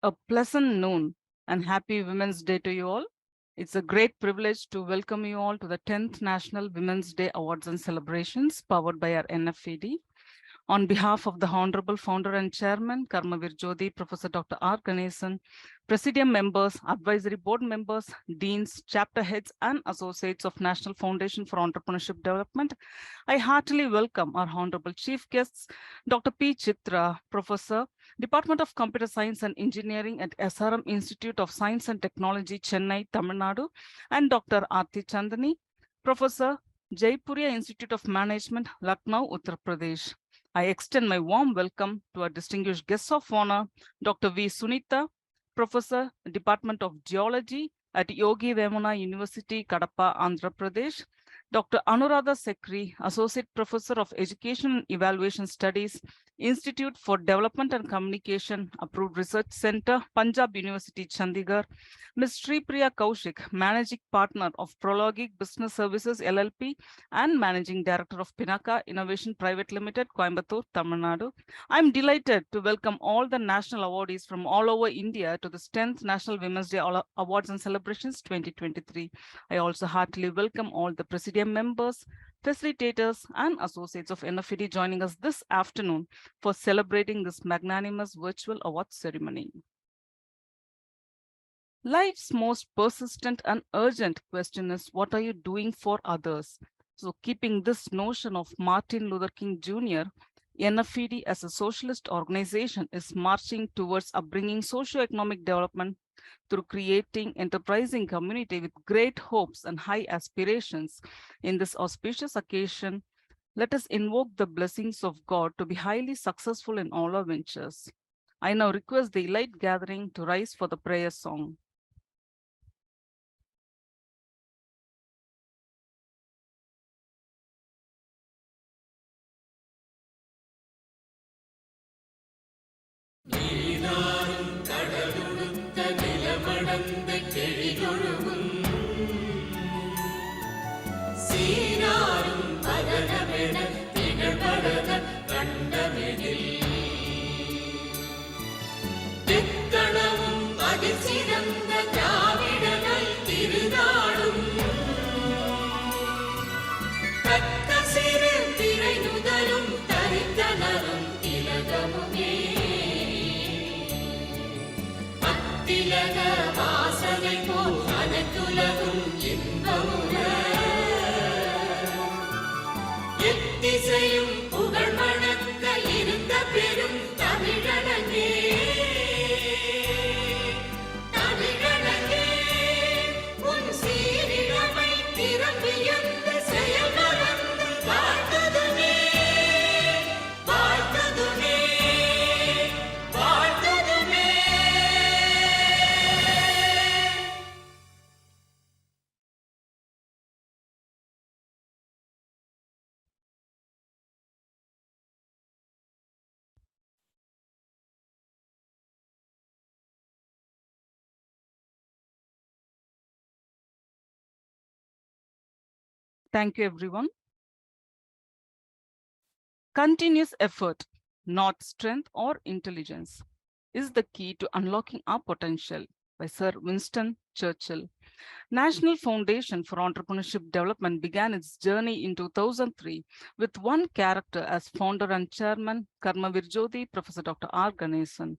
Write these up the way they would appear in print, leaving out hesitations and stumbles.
A pleasant noon and happy Women's Day to you all. It's a great privilege to welcome you all to the 10th National Women's Day Awards and Celebrations powered by our NFED. On behalf of the Honorable Founder and Chairman, Karmavir Jyoti, Professor Dr. R. Ganesan, Presidium members, Advisory Board members, Deans, Chapter Heads, and Associates of National Foundation for Entrepreneurship Development, I heartily welcome our Honorable Chief Guests, Dr. P. Chitra, Professor, Department of Computer Science and Engineering at SRM Institute of Science and Technology, Chennai, Tamil Nadu, and Dr. Aarti Chandani, Professor, Jaipuria Institute of Management, Lucknow, Uttar Pradesh. I extend my warm welcome to our distinguished guests of honor, Dr. V. Sunita, Professor, Department of Geology at Yogi Vemana University, Kadapa, Andhra Pradesh, Dr. Anuradha Sekri, Associate Professor of Education and Evaluation Studies, Institute for Development and Communication, Approved Research Center, Punjab University, Chandigarh, Ms. Sripriya Kaushik, Managing Partner of Prologic Business Services LLP and Managing Director of Pinaka Innovation Private Limited, Coimbatore, Tamil Nadu. I'm delighted to welcome all the national awardees from all over India to the 10th National Women's Day Awards and Celebrations 2023. I also heartily welcome all the Presidium members, facilitators, and associates of NFED joining us this afternoon for celebrating this magnanimous virtual awards ceremony. Life's most persistent and urgent question is, what are you doing for others? So keeping this notion of Martin Luther King Jr., NFED as a socialist organization is marching towards upbringing socio-economic development through creating enterprising community with great hopes and high aspirations. In this auspicious occasion, let us invoke the blessings of God to be highly successful in all our ventures. I now request the elite gathering to rise for the prayer song. Thank you, everyone. Continuous effort, not strength or intelligence, is the key to unlocking our potential, by Sir Winston Churchill. National Foundation for Entrepreneurship Development began its journey in 2003 with one character as founder and chairman, Karmavir Jyoti, Professor Dr. R. Ganesan.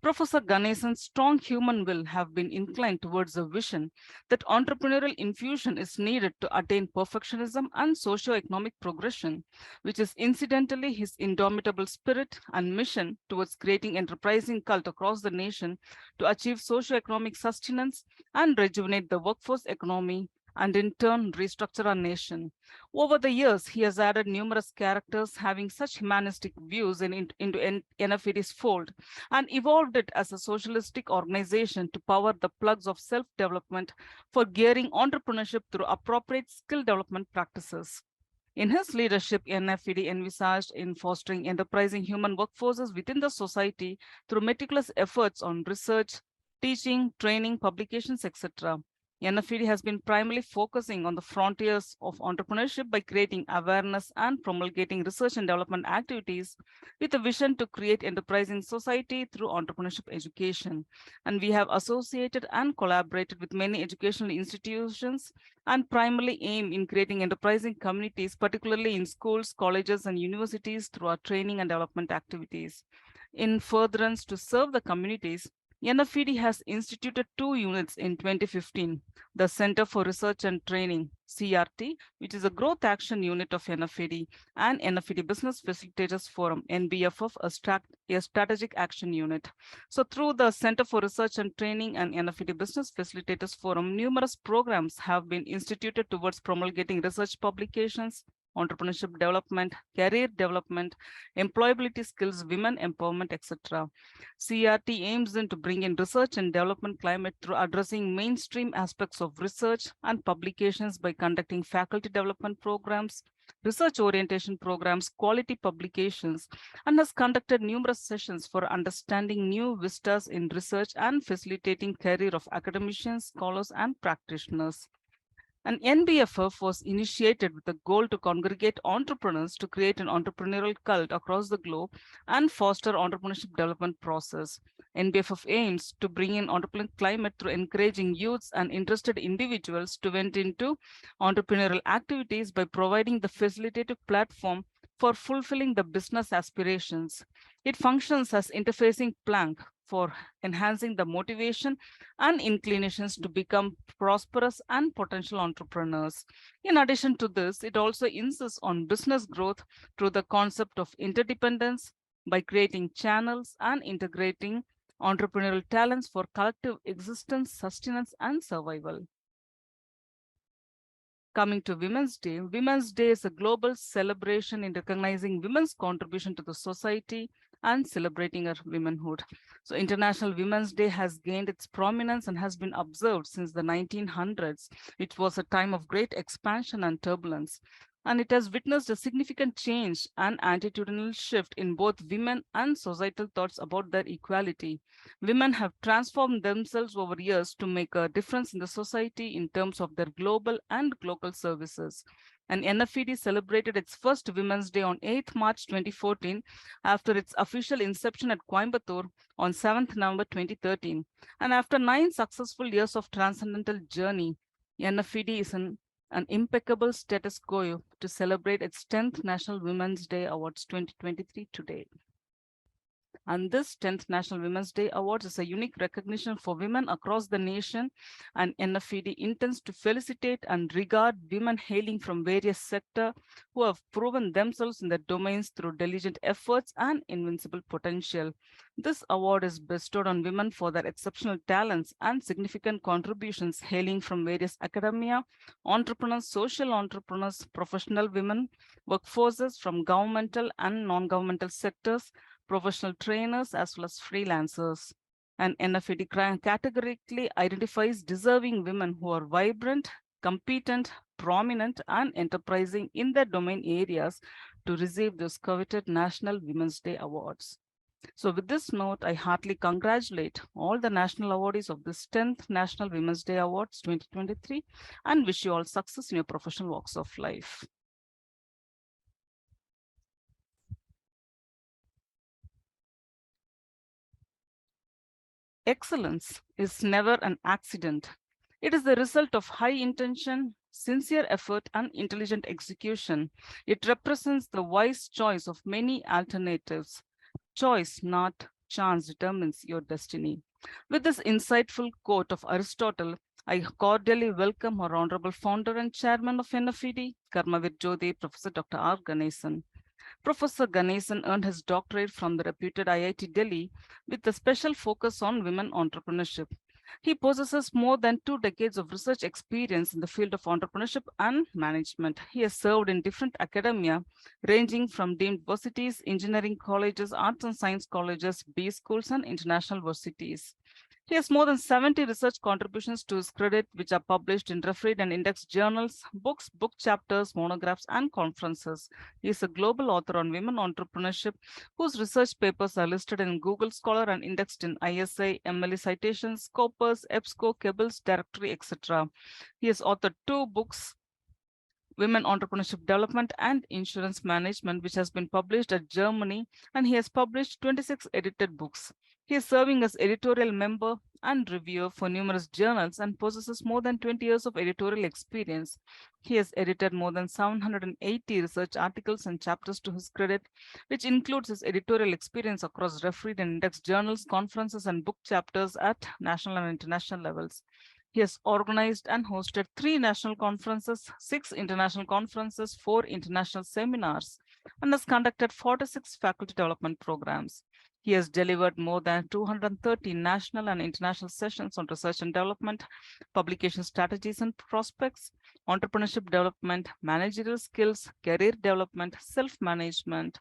Professor Ganesan's strong human will have been inclined towards a vision that entrepreneurial infusion is needed to attain perfectionism and socio-economic progression, which is incidentally his indomitable spirit and mission towards creating enterprising cult across the nation to achieve socio-economic sustenance and rejuvenate the workforce economy and in turn restructure our nation. Over the years, he has added numerous characters having such humanistic views into NFED's fold and evolved it as a socialistic organization to power the plugs of self-development for gearing entrepreneurship through appropriate skill development practices. In his leadership, NFED envisaged in fostering enterprising human workforces within the society through meticulous efforts on research, teaching, training, publications, etc. NFED has been primarily focusing on the frontiers of entrepreneurship by creating awareness and promulgating research and development activities with a vision to create enterprising society through entrepreneurship education. And we have associated and collaborated with many educational institutions and primarily aim in creating enterprising communities, particularly in schools, colleges, and universities through our training and development activities. In furtherance to serve the communities, NFED has instituted two units in 2015, the Center for Research and Training, CRT, which is a growth action unit of NFED, and NFED Business Facilitators Forum, NBFF, a strategic action unit. So through the Center for Research and Training and NFED Business Facilitators Forum, numerous programs have been instituted towards promulgating research publications, entrepreneurship development, career development, employability skills, women empowerment, etc. CRT aims to bring in research and development climate through addressing mainstream aspects of research and publications by conducting faculty development programs, research orientation programs, quality publications, and has conducted numerous sessions for understanding new vistas in research and facilitating career of academicians, scholars, and practitioners. An NBFF was initiated with the goal to congregate entrepreneurs to create an entrepreneurial cult across the globe and foster entrepreneurship development process. NBFF aims to bring in entrepreneurial climate through encouraging youths and interested individuals to enter into entrepreneurial activities by providing the facilitative platform for fulfilling the business aspirations. It functions as interfacing plank for enhancing the motivation and inclinations to become prosperous and potential entrepreneurs. In addition to this, it also insists on business growth through the concept of interdependence by creating channels and integrating entrepreneurial talents for collective existence, sustenance, and survival. Coming to Women's Day is a global celebration in recognizing women's contribution to the society and celebrating her womanhood. So International Women's Day has gained its prominence and has been observed since the 1900s. It was a time of great expansion and turbulence, and it has witnessed a significant change and attitudinal shift in both women and societal thoughts about their equality. Women have transformed themselves over years to make a difference in the society in terms of their global and local services. And NFED celebrated its first Women's Day on 8th March 2014 after its official inception at Coimbatore on 7th November 2013. And after 9 successful years of transcendental journey, NFED is an impeccable status quo to celebrate its 10th National Women's Day Awards 2023 today. And this 10th National Women's Day Awards is a unique recognition for women across the nation, and NFED intends to felicitate and regard women hailing from various sectors who have proven themselves in their domains through diligent efforts and invincible potential. This award is bestowed on women for their exceptional talents and significant contributions hailing from various academia, entrepreneurs, social entrepreneurs, professional women, workforces from governmental and non-governmental sectors, professional trainers, as well as freelancers. And NFED categorically identifies deserving women who are vibrant, competent, prominent, and enterprising in their domain areas to receive this coveted National Women's Day Awards. So with this note, I heartily congratulate all the national awardees of this 10th National Women's Day Awards 2023 and wish you all success in your professional walks of life. Excellence is never an accident. It is the result of high intention, sincere effort, and intelligent execution. It represents the wise choice of many alternatives. Choice, not chance, determines your destiny. With this insightful quote of Aristotle, I cordially welcome our honorable founder and chairman of NFED, Karmavir Jyoti, Professor Dr. R. Ganesan. Professor Ganesan earned his doctorate from the reputed IIT Delhi with a special focus on women entrepreneurship. He possesses more than 2 decades of research experience in the field of entrepreneurship and management. He has served in different academia, ranging from deemed universities, engineering colleges, arts and science colleges, B schools, and international universities. He has more than 70 research contributions to his credit, which are published in refereed and indexed journals, books, book chapters, monographs, and conferences. He is a global author on women entrepreneurship, whose research papers are listed in Google Scholar and indexed in ISI, MLE citations, Scopus, EBSCO, Kebbles directory, etc. He has authored 2 books, Women Entrepreneurship Development and Insurance Management, which has been published at Germany, and he has published 26 edited books. He is serving as editorial member and reviewer for numerous journals and possesses more than 20 years of editorial experience. He has edited more than 780 research articles and chapters to his credit, which includes his editorial experience across refereed and indexed journals, conferences, and book chapters at national and international levels. He has organized and hosted 3 national conferences, 6 international conferences, 4 international seminars, and has conducted 46 faculty development programs. He has delivered more than 230 national and international sessions on research and development, publication strategies and prospects, entrepreneurship development, managerial skills, career development, self-management,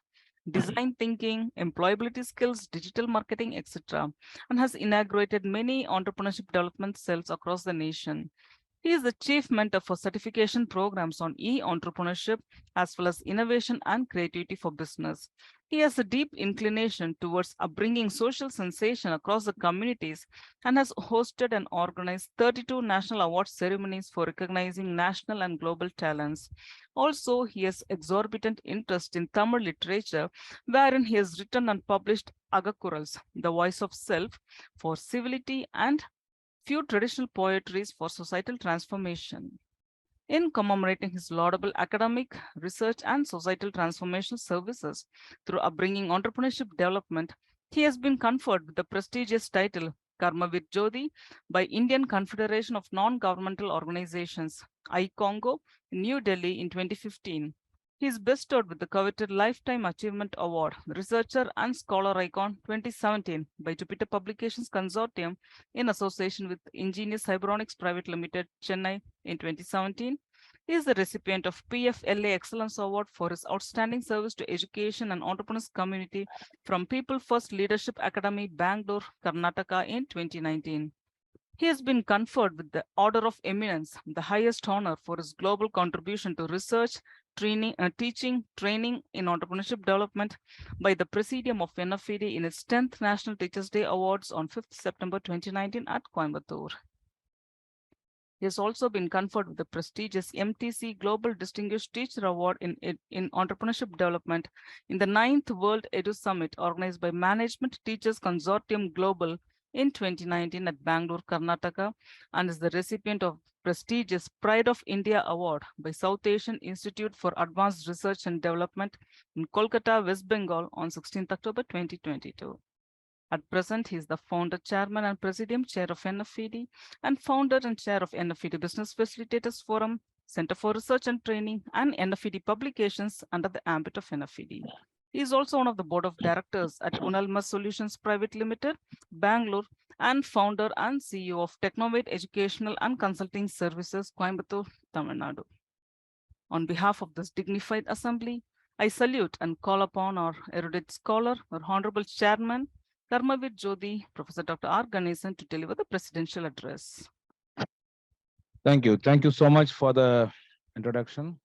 design thinking, employability skills, digital marketing, etc., and has inaugurated many entrepreneurship development cells across the nation. He is the chief mentor for certification programs on e-entrepreneurship as well as innovation and creativity for business. He has a deep inclination towards bringing social sensation across the communities and has hosted and organized 32 national award ceremonies for recognizing national and global talents. Also, he has exorbitant interest in Tamil literature, wherein he has written and published Agakurals, The Voice of Self, for civility, and few traditional poetries for societal transformation. In commemorating his laudable academic, research, and societal transformation services through upbringing entrepreneurship development, he has been conferred with the prestigious title Karmavir Jyoti by Indian Confederation of Non-Governmental Organizations, I-Congo, New Delhi in 2015. He is bestowed with the coveted Lifetime Achievement Award, Researcher and Scholar Icon 2017 by Jupiter Publications Consortium in association with Ingenious Cyberonics Private Limited, Chennai in 2017. He is the recipient of PFLA Excellence Award for his outstanding service to education and entrepreneurs community from People First Leadership Academy, Bangalore, Karnataka in 2019. He has been conferred with the Order of Eminence, the highest honor for his global contribution to research, teaching, training in entrepreneurship development by the Presidium of NFED in its 10th National Teachers' Day Awards on 5th September 2019 at Coimbatore. He has also been conferred with the prestigious MTC Global Distinguished Teacher Award in Entrepreneurship Development in the 9th World Edu Summit organized by Management Teachers Consortium Global in 2019 at Bangalore, Karnataka, and is the recipient of prestigious Pride of India Award by South Asian Institute for Advanced Research and Development in Kolkata, West Bengal on 16th October 2022. At present, he is the founder, chairman, and presidium chair of NFED and founder and chair of NFED Business Facilitators Forum, Center for Research and Training, and NFED Publications under the ambit of NFED. He is also one of the board of directors at Unalma Solutions Private Limited, Bangalore, and founder and CEO of Technovate Educational and Consulting Services, Coimbatore, Tamil Nadu. On behalf of this dignified assembly, I salute and call upon our erudite scholar, our honorable chairman, Karmavir Jyoti, Professor Dr. R. Ganesan, to deliver the presidential address. Thank you. Thank you so much for the introduction.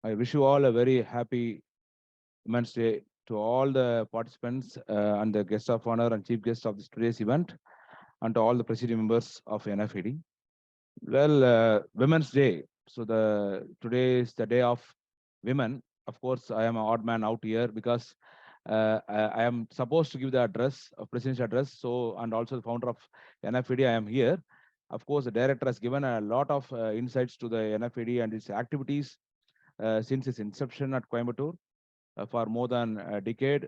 I wish you all a very happy Women's Day to all the participants and the guests of honor and chief guests of this today's event, and to all the presidium members of NFED. Well, Women's Day. So today is the day of women. Of course, I am an odd man out here because I am supposed to give the address of presidential address. So, and also the founder of NFED, I am here. Of course, the director has given a lot of insights to the NFED and its activities since its inception at Coimbatore for more than a decade.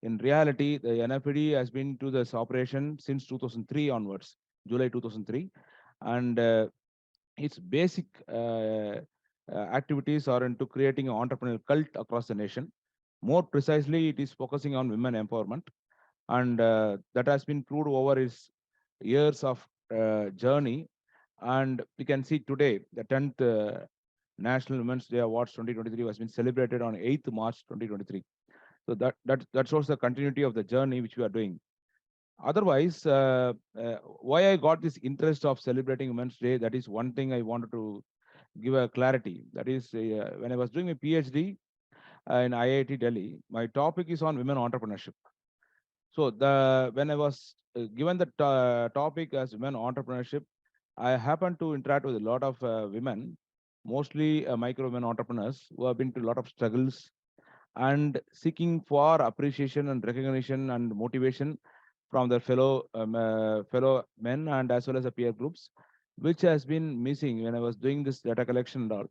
In reality, the NFED has been to this operation since 2003 onwards, July 2003, and its basic activities are into creating an entrepreneurial cult across the nation. More precisely, it is focusing on women empowerment, and that has been proved over its years of journey. And we can see today the 10th National Women's Day Awards 2023 has been celebrated on 8th March 2023. So that shows the continuity of the journey which we are doing. Otherwise, why I got this interest of celebrating Women's Day, that is one thing I wanted to give a clarity. That is, when I was doing my PhD in IIT Delhi, my topic is on women entrepreneurship. So the when I was given the topic as women entrepreneurship, I happened to interact with a lot of women, mostly micro women entrepreneurs who have been to a lot of struggles and seeking for appreciation and recognition and motivation from their fellow men and as well as the peer groups, which has been missing when I was doing this data collection and all.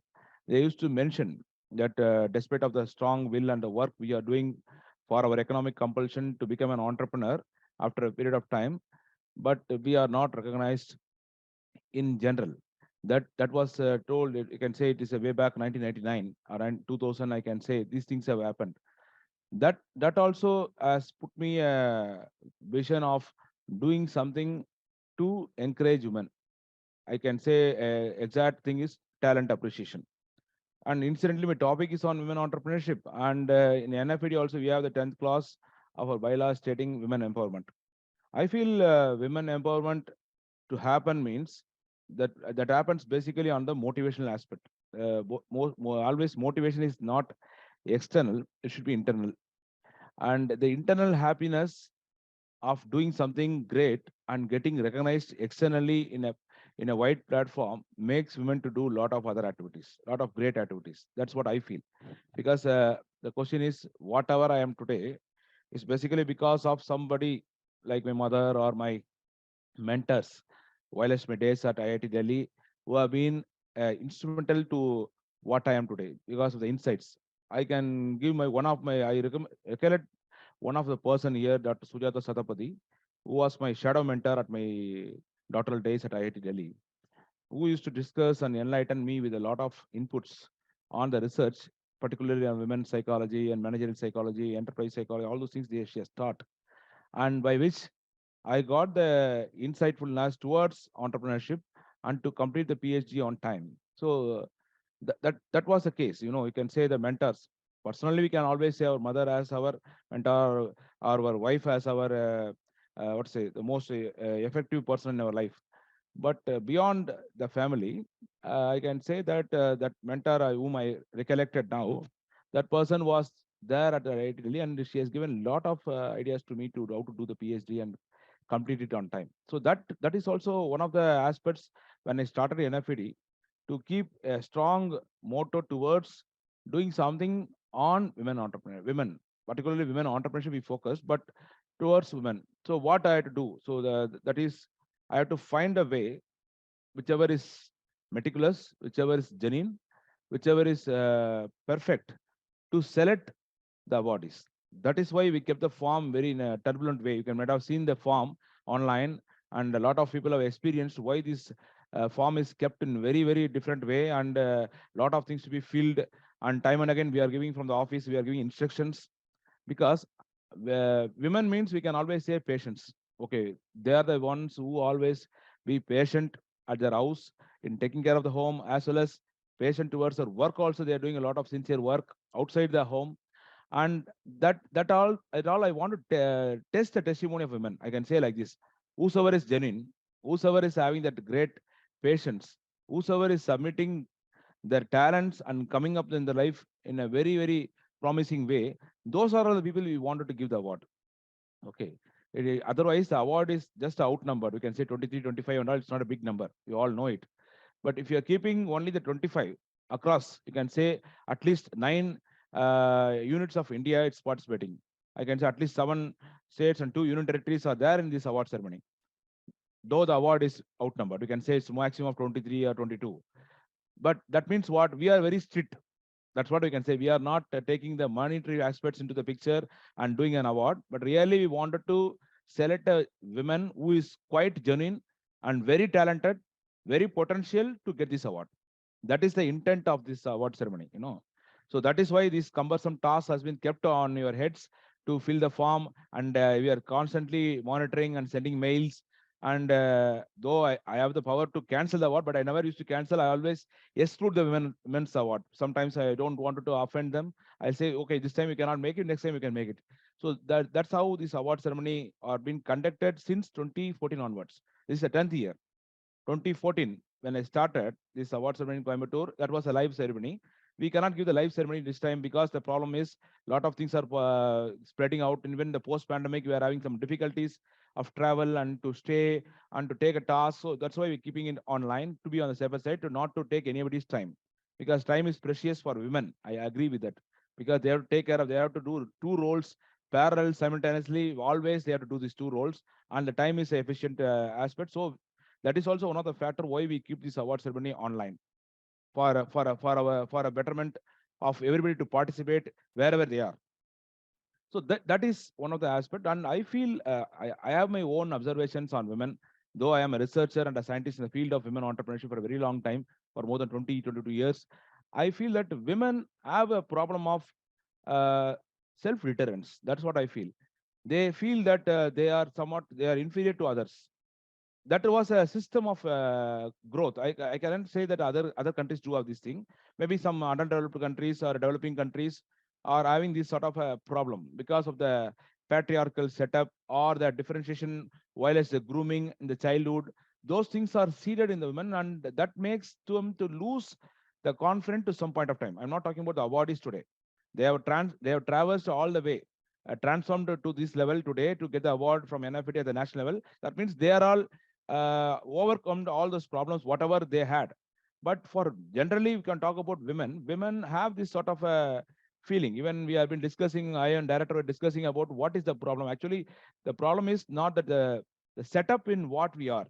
They used to mention that despite of the strong will and the work we are doing for our economic compulsion to become an entrepreneur after a period of time, but we are not recognized in general. That was told. You can say it is a way back 1999, around 2000. I can say these things have happened. That also has put me a vision of doing something to encourage women. I can say exact thing is talent appreciation. And incidentally, my topic is on women entrepreneurship. And in NFED also, we have the 10th clause of our bylaw stating women empowerment. I feel women empowerment to happen means that happens basically on the motivational aspect. Always motivation is not external; it should be internal. And the internal happiness of doing something great and getting recognized externally in a wide platform makes women to do a lot of other activities, a lot of great activities. That's what I feel. Because the question is, whatever I am today is basically because of somebody like my mother or my mentors while I my days at IIT Delhi who have been instrumental to what I am today because of the insights. I can give my one of my recollect one of the person here, Dr. Sujata Satapathy, who was my shadow mentor at my doctoral days at IIT Delhi, who used to discuss and enlighten me with a lot of inputs on the research, particularly on women's psychology and managerial psychology, enterprise psychology, all those things she has taught, and by which I got the insightfulness towards entrepreneurship and to complete the PhD on time. So that was the case. You know, you can say the mentors. Personally, we can always say our mother as our mentor, or our wife as our what say the most effective person in our life. But beyond the family, I can say that that mentor whom I recollected now, that person was there at the right Delhi, and she has given a lot of ideas to me to how to do the PhD and complete it on time. So that is also one of the aspects when I started NFED to keep a strong motto towards doing something on women, particularly women entrepreneurship we focus, but towards women. So what I had to do, so that is I have to find a way, whichever is meticulous, whichever is genuine, whichever is perfect, to select the awardees. That is why we kept the form very in a turbulent way. You can might have seen the form online, and a lot of people have experienced why this form is kept in very different way, and a lot of things to be filled. And time and again, we are giving from the office, we are giving instructions because women means we can always say patience. Okay, they are the ones who always be patient at their house in taking care of the home as well as patient towards their work. Also, they are doing a lot of sincere work outside the home, and that all I want to test the testimony of women. I can say like this: whosoever is genuine, whosoever is having that great patience, whosoever is submitting their talents and coming up in the life in a very promising way, those are all the people we wanted to give the award. Okay. Otherwise, the award is just outnumbered. We can say 23, 25, and all. It's not a big number. You all know it. But if you are keeping only the 25 across, you can say at least nine units of India it's participating. I can say at least 7 states and 2 union territories are there in this award ceremony. Though the award is outnumbered, we can say it's maximum of 23 or 22. But that means what? We are very strict. That's what we can say. We are not taking the monetary aspects into the picture and doing an award, but really we wanted to select a woman who is quite genuine and very talented, very potential to get this award. That is the intent of this award ceremony, you know. So that is why this cumbersome task has been kept on your heads to fill the form, and we are constantly monitoring and sending mails. And though I have the power to cancel the award, but I never used to cancel. I always exclude the women's award. Sometimes I don't want to offend them. I say, okay, this time you cannot make it, next time you can make it. So that's how this award ceremony are being conducted since 2014 onwards. This is the 10th year. 2014, when I started this award ceremony in Coimbatore, that was a live ceremony. We cannot give the live ceremony this time because the problem is a lot of things are spreading out. And even the post-pandemic, we are having some difficulties of travel and to stay and to take a task. So that's why we're keeping it online to be on the safer side, to not to take anybody's time, because time is precious for women. I agree with that, because they have to take care of, they have to do two roles parallel simultaneously. Always they have to do these two roles, and the time is a efficient aspect. So that is also one of the factor why we keep this award ceremony online, for a betterment of everybody to participate wherever they are. So that is one of the aspect. And I feel I have my own observations on women, though I am a researcher and a scientist in the field of women entrepreneurship for a very long time, for more than 22 years. I feel that women have a problem of uh, self-deterrence. That's what I feel. They feel that they are inferior to others. That was a system of growth. I cannot say that other countries do have this thing. Maybe some underdeveloped countries or developing countries are having this sort of a problem because of the patriarchal setup or the differentiation, while as the grooming in the childhood. Those things are seeded in the women, and that makes them to lose the confidence to some point of time. I'm not talking about the awardees today. They have traversed all the way, transformed to this level today to get the award from NFED at the national level. That means they are all overcome all those problems, whatever they had. But for generally, we can talk about women. Women have this sort of a feeling. Even we have been discussing, I and director were discussing about what is the problem. Actually, the problem is not that the setup in what we are,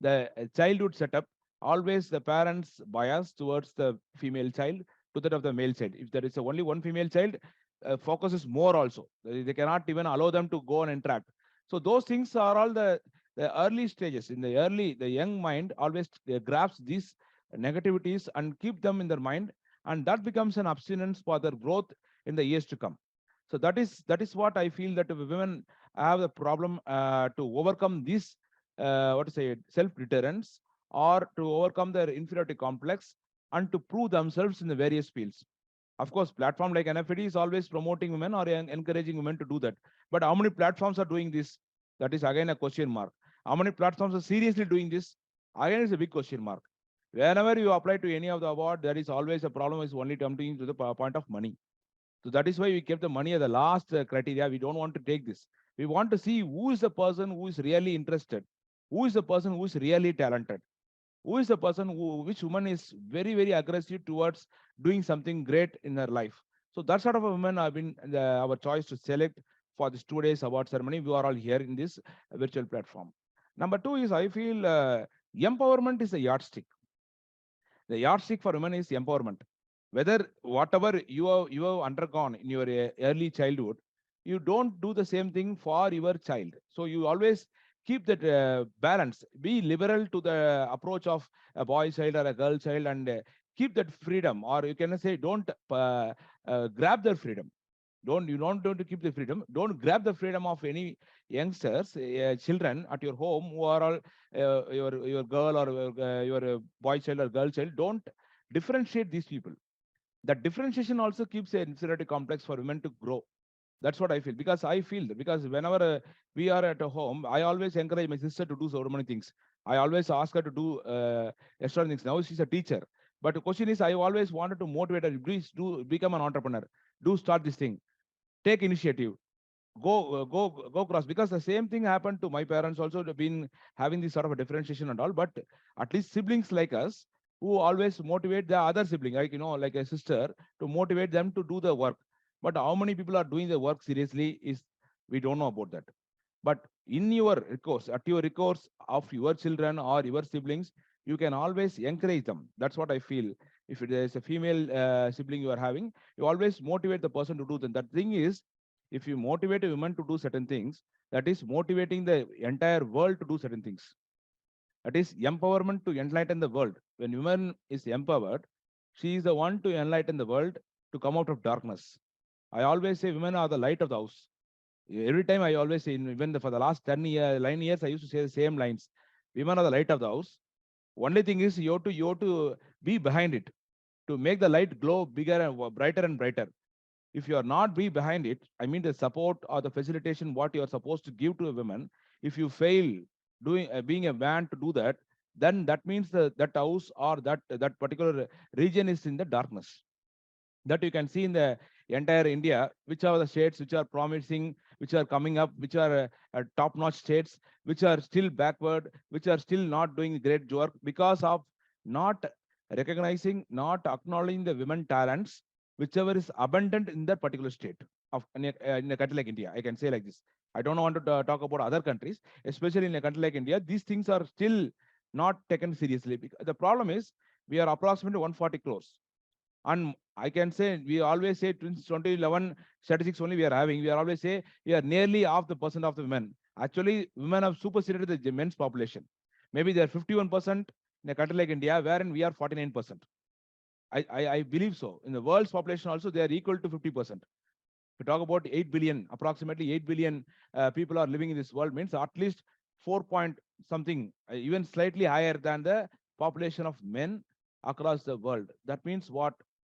the childhood setup, always the parents bias towards the female child to that of the male child. If there is only one female child, focus is more also. They cannot even allow them to go and interact. So those things are all the early stages. In the young mind always grabs these negativities and keep them in their mind, and that becomes an abstinence for their growth in the years to come. So that is what I feel, that women have the problem to overcome this what to say, self-deterrence, or to overcome their inferiority complex and to prove themselves in the various fields. Of course, platform like NFED is always promoting women or encouraging women to do that. But how many platforms are doing this? That is again a question mark. How many platforms are seriously doing this? Again, is a big question mark. Whenever you apply to any of the award, there is always a problem is only coming to the point of money. So that is why we kept the money as the last criteria. We don't want to take this. We want to see who is the person who is really interested, who is the person who is really talented, who is the person which woman is very, very aggressive towards doing something great in her life. So that sort of a woman have been our choice to select for this 2 days award ceremony. We are all here in this virtual platform. Number two is, I feel empowerment is a yardstick. The yardstick for women is empowerment. Whether whatever you have undergone in your early childhood, you don't do the same thing for your child. So you always keep that balance. Be liberal to the approach of a boy child or a girl child, and keep that freedom. Or you can say, don't grab their freedom. Don't keep the freedom. Don't grab the freedom of any youngsters, children at your home who are all your girl or your boy child or girl child. Don't differentiate these people. That differentiation also keeps an inferiority complex for women to grow. That's what I feel, because I feel that, because whenever we are at a home, I always encourage my sister to do so many things. I always ask her to do extra things. Now she's a teacher, but the question is, I always wanted to motivate her. Please do become an entrepreneur. Do start this thing. Take initiative. Go cross, because the same thing happened to my parents also. They've been having this sort of a differentiation and all, but at least siblings like us who always motivate the other sibling, like like a sister, to motivate them to do the work. But how many people are doing the work seriously is, we don't know about that. But in your recourse, at your recourse of your children or your siblings, you can always encourage them. That's what I feel. If there is a female sibling you are having, you always motivate the person to do them. That thing is, if you motivate a woman to do certain things, that is motivating the entire world to do certain things. That is empowerment to enlighten the world. When woman is empowered, she is the one to enlighten the world, to come out of darkness. I always say women are the light of the house. Every time I always say, even for the last 10 years, 9 years, I used to say the same lines. Women are the light of the house. Only thing is, you have to be behind it to make the light glow bigger and brighter and brighter. if you are not be behind it, I mean the support or the facilitation what you are supposed to give to a woman, if you fail doing being a man to do that, then that means that house or that particular region is in the darkness. That you can see in the entire India, which are the states which are promising, which are coming up, which are top-notch states, which are still backward, which are still not doing great work because of not recognizing, not acknowledging the women talents, whichever is abundant in that particular state of in a country like India. I can say like this. I don't want to talk about other countries, especially in a country like India. These things are still not taken seriously. The problem is we are approximately 140 crores, and I can say we always say since 2011 statistics only we are having. We are always say we are nearly half the percent of the women. Actually, women have superseded the men's population. Maybe they are 51% in a country like India, wherein we are 49%. I believe so. In the world's population also, they are equal to 50%. We talk about 8 billion, approximately 8 billion people are living in this world, means at least 4 point something, even slightly higher than the population of men across the world. That means what?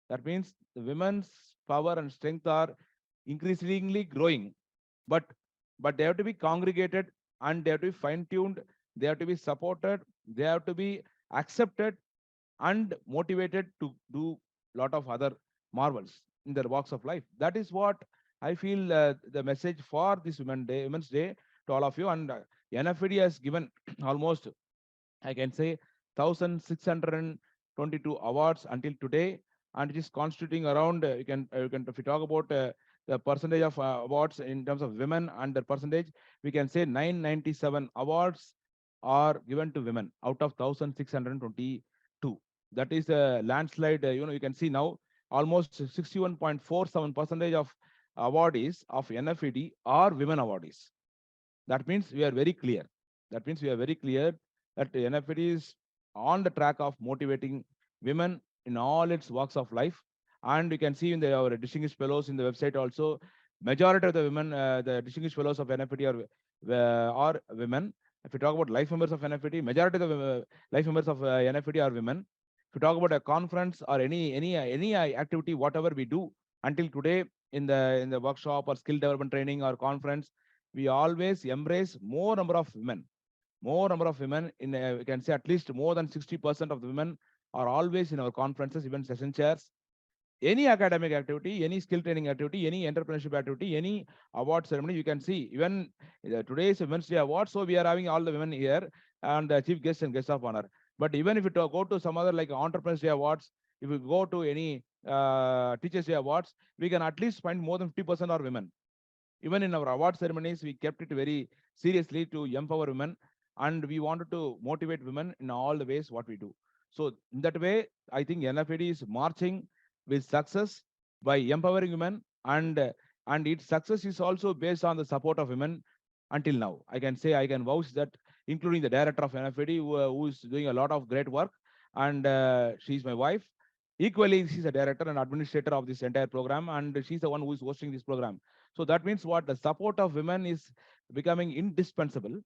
That means the women's power and strength are increasingly growing, but they have to be congregated, and they have to be fine tuned, they have to be supported, they have to be accepted and motivated to do lot of other marvels in their walks of life. That is what I feel the message for this Women's Day to all of you. And NFED has given almost, I can say, 1,622 awards until today, and it is constituting around. You can if you talk about the percentage of awards in terms of women and the percentage, we can say 997 awards are given to women out of 1,622. That is a landslide. You can see now almost 61.47 percentage of awardees of NFED are women awardees. That means we are very clear. That means we are very clear that the NFED is on the track of motivating women in all its walks of life. And you can see in our distinguished fellows in the website also, majority of the women, the distinguished fellows of NFED are women. If you talk about life members of NFED, majority of the life members of NFED are women. If you talk about a conference or any activity, whatever we do until today in the workshop or skill development training or conference, we always embrace more number of women. More number of women in we can say at least more than 60% of the women are always in our conferences, even session chairs. Any academic activity, any skill training activity, any entrepreneurship activity, any award ceremony, you can see even today's Women's Day Award. So we are having all the women here and chief guests and guests of honor. But even if you go to some other like Entrepreneurs Day Awards, if you go to any Teachers Day Awards, we can at least find more than 50% are women. Even in our award ceremonies, we kept it very seriously to empower women, and we wanted to motivate women in all the ways what we do. So in that way, I think NFED is marching with success by empowering women, and its success is also based on the support of women until now. I can say, I can vouch that, including the director of NFED, who is doing a lot of great work, and she's my wife. Equally, she's a director and administrator of this entire program, and she's the one who is hosting this program. So that means what? The support of women is becoming indispensable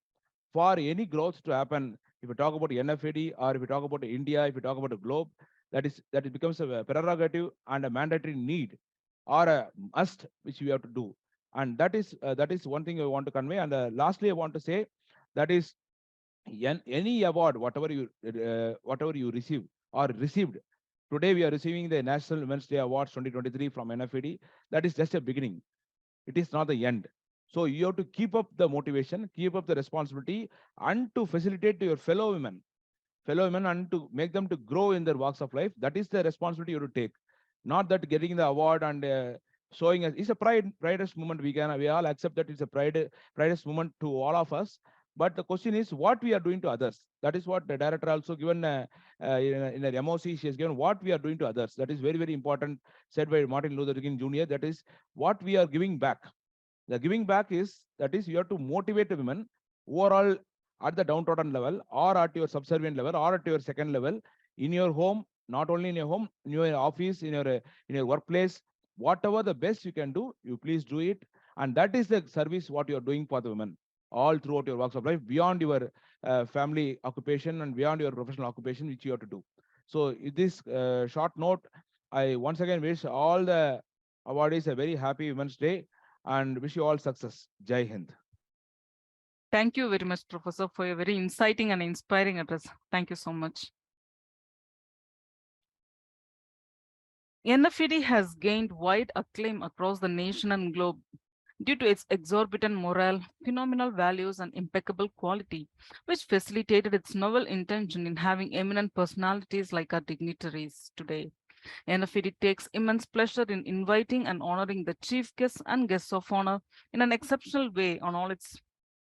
for any growth to happen. If you talk about NFED, or if you talk about India, if you talk about the globe, that it becomes a prerogative and a mandatory need or a must which we have to do. And that is one thing I want to convey. And lastly, I want to say that is any award, whatever you receive or received. Today we are receiving the National Women's Day Awards 2023 from NFED. That is just a beginning. It is not the end. So you have to keep up the motivation, keep up the responsibility, and to facilitate to your fellow women, and to make them to grow in their walks of life. That is the responsibility you have to take. Not that getting the award and showing us is a pridest moment. We all accept that it's a pridest moment to all of us. But the question is what we are doing to others. That is what the director also given in her MOC. She has given what we are doing to others. That is very, very important, said by Martin Luther King Jr. That is what we are giving back. The giving back is, that is, you have to motivate the women overall at the downtrodden level, or at your subservient level, or at your second level, in your home, not only in your home, in your office, in your workplace. Whatever the best you can do, you please do it. And that is the service what you are doing for the women all throughout your walks of life, beyond your family occupation and beyond your professional occupation, which you have to do. So in this short note, I once again wish all the awardees a very happy Women's Day and wish you all success. Jai Hind. Thank you very much, Professor, for your very inciting and inspiring address. Thank you so much. NFED has gained wide acclaim across the nation and globe due to its exorbitant morale, phenomenal values, and impeccable quality, which facilitated its novel intention in having eminent personalities like our dignitaries today. NFED takes immense pleasure in inviting and honoring the chief guests and guests of honor in an exceptional way on all its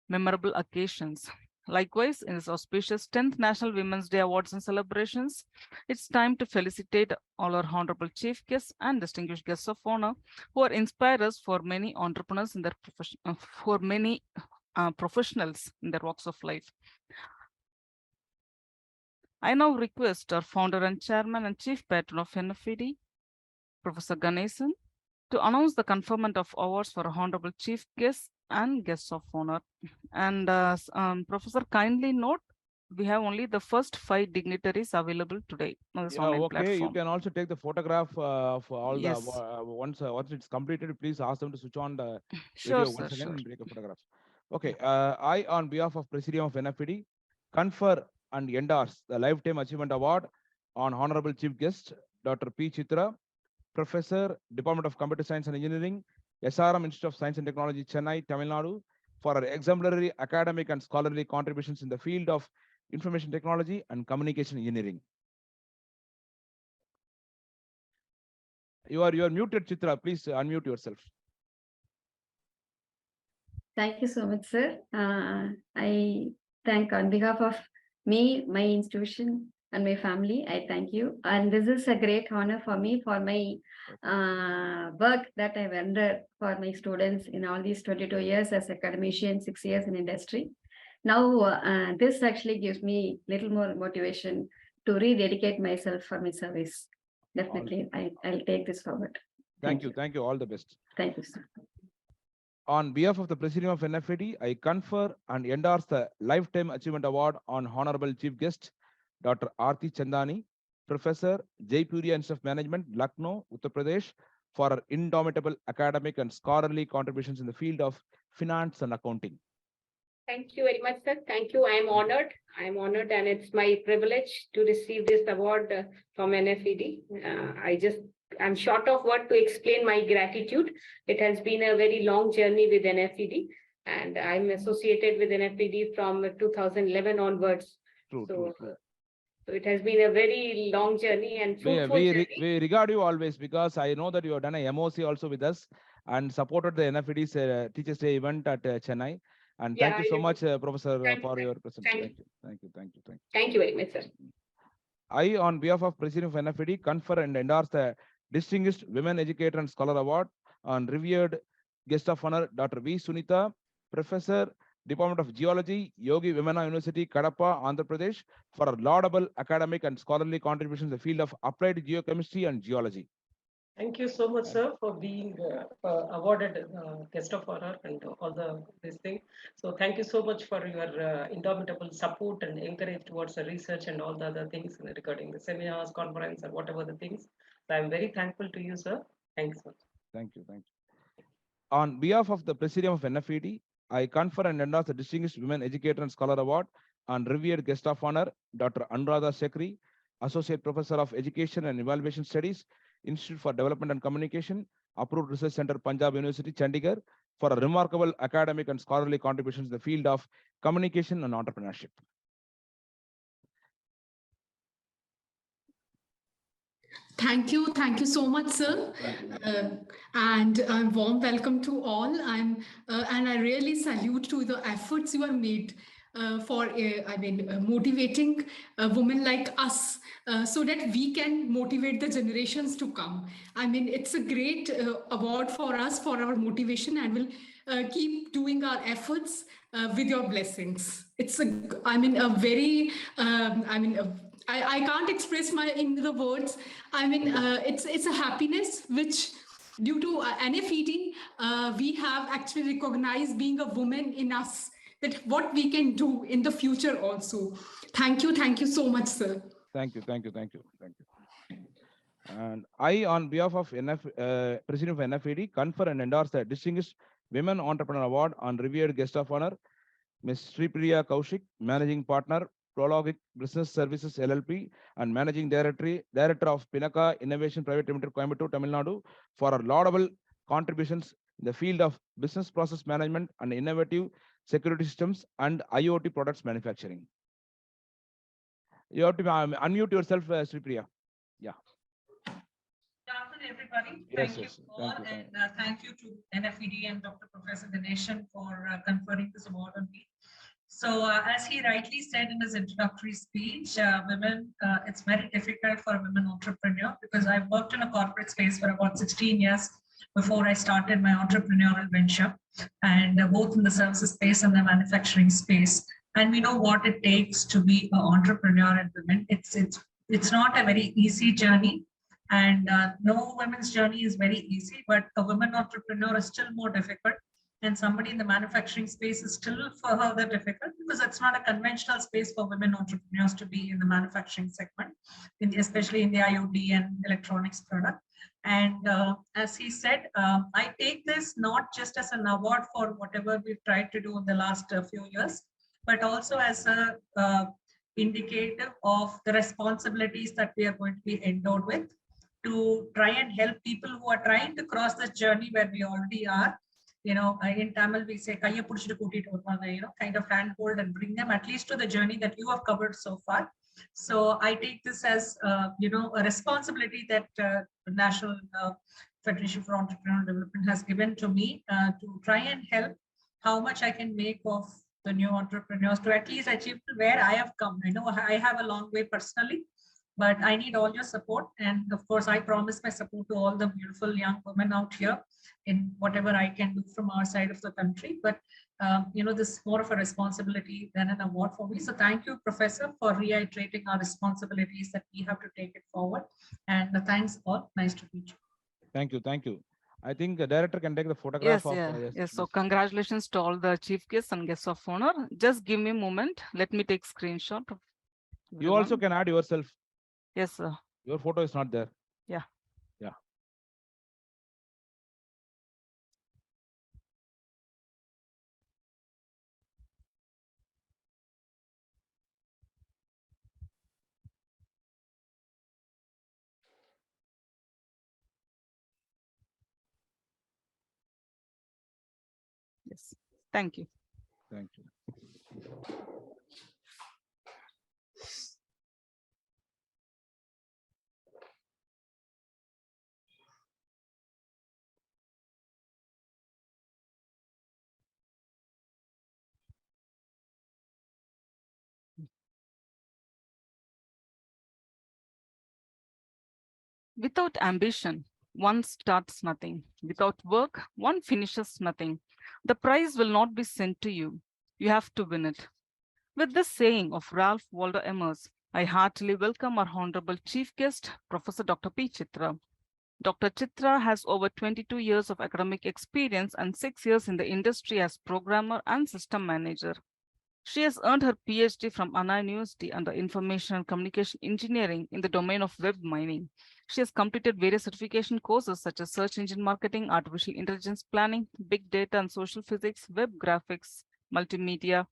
memorable occasions. Likewise, in this auspicious 10th National Women's Day Awards and celebrations, it's time to felicitate all our honorable chief guests and distinguished guests of honor who are inspirers for many entrepreneurs in their profession, for many professionals in their walks of life. I now request our founder and chairman and chief patron of NFED, Professor Ganesan, to announce the conferment of awards for honorable chief guests and guests of honor. And Professor, kindly note, we have only the first 5 dignitaries available today on this online Okay. platform. You can also take the photograph of all Yes. the once it's completed. Please ask them to switch on the Sure, video sir, once again sure. and take a photograph. Okay. I, on behalf of Presidium of NFED, confer and endorse the Lifetime Achievement Award on Honorable Chief Guest Dr. P. Chitra, Professor, Department of Computer Science and Engineering, SRM Institute of Science and Technology, Chennai, Tamil Nadu, for her exemplary academic and scholarly contributions in the field of information technology and communication engineering. You are muted, Chitra. Please unmute yourself. Thank you so much, sir. I thank on behalf of me, my institution, and my family. I thank you. And this is a great honor for me for my work that I've rendered for my students in all these 22 years as academician, 6 years in industry. Now, this actually gives me little more motivation to rededicate myself for my service. Definitely, I'll take this forward. Thank you. Thank you. All the best. Thank you, sir. On behalf of the Presidium of NFED, I confer and endorse the Lifetime Achievement Award on Honorable Chief Guest, Dr. Aarti Chandani, Professor, Jaipuria Institute of Management, Lucknow, Uttar Pradesh, for her indomitable academic and scholarly contributions in the field of finance and accounting. Thank you very much, sir. Thank you. I'm honored. And it's my privilege to receive this award from NFED. I'm short of word to explain my gratitude. It has been a very long journey with NFED, and I'm associated with NFED from 2011 onwards. True. So it has been a very long journey and fruitful journey. We regard you always because I know that you have done a MOC also with us and supported the NFED's Teachers Day event at Chennai. And thank you so much, Professor, for your presence. Thank you. Thank you very much, sir. I, on behalf of President of NFED, confer and endorse the Distinguished Women Educator and Scholar Award on revered guest of honor, Dr. V. Sunita, Professor, Department of Geology, Yogi Vimana University, Kadapa, Andhra Pradesh, for laudable academic and scholarly contributions in the field of applied geochemistry and geology. Thank you so much, sir, for being awarded guest of honor and all this thing. So thank you so much for your indomitable support and encourage towards the research and all the other things regarding the seminars, conference, and whatever the things. So I'm very thankful to you, sir. Thanks, sir. Thank you. On behalf of the Presidium of NFED, I confer and endorse the Distinguished Women Educator and Scholar Award on revered guest of honor, Dr. Anuradha Shekri, Associate Professor of Education and Evaluation Studies, Institute for Development and Communication, Approved Research Center, Punjab University, Chandigarh, for a remarkable academic and scholarly contributions in the field of communication and entrepreneurship. Thank you so much, sir, and a warm welcome to all. And I really salute to the efforts you are made for motivating women like us so that we can motivate the generations to come. I mean, it's a great award for us for our motivation, and we'll keep doing our efforts with your blessings. It's a very I can't express in the words. I mean, it's a happiness which, due to NFED, we have actually recognized being a woman in us, that what we can do in the future also. Thank you so much, sir. Thank you. And I, on behalf of President of NFED, confer and endorse the Distinguished Women Entrepreneur Award on revered guest of honor, Ms. Sripriya Kaushik, Managing Partner, Prologic Business Services LLP, and Managing Director of Pinaka Innovation Private Limited, Coimbatore, Tamil Nadu, for her laudable contributions in the field of business process management and innovative security systems and IoT products manufacturing. You have to unmute yourself, Sripriya. Yeah. Good afternoon, everybody. Yes, Thank yes. you all, Thank you, thank and thank you to NFED and Dr. Professor Ganeshan for conferring this award on me. So, as he rightly said in his introductory speech, it's very difficult for a women entrepreneur because I worked in a corporate space for about 16 years before I started my entrepreneurial venture, and both in the services space and the manufacturing space. And we know what it takes to be an entrepreneur and women. It's not a very easy journey. And no women's journey is very easy, but a woman entrepreneur is still more difficult. And somebody in the manufacturing space is still further difficult because it's not a conventional space for women entrepreneurs to be in the manufacturing segment, especially in the IoT and electronics product. And as he said, I take this not just as an award for whatever we've tried to do in the last few years, but also as a indicative of the responsibilities that we are going to be endowed with to try and help people who are trying to cross this journey where we already are. In Tamil, we say, kind of handhold and bring them at least to the journey that you have covered so far. So I take this as, a responsibility that the National Federation for Entrepreneurial Development has given to me to try and help how much I can make of the new entrepreneurs to at least achieve where I have come. I know I have a long way personally, but I need all your support. And of course, I promise my support to all the beautiful young women out here in whatever I can do from our side of the country. But, this is more of a responsibility than an award for me. So thank you, Professor, for reiterating our responsibilities that we have to take it forward. And thanks all. Nice to meet you. Thank you. Thank you. I think the director can take the photograph Yes, of. yes. So congratulations to all the chief guests and guests of honor. Just give me a moment. Let me take screenshot of You also everyone. can add yourself. Yes, sir. Your photo is not there. Yeah. Yeah. Yes. Thank you. Thank you. Without ambition, one starts nothing. Without work, one finishes nothing. The prize will not be sent to you. You have to win it. With this saying of Ralph Waldo Emerson, I heartily welcome our honorable chief guest, Professor Dr. P. Chitra. Dr. Chitra has over 22 years of academic experience and 6 years in the industry as programmer and system manager. She has earned her PhD from Anna University under Information and Communication Engineering in the domain of web mining. She has completed various certification courses such as search engine marketing, artificial intelligence planning, big data and social physics, web graphics, multimedia,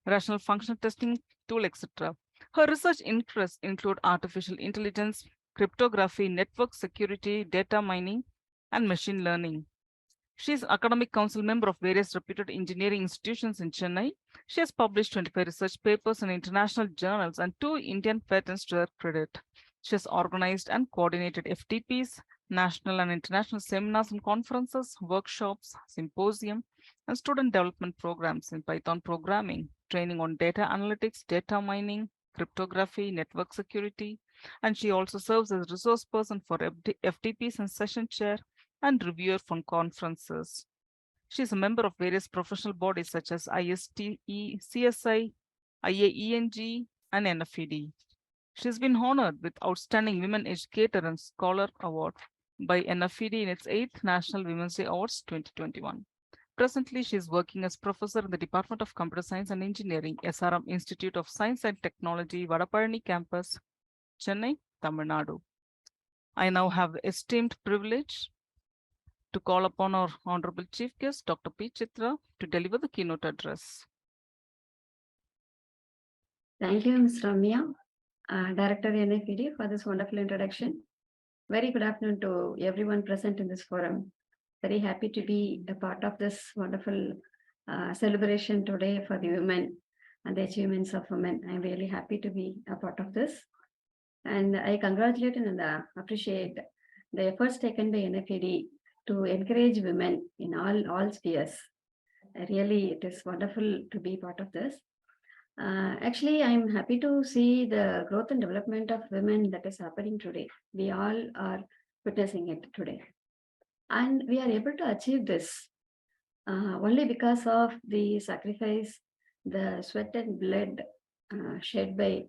rational function testing tool, etc. Her research interests include artificial intelligence, cryptography, network security, data mining, and machine learning. She is academic council member of various reputed engineering institutions in Chennai. She has published 25 research papers in international journals and 2 Indian patents to her credit. She has organized and coordinated FTPs, national and international seminars and conferences, workshops, symposium, and student development programs in Python programming, training on data analytics, data mining, cryptography, network security, and she also serves as resource person for FTPs and session chair and reviewer from conferences. She is a member of various professional bodies such as ISTE, CSI, IAENG, and NFED. She has been honored with Outstanding Women Educator and Scholar Award by NFED in its 8th National Women's Day Awards 2021. Presently, she is working as professor in the Department of Computer Science and Engineering, SRM Institute of Science and Technology, Vadapalani Campus, Chennai, Tamil Nadu. I now have the esteemed privilege to call upon our Honorable Chief Guest, Dr. P. Chitra, to deliver the keynote address. Thank you, Ms. Ramya, Director NFED, for this wonderful introduction. Very good afternoon to everyone present in this forum. Very happy to be a part of this wonderful celebration today for the women and the achievements of women. I'm really happy to be a part of this. And I congratulate and appreciate the efforts taken by NFED to encourage women in all spheres. Really, it is wonderful to be part of this. Actually, I'm happy to see the growth and development of women that is happening today. We all are witnessing it today. And we are able to achieve this only because of the sacrifice, the sweat and blood shed by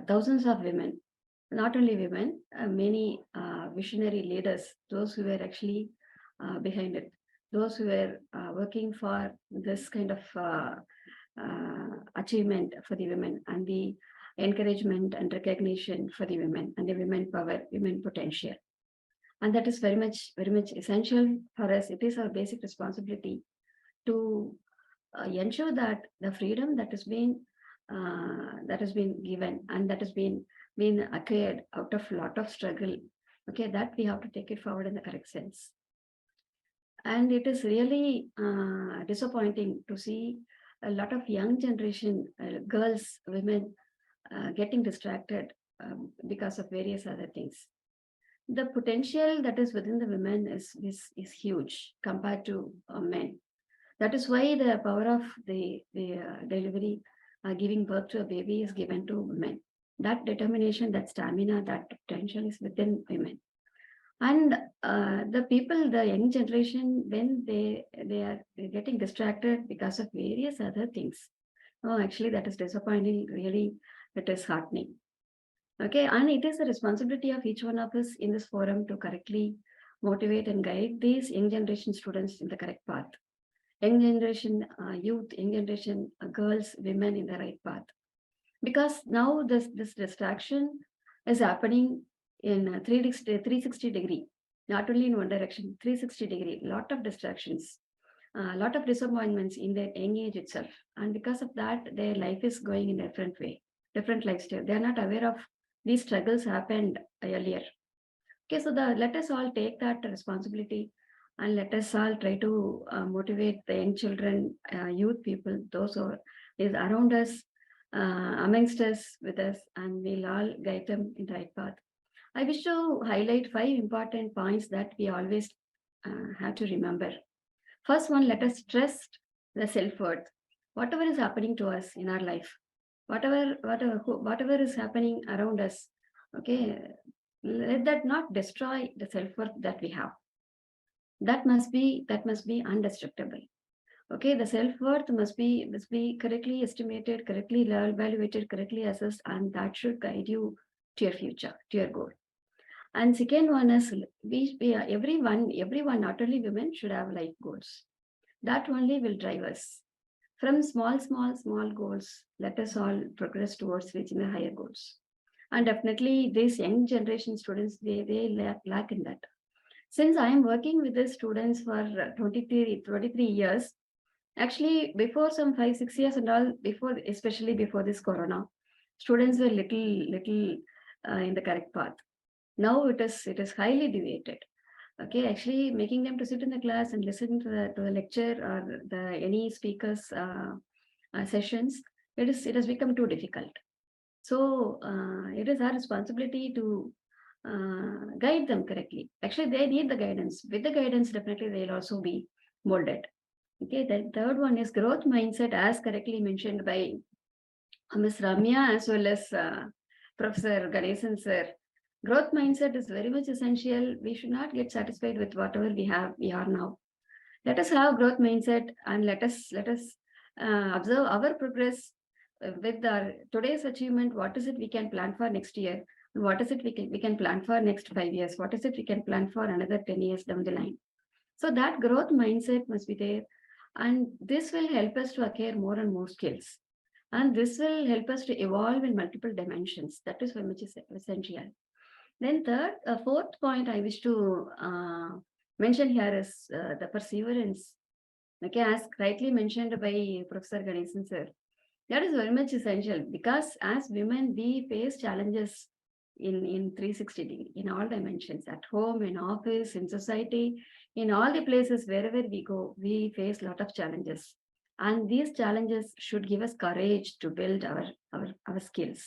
thousands of women. Not only women, many visionary leaders, those who were actually behind it, those who were working for this kind of achievement for the women and the encouragement and recognition for the women and the women power, women potential. And that is very much essential for us. It is our basic responsibility to ensure that the freedom that has been given and that has been acquired out of a lot of struggle, okay, that we have to take it forward in the correct sense. And it is really disappointing to see a lot of young generation, girls, women getting distracted because of various other things. The potential that is within the women is huge compared to men. That is why the power of the delivery, giving birth to a baby is given to women. That determination, that stamina, that potential is within women. And the people, the young generation, when they are getting distracted because of various other things. Oh, actually, that is disappointing. Really, it is heartening. Okay, and it is the responsibility of each one of us in this forum to correctly motivate and guide these young generation students in the correct path. Young generation youth, young generation girls, women in the right path. Because now this distraction is happening in 360 degree, not only in one direction, 360 degree, lot of distractions, a lot of disappointments in their young age itself. And because of that, their life is going in a different way, different lifestyle. They are not aware of these struggles happened earlier. Okay, so let us all take that responsibility and let us all try to motivate the young children, youth people, those who is around us, amongst us, with us, and we'll all guide them in the right path. I wish to highlight 5 important points that we always have to remember. First one, let us trust the self-worth. Whatever is happening to us in our life, whatever is happening around us, okay, let that not destroy the self-worth that we have. That must be indestructible. Okay, the self-worth must be correctly estimated, correctly evaluated, correctly assessed, and that should guide you to your future, to your goal. And second one is everyone, not only women, should have life goals. That only will drive us. From small goals, let us all progress towards reaching the higher goals. And definitely these young generation students, they lack in that. Since I am working with the students for 23 years, actually before some 5-6 years and all, especially before this corona, students were little in the correct path. Now it is highly deviated. Okay, actually making them to sit in the class and listen to the lecture or any speakers sessions, it has become too difficult. So it is our responsibility to guide them correctly. Actually, they need the guidance. With the guidance, definitely they'll also be molded. Okay, the third one is growth mindset, as correctly mentioned by Ms. Ramya as well as Professor Ganesan sir. Growth mindset is very much essential. We should not get satisfied with whatever we are now. Let us have growth mindset and let us observe our progress with our today's achievement. What is it we can plan for next year? What is it we can plan for next 5 years? What is it we can plan for another 10 years down the line? So that growth mindset must be there. And this will help us to acquire more and more skills. And this will help us to evolve in multiple dimensions. That is very much essential. Then fourth point I wish to mention here is the perseverance. Okay, as rightly mentioned by Professor Ganesan sir, that is very much essential because as women, we face challenges in 360 degree, in all dimensions, at home, in office, in society, in all the places, wherever we go, we face a lot of challenges. And these challenges should give us courage to build our skills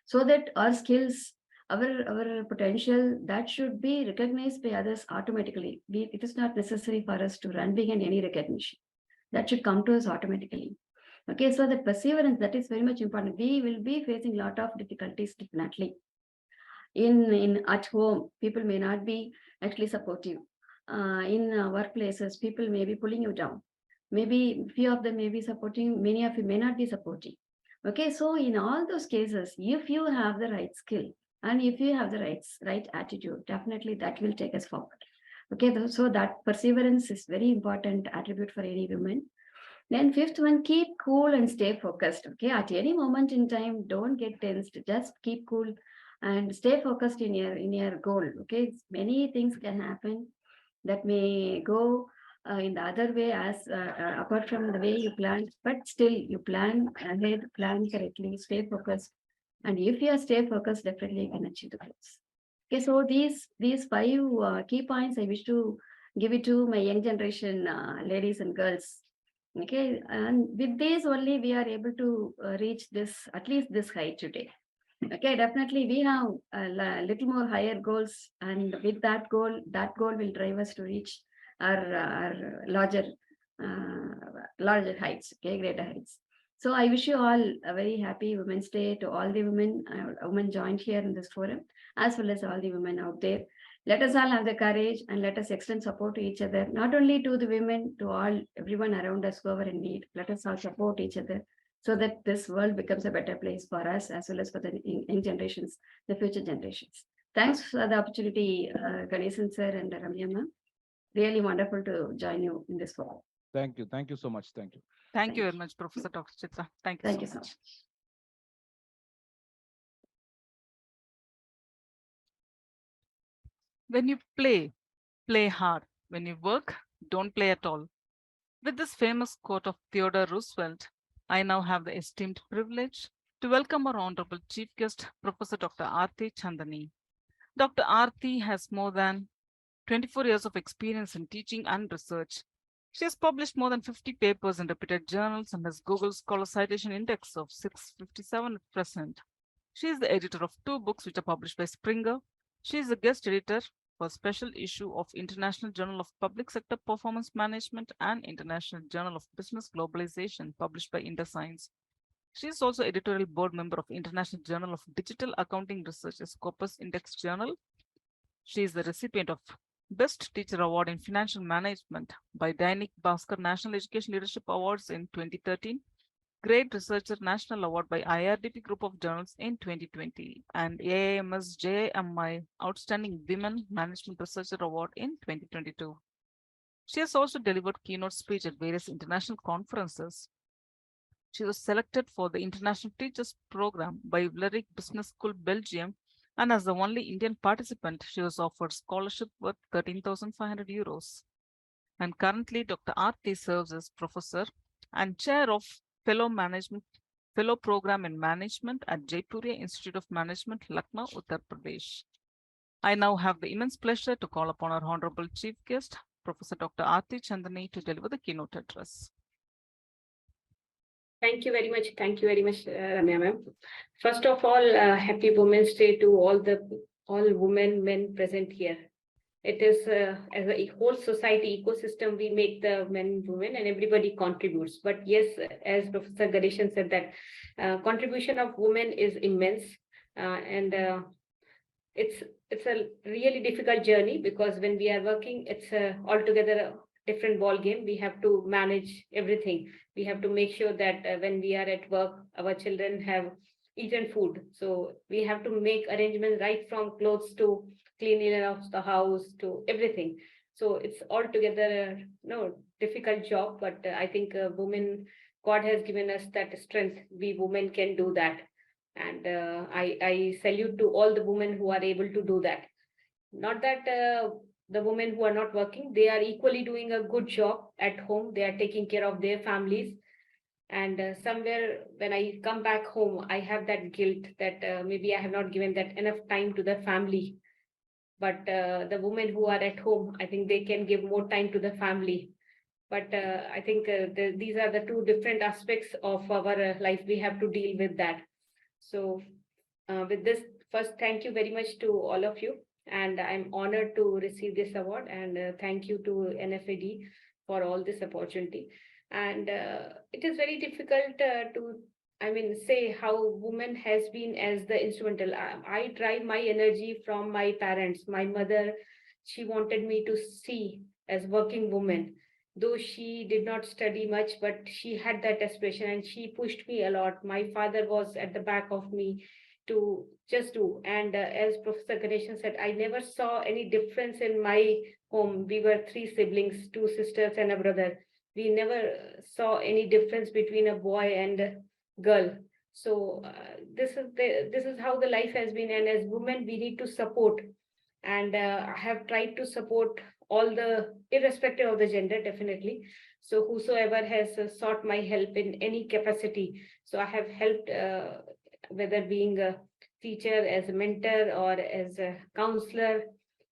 so that our skills, our potential, that should be recognized by others automatically. It is not necessary for us to run behind any recognition. That should come to us automatically. Okay, so the perseverance, that is very much important. We will be facing a lot of difficulties definitely. In at home, people may not be actually supportive. In workplaces, people may be pulling you down. Maybe few of them may be supporting, many of you may not be supporting. Okay, so in all those cases, if you have the right skill and if you have the right attitude, definitely that will take us forward. Okay, so that perseverance is very important attribute for any woman. Then fifth one, keep cool and stay focused. Okay, at any moment in time, don't get tensed. Just keep cool and stay focused in your goal. Okay, many things can happen that may go in the other way as apart from the way you planned, but still you plan ahead, plan correctly, stay focused. And if you stay focused, definitely you can achieve the goals. Okay, so these five key points I wish to give it to my young generation ladies and girls. Okay, and with this only we are able to reach this, at least this height today. Okay, definitely we have a little more higher goals, and with that goal will drive us to reach our larger heights, okay, greater heights. So I wish you all a very happy Women's Day to all the women joined here in this forum, as well as all the women out there. Let us all have the courage and let us extend support to each other, not only to the women, to all everyone around us, whoever in need. Let us all support each other so that this world becomes a better place for us as well as for the young generations, the future generations. Thanks for the opportunity, Ganesan sir and Ramya ma'am. Really wonderful to join you in this forum. Thank you. Thank you so much. Thank you. Thank you very much, Professor Dr. Chitra. Thank you so much. When you play, play hard. When you work, don't play at all. With this famous quote of Theodore Roosevelt, I now have the esteemed privilege to welcome our honorable chief guest, Professor Dr. Aarti Chandani. Dr. Aarti has more than 24 years of experience in teaching and research. She has published more than 50 papers in reputed journals and has Google Scholar Citation Index of 657 at present. She is the editor of 2 books which are published by Springer. She is a guest editor for a special issue of International Journal of Public Sector Performance Management and International Journal of Business Globalization published by InterScience. She is also editorial board member of International Journal of Digital Accounting Research, a Scopus Index journal. She is the recipient of Best Teacher Award in Financial Management by Dainik Bhaskar National Education Leadership Awards in 2013, Great Researcher National Award by IRDP Group of Journals in 2020, and AIMS JMI Outstanding Women Management Researcher Award in 2022. She has also delivered keynote speech at various international conferences. She was selected for the International Teachers Program by Vlerick Business School, Belgium, and as the only Indian participant, she was offered scholarship worth 13,500 euros. And currently, Dr. Aarti serves as professor and chair of Fellow Program in Management at Jaipuria Institute of Management, Lucknow, Uttar Pradesh. I now have the immense pleasure to call upon our honorable chief guest, Professor Dr. Aarti Chandani, to deliver the keynote address. Thank you very much. Thank you very much, Ramya ma'am. First of all, happy Women's Day to all women, men present here. It is as a whole society ecosystem, we make the men, women, and everybody contributes. But yes, as Professor Ganeshan said, that contribution of women is immense, and it's a really difficult journey, because when we are working, it's altogether a different ball game. We have to manage everything. We have to make sure that when we are at work, our children have eaten food. So we have to make arrangements right from clothes to cleaning of the house to everything. So it's altogether a difficult job, but I think women, God has given us that strength. We women can do that. And I salute to all the women who are able to do that. Not that the women who are not working, they are equally doing a good job at home. They are taking care of their families. And somewhere when I come back home, I have that guilt that maybe I have not given that enough time to the family. But the women who are at home, I think they can give more time to the family. But I think these are the two different aspects of our life. We have to deal with that. So with this, first, thank you very much to all of you. And I'm honored to receive this award. And thank you to NFED for all this opportunity. And it is very difficult say how woman has been as the instrumental. I drive my energy from my parents. My mother, she wanted me to see as working woman. Though she did not study much, but she had that aspiration and she pushed me a lot. My father was at the back of me to just do. And as Professor Ganeshan said, I never saw any difference in my home. We were three siblings, two sisters and a brother. We never saw any difference between a boy and a girl. So this is how the life has been. And as women, we need to support. And I have tried to support all the, irrespective of the gender, definitely. So whosoever has sought my help in any capacity, so I have helped, whether being a teacher, as a mentor, or as a counselor.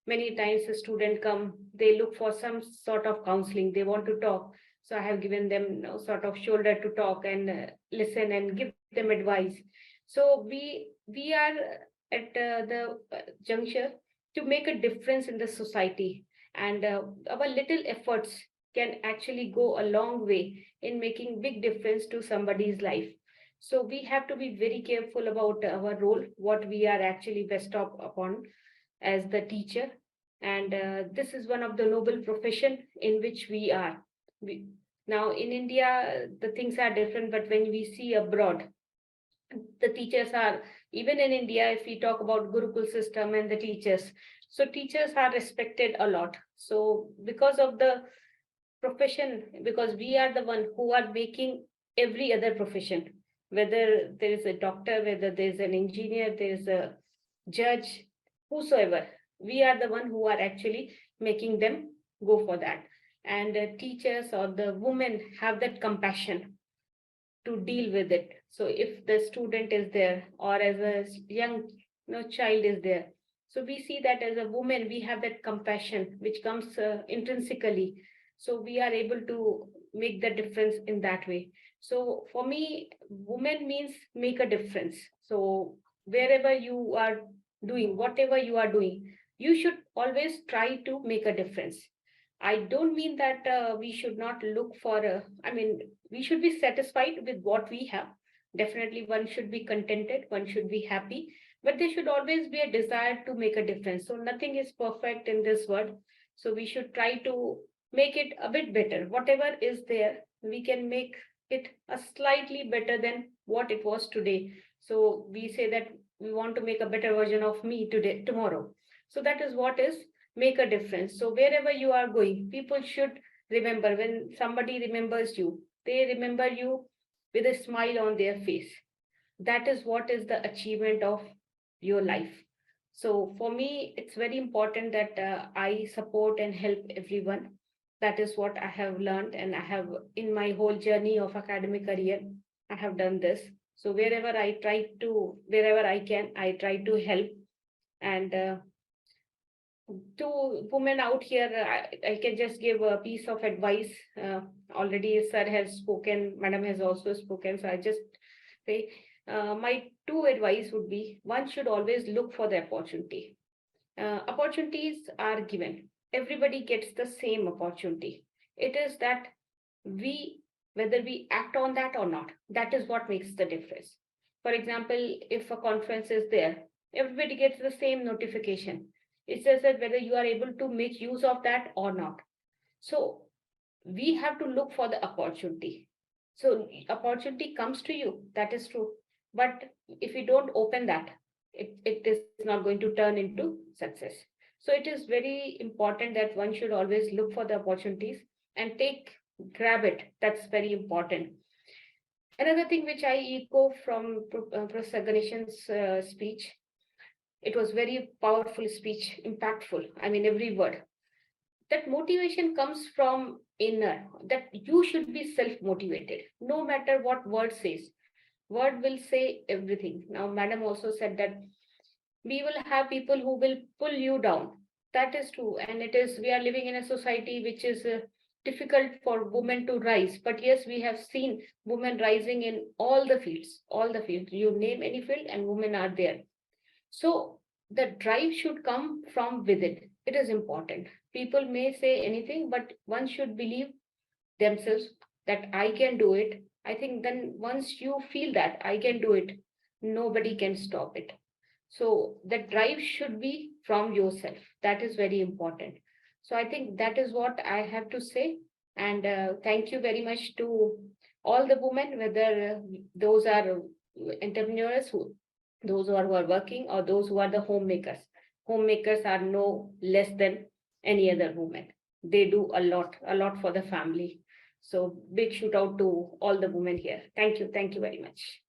Many times a student come, they look for some sort of counseling, they want to talk. So I have given them, sort of shoulder to talk and listen and give them advice. So we are at the juncture to make a difference in the society. And our little efforts can actually go a long way in making big difference to somebody's life. So we have to be very careful about our role, what we are actually best up upon as the teacher. And this is one of the noble profession in which we are. Now in India, the things are different, but when we see abroad, the teachers are, even in India, if we talk about Gurukul system and the teachers, so teachers are respected a lot. So because of the profession, because we are the one who are making every other profession, whether there is a doctor, whether there is an engineer, there is a judge, whosoever, we are the one who are actually making them go for that. And teachers or the women have that compassion to deal with it. So if the student is there, or as a young child is there, so we see that as a woman, we have that compassion which comes intrinsically. So we are able to make the difference in that way. So for me, woman means make a difference. So wherever you are doing, whatever you are doing, you should always try to make a difference. I don't mean that we should not look for, we should be satisfied with what we have. Definitely, one should be contented, one should be happy, but there should always be a desire to make a difference. So nothing is perfect in this world. So we should try to make it a bit better. Whatever is there, we can make it a slightly better than what it was today. So we say that we want to make a better version of me today, tomorrow. So that is what is make a difference. So wherever you are going, people should remember, when somebody remembers you, they remember you with a smile on their face. That is what is the achievement of your life. So for me, it's very important that I support and help everyone. That is what I have learned, and I have, in my whole journey of academic career, I have done this. So wherever I can, I try to help. And to women out here, I can just give a piece of advice. Already sir has spoken, madam has also spoken, so I just say my two advice would be, one should always look for the opportunity. Opportunities are given. Everybody gets the same opportunity. It is that whether we act on that or not, that is what makes the difference. For example, if a conference is there, everybody gets the same notification. It's just that whether you are able to make use of that or not. So we have to look for the opportunity. So opportunity comes to you, that is true. But if you don't open that, it is not going to turn into success. So it is very important that one should always look for the opportunities and grab it. That's very important. Another thing which I echo from Professor Ganeshan's speech, it was very powerful speech, impactful. I mean, every word. That motivation comes from inner, that you should be self-motivated, no matter what word says. Word will say everything. Now, Madam also said that we will have people who will pull you down. That is true. And it is, we are living in a society which is difficult for women to rise. But yes, we have seen women rising in all the fields, all the fields. You name any field and women are there. So the drive should come from within. It is important. People may say anything, but one should believe themselves that I can do it. I think then once you feel that I can do it, nobody can stop it. So the drive should be from yourself. That is very important. So I think that is what I have to say. And thank you very much to all the women, whether those are entrepreneurs, those who are working, or those who are the homemakers. Homemakers are no less than any other woman. They do a lot for the family. So big shout out to all the women here. Thank you. Thank you very much.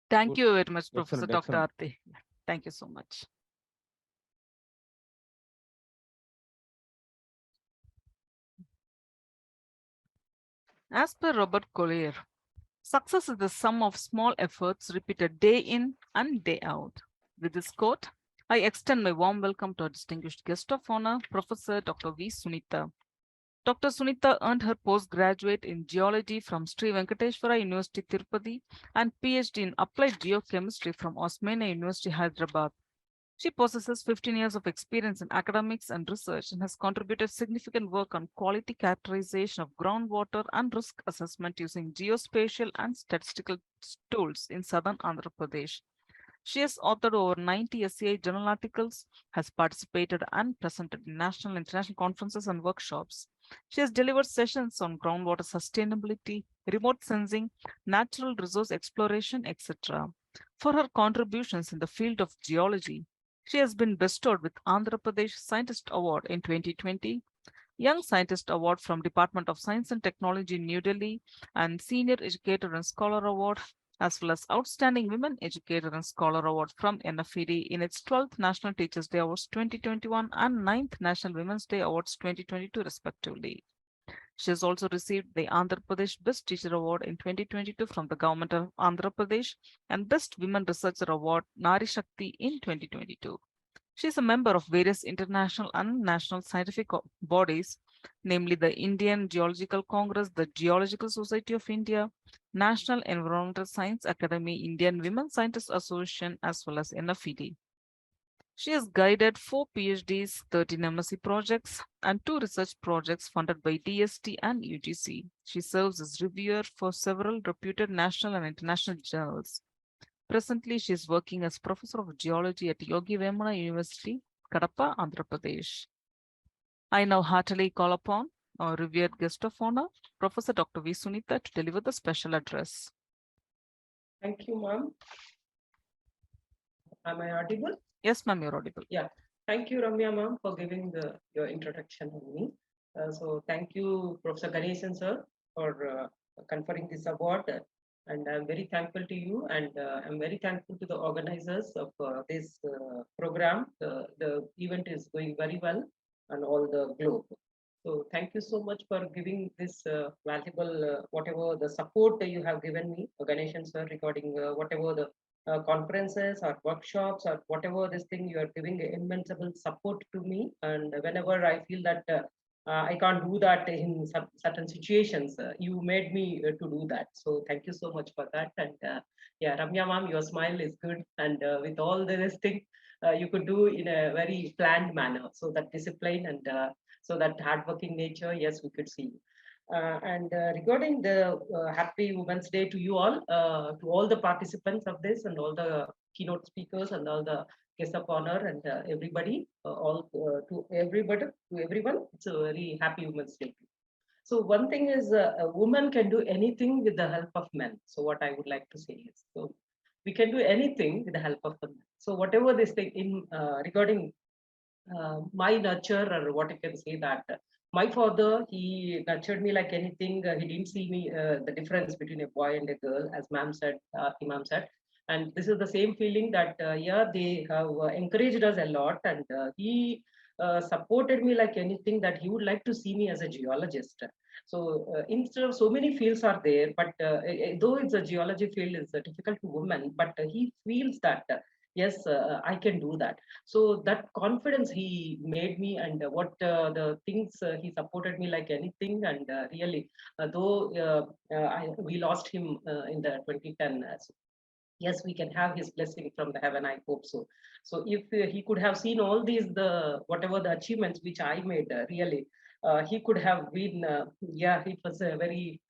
Thank you very much, Professor Excellent, Dr. excellent. Aarti. Thank you so much. As per Robert Collier, success is the sum of small efforts repeated day in and day out. With this quote, I extend my warm welcome to our distinguished guest of honor, Professor Dr. V. Sunita. Dr. Sunita earned her postgraduate in geology from Sri Venkateswara University, Tirupati, and PhD in applied geochemistry from Osmania University, Hyderabad. She possesses 15 years of experience in academics and research and has contributed significant work on quality characterization of groundwater and risk assessment using geospatial and statistical tools in southern Andhra Pradesh. She has authored over 90 SCI journal articles, has participated and presented in national and international conferences and workshops. She has delivered sessions on groundwater sustainability, remote sensing, natural resource exploration, etc. For her contributions in the field of geology, she has been bestowed with Andhra Pradesh Scientist Award in 2020, Young Scientist Award from Department of Science and Technology, New Delhi, and Senior Educator and Scholar Award, as well as Outstanding Women Educator and Scholar Award from NFED in its 12th National Teachers Day Awards 2021 and 9th National Women's Day Awards 2022, respectively. She has also received the Andhra Pradesh Best Teacher Award in 2022 from the Government of Andhra Pradesh and Best Women Researcher Award Nari Shakti in 2022. She is a member of various international and national scientific bodies, namely the Indian Geological Congress, the Geological Society of India, National Environmental Science Academy, Indian Women Scientists Association, as well as NFED. She has guided 4 PhDs, 13 MSc projects, and 2 research projects funded by DST and UGC. She serves as reviewer for several reputed national and international journals. Presently, she is working as Professor of Geology at Yogi Vemana University, Kadapa, Andhra Pradesh. I now heartily call upon our revered guest of honor, Professor Dr. V. Sunita, to deliver the special address. Thank you, ma'am. Am I audible? Yes, ma'am, you're audible. Yeah. Thank you, Ramya ma'am, for giving your introduction on me. So thank you, Professor Ganesan sir, for conferring this award. And I'm very thankful to you, and I'm very thankful to the organizers of this program. The event is going very well on all the globe. So thank you so much for giving this valuable, whatever the support that you have given me, Ganesan sir, regarding whatever the conferences or workshops or whatever this thing, you are giving immense support to me. And whenever I feel that I can't do that in certain situations, you made me to do that. So thank you so much for that. And yeah, Ramya ma'am, your smile is good. And with all this thing, you could do in a very planned manner. So that discipline and so that hardworking nature, yes, we could see. And regarding the happy Women's Day to you all, to all the participants of this and all the keynote speakers and all the guests of honor and everybody, to everybody, to everyone, it's a very happy Women's Day. So one thing is a woman can do anything with the help of men. So what I would like to say is, so we can do anything with the help of the men. So whatever this thing in regarding my nurture, or what I can say that My father, he nurtured me like anything. He didn't see me the difference between a boy and a girl, as ma'am said, Imam said. And this is the same feeling that, yeah, they have encouraged us a lot. And he supported me like anything, that he would like to see me as a geologist. So instead of so many fields are there, but though it's a geology field is difficult to women, but he feels that, yes, I can do that. So that confidence he made me, and what the things he supported me like anything. And really, though we lost him in the 2010, yes, we can have his blessing from the heaven, I hope so. So if he could have seen all these, the whatever the achievements which I made, really, he could have been, yeah, it was a very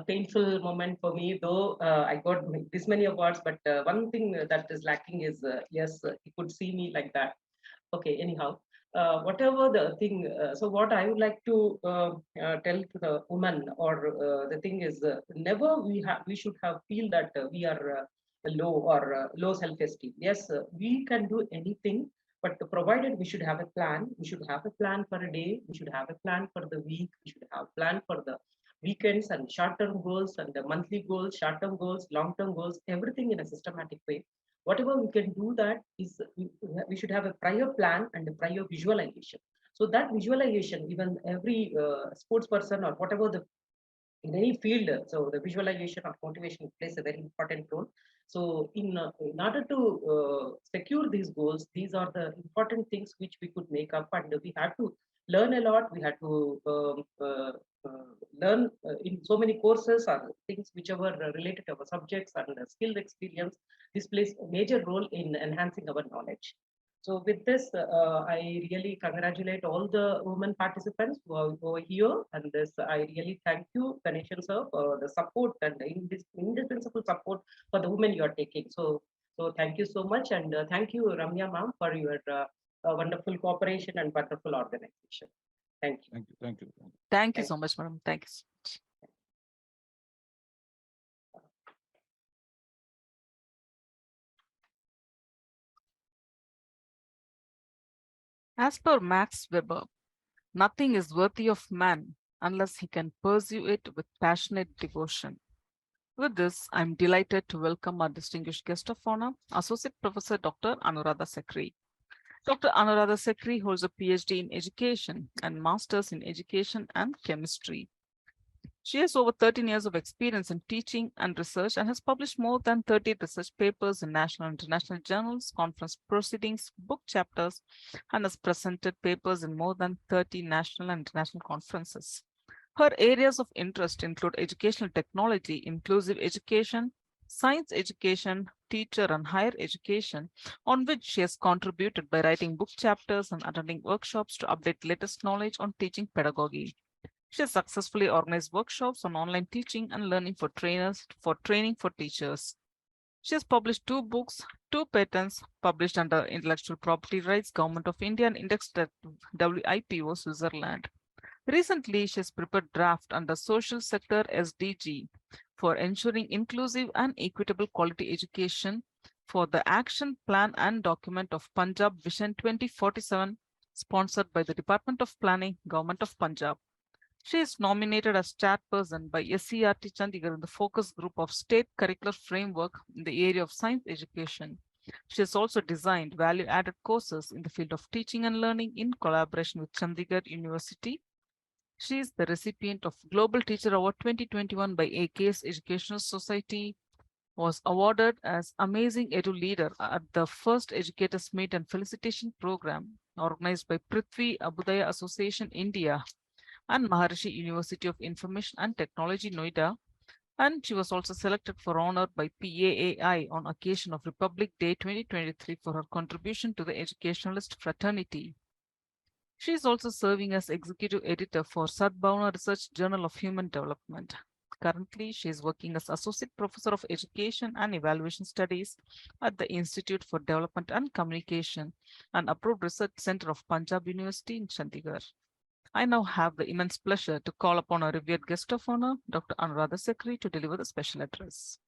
painful moment for me, though I got this many awards. But one thing that is lacking is, yes, he could see me like that. Okay, anyhow, whatever the thing, so what I would like to tell to the woman, or the thing is, never we should have feel that we are low, or low self-esteem. Yes, we can do anything, but provided we should have a plan. We should have a plan for a day. We should have a plan for the week. We should have a plan for the weekends, and short-term goals, and the monthly goals, short-term goals, long-term goals, everything in a systematic way. Whatever we can do, that is, we should have a prior plan and a prior visualization. So that visualization, even every sports person or whatever the in any field, so the visualization of motivation plays a very important role. So in order to secure these goals, these are the important things which we could make up, and we had to learn a lot. We had to learn in so many courses or things whichever related to our subjects, and skilled experience. This plays a major role in enhancing our knowledge. So with this, I really congratulate all the women participants who are over here. And this, I really thank you, Ganeshan sir, for the support and the indispensable support for the women you are taking. So thank you so much. And thank you, Ramya ma'am, for your wonderful cooperation and wonderful organization. Thank you. Thank you. Thank you. Thank you so much, madam. Thank you so much. As per Max Weber, nothing is worthy of man unless he can pursue it with passionate devotion. With this, I'm delighted to welcome our distinguished guest of honor, Associate Professor Dr. Anuradha Sekri. Dr. Anuradha Sekri holds a PhD in Education and Masters in Education and Chemistry. She has over 13 years of experience in teaching and research, and has published more than 30 research papers in national and international journals, conference proceedings, book chapters, and has presented papers in more than 30 national and international conferences. Her areas of interest include educational technology, inclusive education, science education, teacher and higher education, on which she has contributed by writing book chapters and attending workshops to update latest knowledge on teaching pedagogy. She has successfully organized workshops on online teaching and learning for trainers for training for teachers. She has published 2 books, 2 patents published under Intellectual Property Rights, Government of India, and indexed at WIPO, Switzerland. Recently, she has prepared draft under Social Sector SDG for ensuring inclusive and equitable quality education for the Action Plan and Document of Punjab Vision 2047, sponsored by the Department of Planning, Government of Punjab. She is nominated as chairperson by SCRT Chandigarh in the focus group of state curricular framework in the area of science education. She has also designed value-added courses in the field of teaching and learning in collaboration with Chandigarh University. She is the recipient of Global Teacher Award 2021 by AKS Educational Society, was awarded as Amazing Edu Leader at the first Educators Meet and Felicitation Program organized by Prithvi Abudaya Association India and Maharishi University of Information and Technology, Noida. And she was also selected for honor by PAAI on occasion of Republic Day 2023 for her contribution to the educationalist fraternity. She is also serving as executive editor for Sadbhavana Research Journal of Human Development. Currently, she is working as Associate Professor of Education and Evaluation Studies at the Institute for Development and Communication and Approved Research Center of Punjab University in Chandigarh. I now have the immense pleasure to call upon our revered guest of honor, Dr. Anuradha Sekri, to deliver the special address.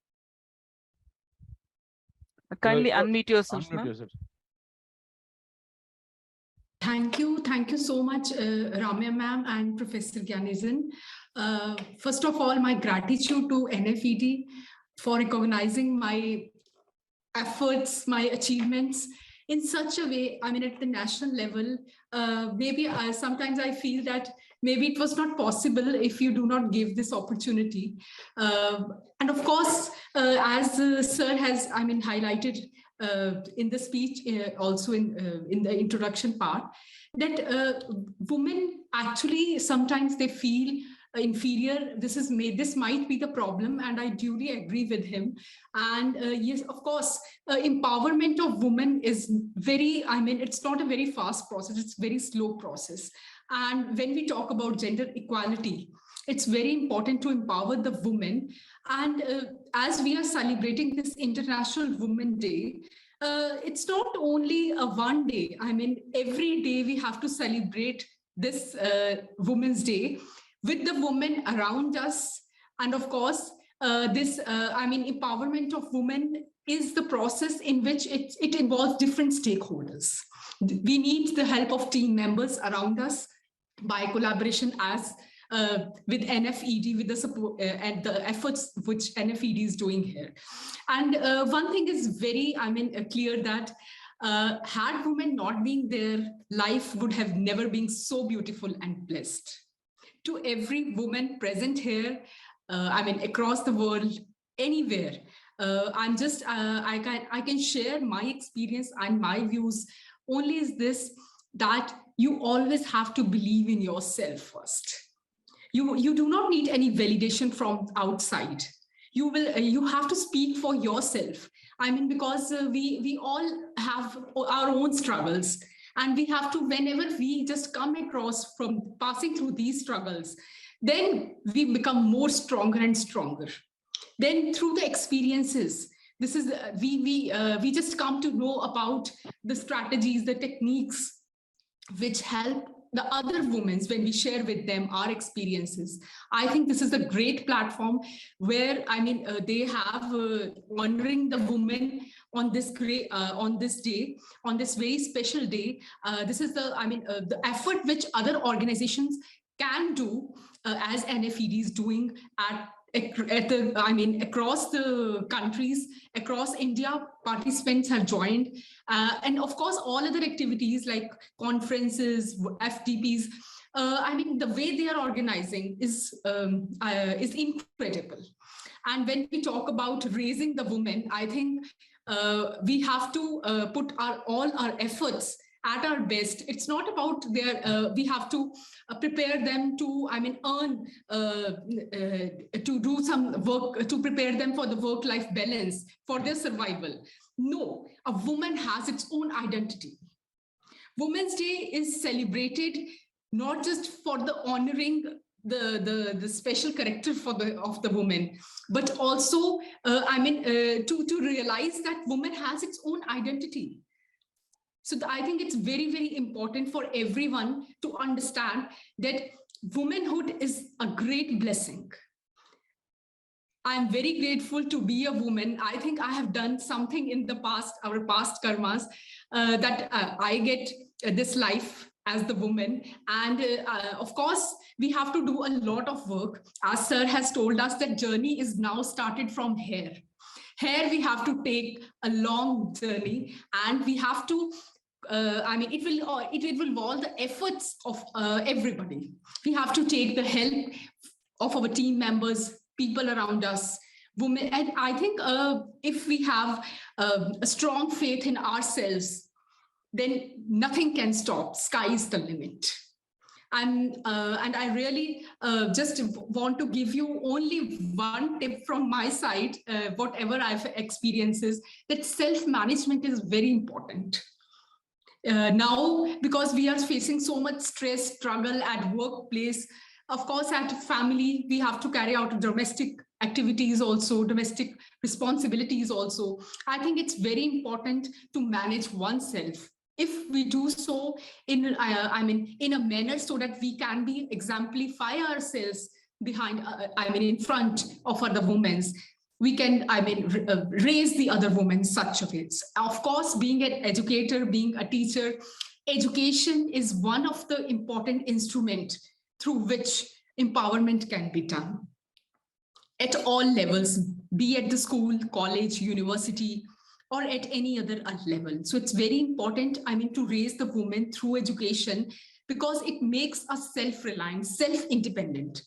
Kindly unmute yourself, Unmute ma'am. yourself. Thank you so much, Ramya ma'am and Professor Gyanizan. First of all, my gratitude to NFED for recognizing my efforts, my achievements in such a way. I mean, at the national level, maybe sometimes I feel that maybe it was not possible if you do not give this opportunity. And of course, as Sir has, I mean, highlighted in the speech, also in the introduction part, that women actually sometimes they feel inferior. This might be the problem, and I duly agree with him. And yes, of course, empowerment of women is very, I mean, it's not a very fast process, it's a very slow process. And when we talk about gender equality, it's very important to empower the women. And as we are celebrating this International Women's Day, it's not only a one day. I mean, every day we have to celebrate this Women's Day with the women around us. And of course, I mean, empowerment of women is the process in which it involves different stakeholders. We need the help of team members around us by collaboration as with NFED, with the support and the efforts which NFED is doing here. And one thing is very, I mean, clear that had women not been there, life would have never been so beautiful and blessed. To every woman present here, I mean, across the world, anywhere, I can share my experience and my views. Only is this, that you always have to believe in yourself first. You do not need any validation from outside. You have to speak for yourself. I mean, because we all have our own struggles, and we have to, whenever we just come across from passing through these struggles, then we become more stronger and stronger. Then through the experiences, this is we just come to know about the strategies, the techniques which help the other women when we share with them our experiences. I think this is a great platform where, I mean, they have honoring the women on this great on this day, on this very special day. This is the, I mean, the effort which other organizations can do, as NFED is doing at the, I mean, across the countries, across India, participants have joined. And of course, all other activities like conferences, FTPs, I mean, the way they are organizing is incredible. And when we talk about raising the women, I think we have to put all our efforts at our best. It's not about we have to prepare them to, I mean, earn, to do some work, to prepare them for the work-life balance, for their survival. No, a woman has its own identity. Women's Day is celebrated not just for the honoring the special character of the woman, but also, I mean, to realize that woman has its own identity. So I think it's very, very important for everyone to understand that womanhood is a great blessing. I'm very grateful to be a woman. I think I have done something in the past, our past karmas, that I get this life as the woman. And of course, we have to do a lot of work. As Sir has told us, that journey is now started from here. Here we have to take a long journey, and we have to, I mean, it will involve the efforts of everybody. We have to take the help of our team members, people around us, women. And I think if we have a strong faith in ourselves, then nothing can stop. Sky is the limit. And I really just want to give you only one tip from my side, whatever I've experienced, is that self-management is very important. Now, because we are facing so much stress, struggle at workplace, of course, at family, we have to carry out domestic activities also, domestic responsibilities also. I think it's very important to manage oneself. If we do so in, I mean, in a manner so that we can be exemplify ourselves behind, I mean, in front of other women, we can, I mean, raise the other women such a way. Of course, being an educator, being a teacher, Education is one of the important instruments through which empowerment can be done at all levels, be at the school, college, university, or at any other level. So it's very important, I mean, to raise the women through education because it makes us self-reliant, self-independent.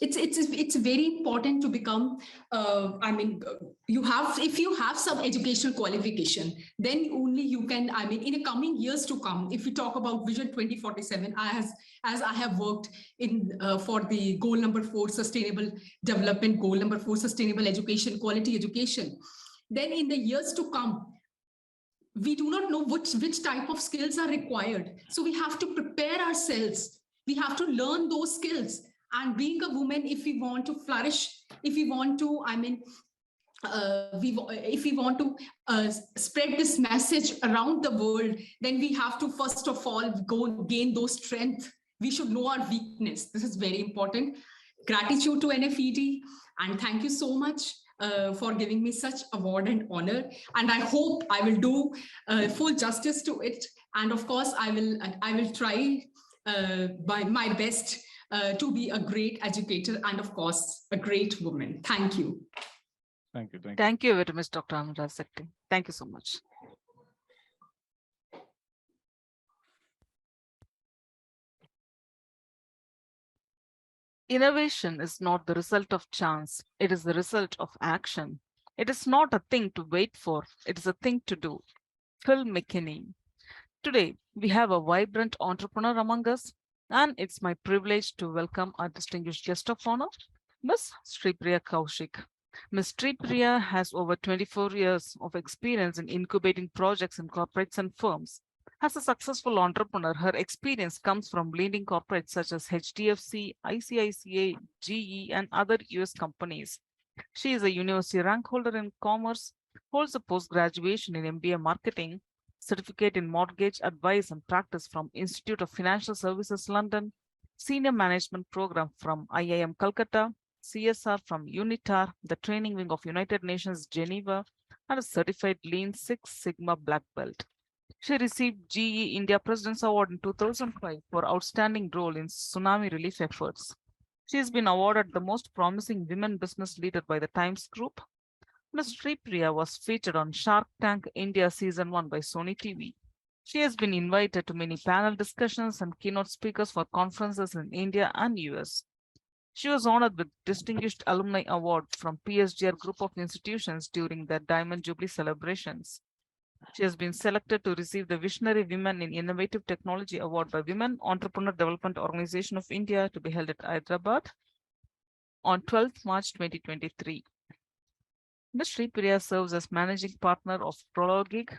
It's very important to become, I mean, you have, if you have some educational qualification, then only you can, I mean, in the coming years to come, if we talk about Vision 2047, as I have worked in for the goal number 4, sustainable development, goal number 4, sustainable education, quality education, then in the years to come, we do not know which type of skills are required. So we have to prepare ourselves. We have to learn those skills. And being a woman, if we want to flourish, if we want to, I mean, if we want to spread this message around the world, then we have to first of all go gain those strength. We should know our weakness. This is very important. Gratitude to NFED, and thank you so much for giving me such award and honor. And I hope I will do full justice to it. And of course, I will try by my best to be a great educator and of course a great woman. Thank you. Thank you. Thank you very much, Dr. Anuradha Sekti. Thank you so much. Innovation is not the result of chance. It is the result of action. It is not a thing to wait for. It is a thing to do. Phil McKinney. Today, we have a vibrant entrepreneur among us, and it's my privilege to welcome our distinguished guest of honor, Ms. Sripriya Kaushik. Ms. Sripriya has over 24 years of experience in incubating projects in corporates and firms. As a successful entrepreneur, her experience comes from leading corporates such as HDFC, ICICI, GE, and other US companies. She is a university rank holder in commerce, holds a post-graduation in MBA marketing, certificate in mortgage advice and practice from Institute of Financial Services, London, senior management program from IIM Calcutta, CSR from UNITAR, the training wing of United Nations Geneva, and a certified Lean Six Sigma Black Belt. She received GE India President's Award in 2005 for outstanding role in tsunami relief efforts. She has been awarded the most promising women business leader by the Times Group. Ms. Sripriya was featured on Shark Tank India Season 1 by Sony TV. She has been invited to many panel discussions and keynote speakers for conferences in India and US. She was honored with Distinguished Alumni Award from PSGR Group of Institutions during the Diamond Jubilee celebrations. She has been selected to receive the Visionary Women in Innovative Technology Award by Women Entrepreneur Development Organization of India to be held at Hyderabad on 12th March 2023. Ms. Sripriya serves as managing partner of Prologig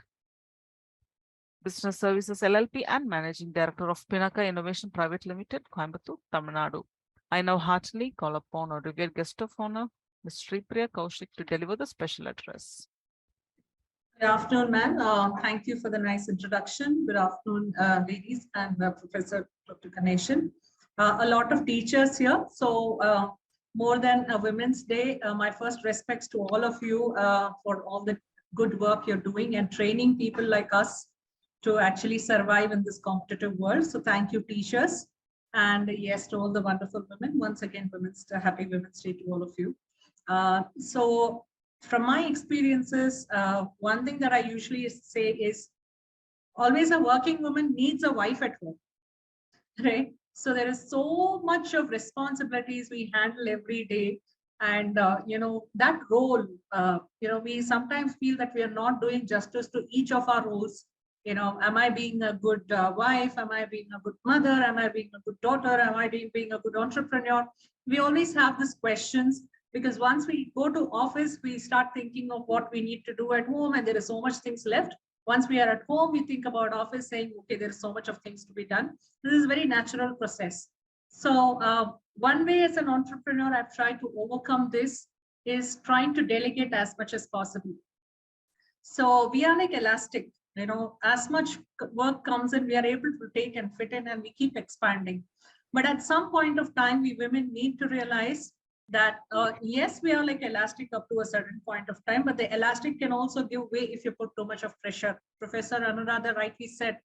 Business Services LLP and managing director of Pinaka Innovation Private Limited, Coimbatore, Tamil Nadu. I now heartily call upon our revered guest of honor, Ms. Sripriya Kaushik, to deliver the special address. Good afternoon, ma'am. Thank you for the nice introduction. Good afternoon, ladies and Professor Dr. Ganeshan. A lot of teachers here. So more than a Women's Day, my first respects to all of you for all the good work you're doing and training people like us to actually survive in this competitive world. So thank you, teachers. And yes, to all the wonderful women. Once again, happy Women's Day to all of you. So from my experiences, one thing that I usually say is always a working woman needs a wife at home, right? So there is so much of responsibilities we handle every day. And, that role, we sometimes feel that we are not doing justice to each of our roles. Am I being a good wife? Am I being a good mother? Am I being a good daughter? Am I being a good entrepreneur? We always have these questions because once we go to office, we start thinking of what we need to do at home and there is so much things left. Once we are at home, we think about office saying, okay, there's so much of things to be done. This is a very natural process. So one way as an entrepreneur, I've tried to overcome this is trying to delegate as much as possible. So we are like elastic, as much work comes in, we are able to take and fit in and we keep expanding. But at some point of time, we women need to realize that yes, we are like elastic up to a certain point of time, but the elastic can also give way if you put too much of pressure. Professor Anuradha rightly said,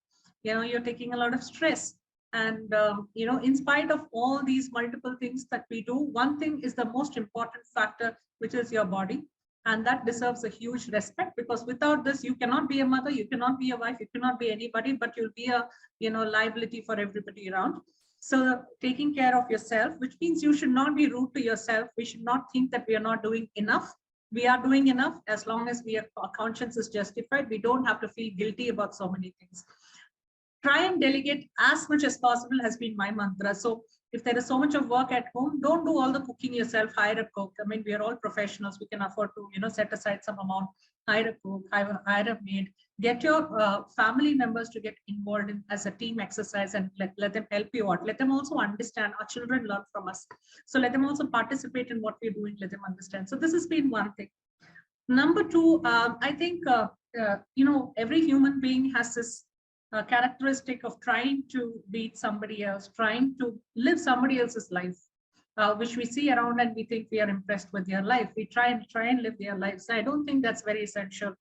you're taking a lot of stress. And, in spite of all these multiple things that we do, one thing is the most important factor, which is your body. And that deserves a huge respect, because without this, you cannot be a mother, you cannot be a wife, you cannot be anybody, but you'll be a, liability for everybody around. So taking care of yourself, which means you should not be rude to yourself. We should not think that we are not doing enough. We are doing enough as long as our conscience is justified. We don't have to feel guilty about so many things. Try and delegate as much as possible has been my mantra. So if there is so much of work at home, don't do all the cooking yourself, hire a cook. I mean, we are all professionals. We can afford to, set aside some amount, hire a cook, hire a maid, get your family members to get involved in as a team exercise, and let them help you out. Let them also understand. Our children learn from us. So let them also participate in what we're doing, let them understand. So this has been one thing. Number two, I think, every human being has this characteristic of trying to beat somebody else, trying to live somebody else's life, which we see around and we think we are impressed with their life. We try and live their lives. I don't think that's very essential.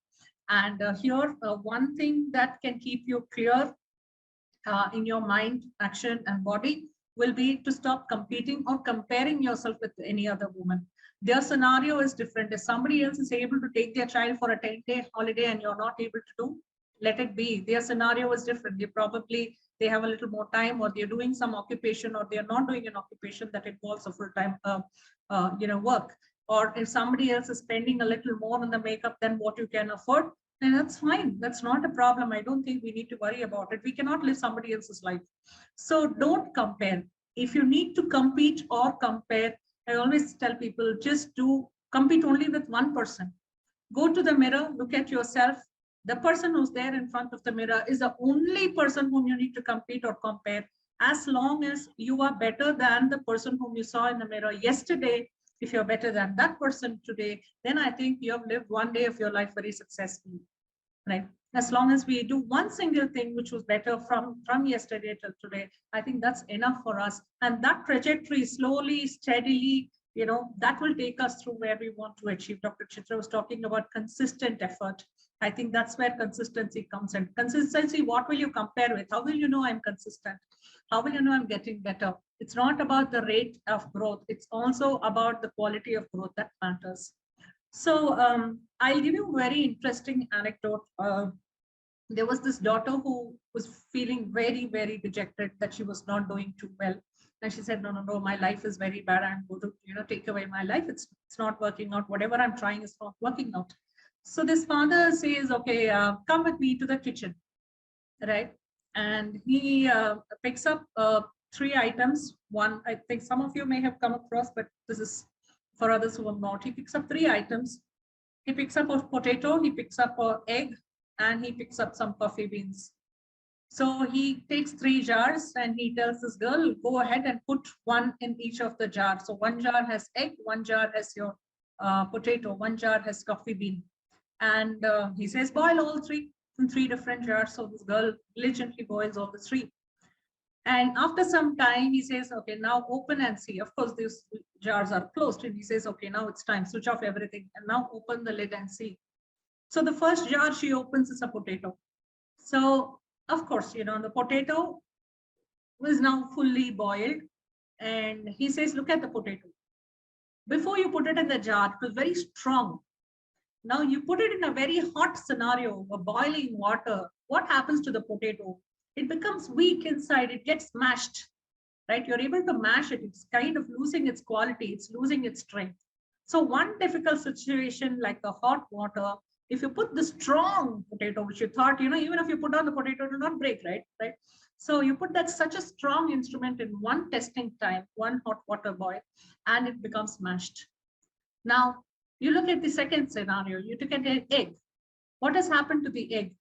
And here, one thing that can keep you clear in your mind, action, and body will be to stop competing or comparing yourself with any other woman. Their scenario is different. If somebody else is able to take their child for a 10-day holiday and you're not able to do, let it be. Their scenario is different. They have a little more time, or they're doing some occupation, or they're not doing an occupation that involves a full-time work. Or if somebody else is spending a little more on the makeup than what you can afford, then that's fine. That's not a problem. I don't think we need to worry about it. We cannot live somebody else's life. So don't compare. If you need to compete or compare, I always tell people, just compete only with one person. Go to the mirror, look at yourself. The person who's there in front of the mirror is the only person whom you need to compete or compare. As long as you are better than the person whom you saw in the mirror yesterday, if you're better than that person today, then I think you have lived one day of your life very successfully, right? As long as we do one single thing which was better from yesterday till today, I think that's enough for us. And that trajectory, slowly, steadily, that will take us through where we want to achieve. Dr. Chitra was talking about consistent effort. I think that's where consistency comes in. Consistency, what will you compare with? How will you know I'm consistent? How will you know I'm getting better? It's not about the rate of growth. It's also about the quality of growth that matters. So I'll give you a very interesting anecdote. There was this daughter who was feeling very, very dejected that she was not doing too well. And she said, no, my life is very bad. I'm going to, take away my life. It's not working out. Whatever I'm trying is not working out. So this father says, okay, come with me to the kitchen, right? And he picks up 3 items. One, I think some of you may have come across, but this is for others who have not. He picks up 3 items. He picks up a potato, he picks up an egg, and he picks up some coffee beans. So he takes 3 jars and he tells this girl, go ahead and put one in each of the jars. So one jar has egg, one jar has your potato, one jar has coffee bean. And he says, boil all 3 in 3 different jars. So this girl diligently boils all the 3. And after some time, he says, okay, now open and see. Of course, these jars are closed. And he says, okay, now it's time, switch off everything. And now open the lid and see. So the first jar she opens is a potato. So, of course, the potato is now fully boiled. And he says, look at the potato. Before you put it in the jar, it was very strong. Now you put it in a very hot scenario of boiling water. What happens to the potato? It becomes weak inside. It gets mashed, right? You're able to mash it. It's kind of losing its quality. It's losing its strength. So one difficult situation like the hot water, if you put the strong potato, which you thought, even if you put on the potato, it will not break, right? So you put that such a strong instrument in one testing time, one hot water boil, and it becomes mashed. Now, you look at the second scenario. You took an egg. What has happened to the egg?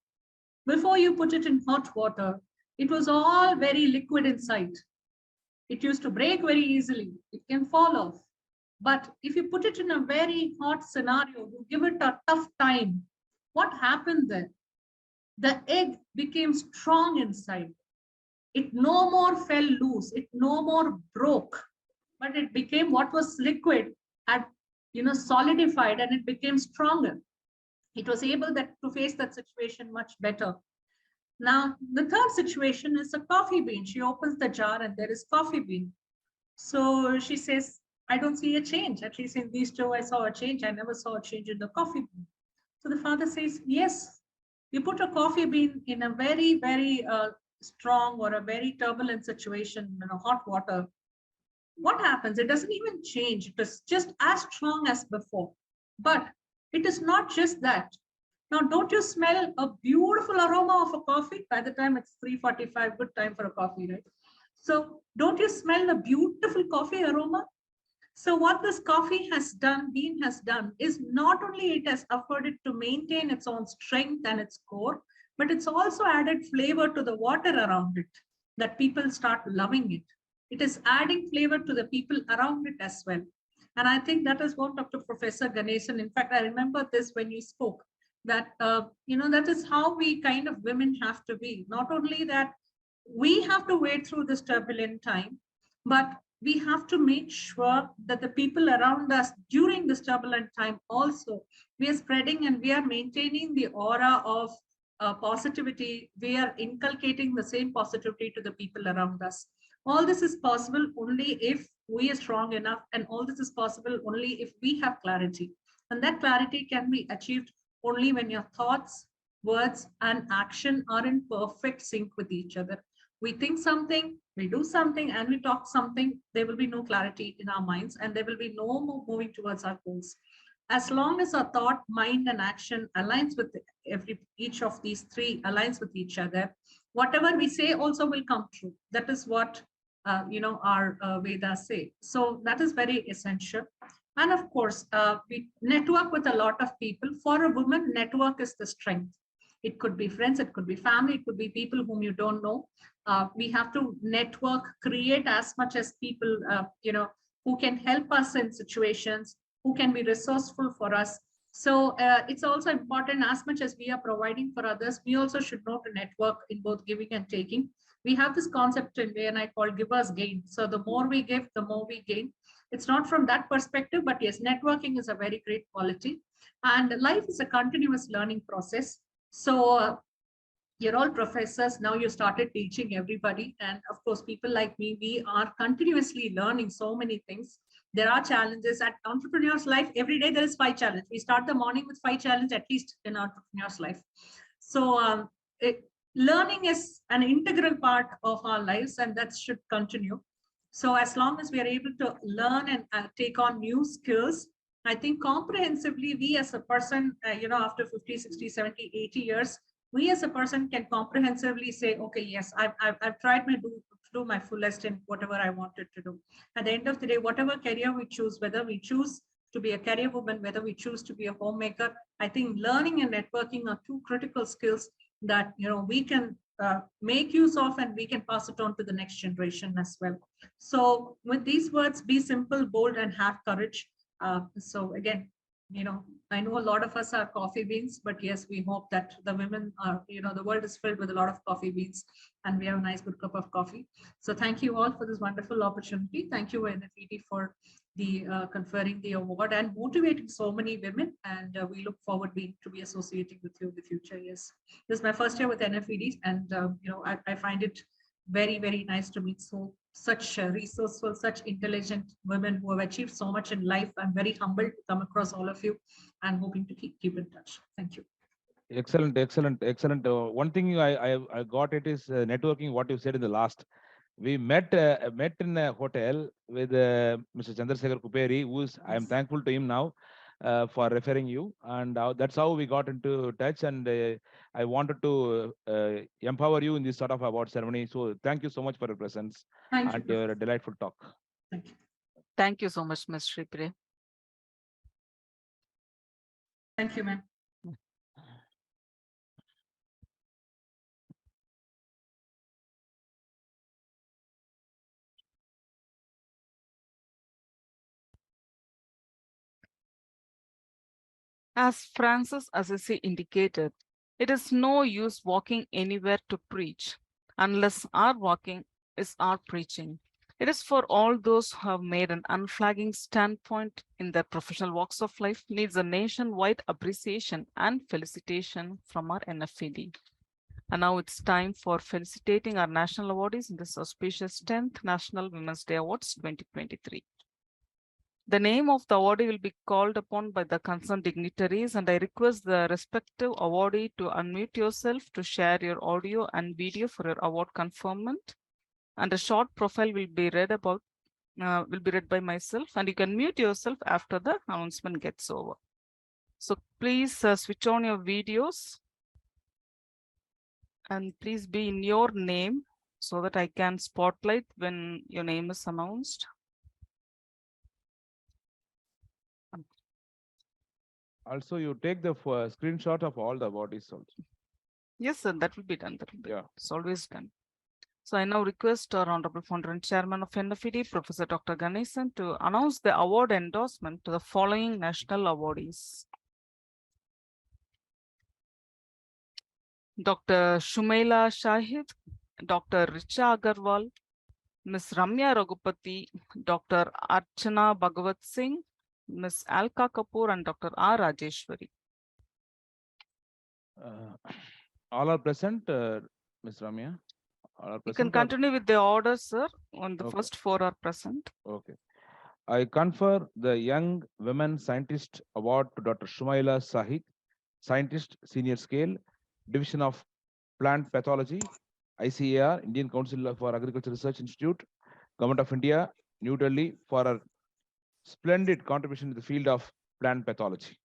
Before you put it in hot water, it was all very liquid inside. It used to break very easily. It can fall off. But if you put it in a very hot scenario, you give it a tough time, what happened then? The egg became strong inside. It no more fell loose. It no more broke, but it became what was liquid had solidified, and it became stronger. It was able to face that situation much better. Now, the third situation is a coffee bean. She opens the jar and there is coffee bean. So she says, I don't see a change. At least in these two, I saw a change. I never saw a change in the coffee bean. So the father says, yes, you put a coffee bean in a very, very strong or a very turbulent situation in a hot water. What happens? It doesn't even change. It is just as strong as before. But it is not just that. Now, don't you smell a beautiful aroma of a coffee? By the time it's 3:45, good time for a coffee, right? So don't you smell the beautiful coffee aroma? So what this coffee has done, bean has done, is not only it has afforded to maintain its own strength and its core, but it's also added flavor to the water around it, that people start loving it. It is adding flavor to the people around it as well. And I think that is what Dr. Professor Ganesan, in fact, I remember this when you spoke, that, that is how we kind of women have to be. Not only that we have to wait through this turbulent time, but we have to make sure that the people around us during this turbulent time also, we are spreading and we are maintaining the aura of positivity. We are inculcating the same positivity to the people around us. All this is possible only if we are strong enough, and all this is possible only if we have clarity. And that clarity can be achieved only when your thoughts, words, and action are in perfect sync with each other. We think something, we do something, and we talk something, there will be no clarity in our minds, and there will be no more moving towards our goals. As long as our thought, mind, and action aligns with each of these three aligns with each other, whatever we say also will come true. That is what our Vedas say. So that is very essential. And of course, we network with a lot of people. For a woman, network is the strength. It could be friends, it could be family, it could be people whom you don't know. We have to network, create as much as people, who can help us in situations, who can be resourceful for us. So it's also important, as much as we are providing for others, we also should know to network in both giving and taking. We have this concept in VNI called givers gain. So the more we give, the more we gain. It's not from that perspective, but yes, networking is a very great quality. And life is a continuous learning process. So you're all professors, now you started teaching everybody. And of course, people like me, we are continuously learning so many things. There are challenges at entrepreneur's life. Every day there is 5 challenges. We start the morning with 5 challenges, at least in entrepreneur's life. So learning is an integral part of our lives, and that should continue. So as long as we are able to learn and take on new skills, I think comprehensively, we as a person, after 50, 60, 70, 80 years, we as a person can comprehensively say, okay, yes, I've tried to do my fullest in whatever I wanted to do. At the end of the day, whatever career we choose, whether we choose to be a career woman, whether we choose to be a homemaker, I think learning and networking are 2 critical skills that we can make use of, and we can pass it on to the next generation as well. So with these words, be simple, bold, and have courage. So again, I know a lot of us are coffee beans, but yes, we hope that the women are, the world is filled with a lot of coffee beans, and we have a nice good cup of coffee. So thank you all for this wonderful opportunity. Thank you, NFED, for the conferring the award and motivating so many women. And we look forward to be associating with you in the future. Yes, this is my first year with NFED, and I find it very, very nice to meet such resourceful, such intelligent women who have achieved so much in life. I'm very humbled to come across all of you, and hoping to keep in touch. Thank you. Excellent, excellent, excellent. One thing I got it is networking. What you said in the last, we met in a hotel with Mr. Chandrasekhar Kuperi, who is, I am thankful to him now for referring you, and that's how we got into touch. And I wanted to empower you in this sort of award ceremony. So thank you so much for your presence and your delightful talk. Thank you. Thank you so much, Ms. Shripre. Thank you, ma'am. As Francis Assisi indicated, it is no use walking anywhere to preach unless our walking is our preaching. It is for all those who have made an unflagging standpoint in their professional walks of life, needs a nationwide appreciation and felicitation from our NFED. And now it's time for felicitating our national awardees in this auspicious 10th National Women's Day Awards 2023. The name of the awardee will be called upon by the concerned dignitaries, and I request the respective awardee to unmute yourself to share your audio and video for your award conferment. And a short profile will be read by myself, and you can mute yourself after the announcement gets over. So please switch on your videos and please be in your name so that I can spotlight when your name is announced. Also, you take the screenshot of all the awardees also. Yes, sir, that will be done. That will be Yeah. It's always done. So I now request our Honorable Founder and Chairman of NFED, Professor Dr. Ganesan, to announce the award endorsement to the following national awardees. Dr. Shumaila Shahid, Dr. Richa Agarwal, Ms. Ramya Raghupati, Dr. Archana Bhagavat Singh, Ms. Alka Kapoor, and Dr. R. Rajeshwari. All are present, Ms. Ramya? All are You can present or- continue with the order, sir. On the Okay. first four are present. Okay. I confer the Young Women Scientist Award to Dr. Shumaila Sahid, Scientist, Senior Scale, Division of Plant Pathology, ICAR, Indian Council for Agriculture Research Institute, Government of India, New Delhi, for her splendid contribution to the field of plant pathology.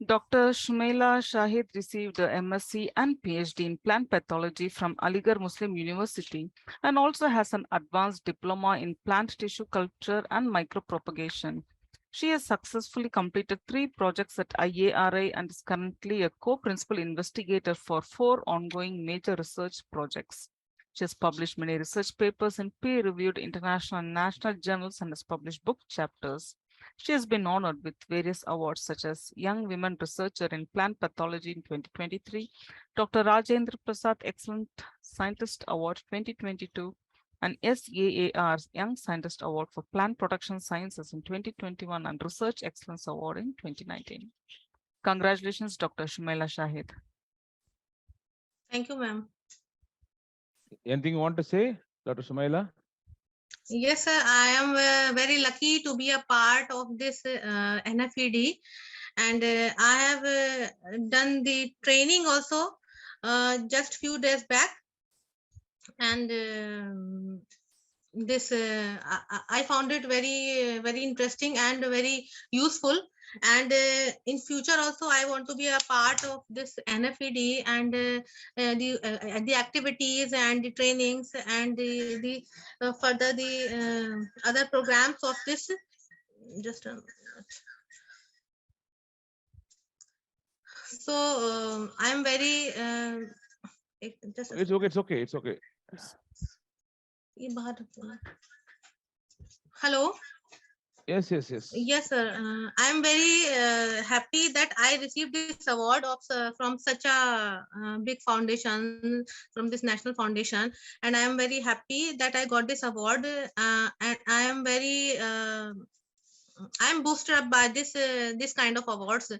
Dr. Shumaila Shahid received a MSc and PhD in plant pathology from Aligarh Muslim University and also has an advanced diploma in plant tissue culture and micropropagation. She has successfully completed 3 projects at IARI and is currently a co-principal investigator for 4 ongoing major research projects. She has published many research papers in peer-reviewed international and national journals and has published book chapters. She has been honored with various awards such as Young Women Researcher in Plant Pathology in 2023, Dr. Rajendra Prasad Excellent Scientist Award 2022, and SAAR's Young Scientist Award for Plant Protection Sciences in 2021 and Research Excellence Award in 2019. Congratulations, Dr. Shumaila Shahid. Thank you, ma'am. Anything you want to say, Dr. Shumaila? Yes, sir. I am very lucky to be a part of this NFED, and I have done the training also just few days back, and this I found it very interesting and very useful. And in future also I want to be a part of this NFED and the activities and the trainings and the further the other programs of this. Just a minute. So I'm very just It's okay, it's okay, it's okay. ये बाहर रखो ना. Hello. Yes, yes, yes. Yes, sir. I am very happy that I received this award of from such a big foundation, from this national foundation, and I am very happy that I got this award. And I am very I am boosted up by this kind of awards.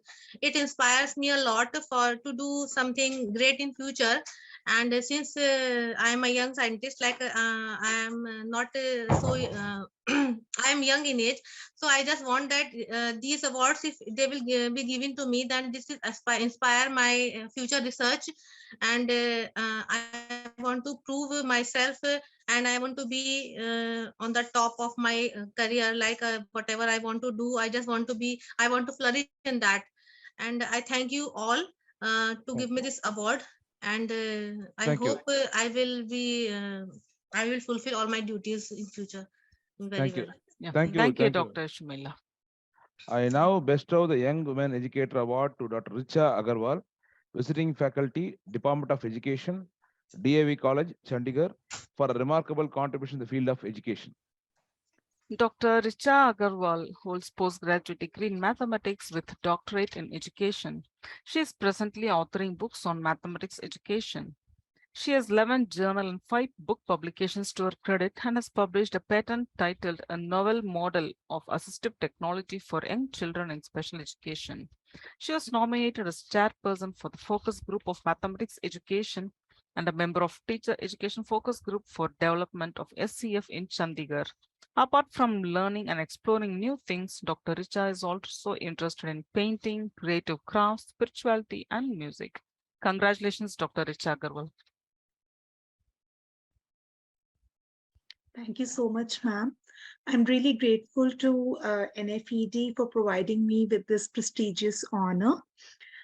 It inspires me a lot for to do something great in future. And since I am a young scientist, like I am not so I am young in age, so I just want that these awards, if they will be given to me, then this is inspire my future research, and I want to prove myself, and I want to be on the top of my career, like whatever I want to do, I want to flourish in that. And I thank you all to give me this award, and I Thank you. hope I will fulfill all my duties in future very Thank you. well. Yeah. Thank you, Thank you, thank you. Dr. Shumaila. I now bestow the Young Women Educator Award to Dr. Richa Agarwal, Visiting Faculty, Department of Education, DAV College, Chandigarh, for a remarkable contribution in the field of education. Dr. Richa Agarwal holds postgraduate degree in mathematics with doctorate in education. She is presently authoring books on mathematics education. She has 11 journal and 5 book publications to her credit and has published a patent titled A Novel Model of Assistive Technology for Young Children in Special Education. She was nominated as chairperson for the focus group of mathematics education and a member of teacher education focus group for development of SCF in Chandigarh. Apart from learning and exploring new things, Dr. Richa is also interested in painting, creative crafts, spirituality, and music. Congratulations, Dr. Richa Agarwal. Thank you so much, ma'am. I'm really grateful to NFED for providing me with this prestigious honor.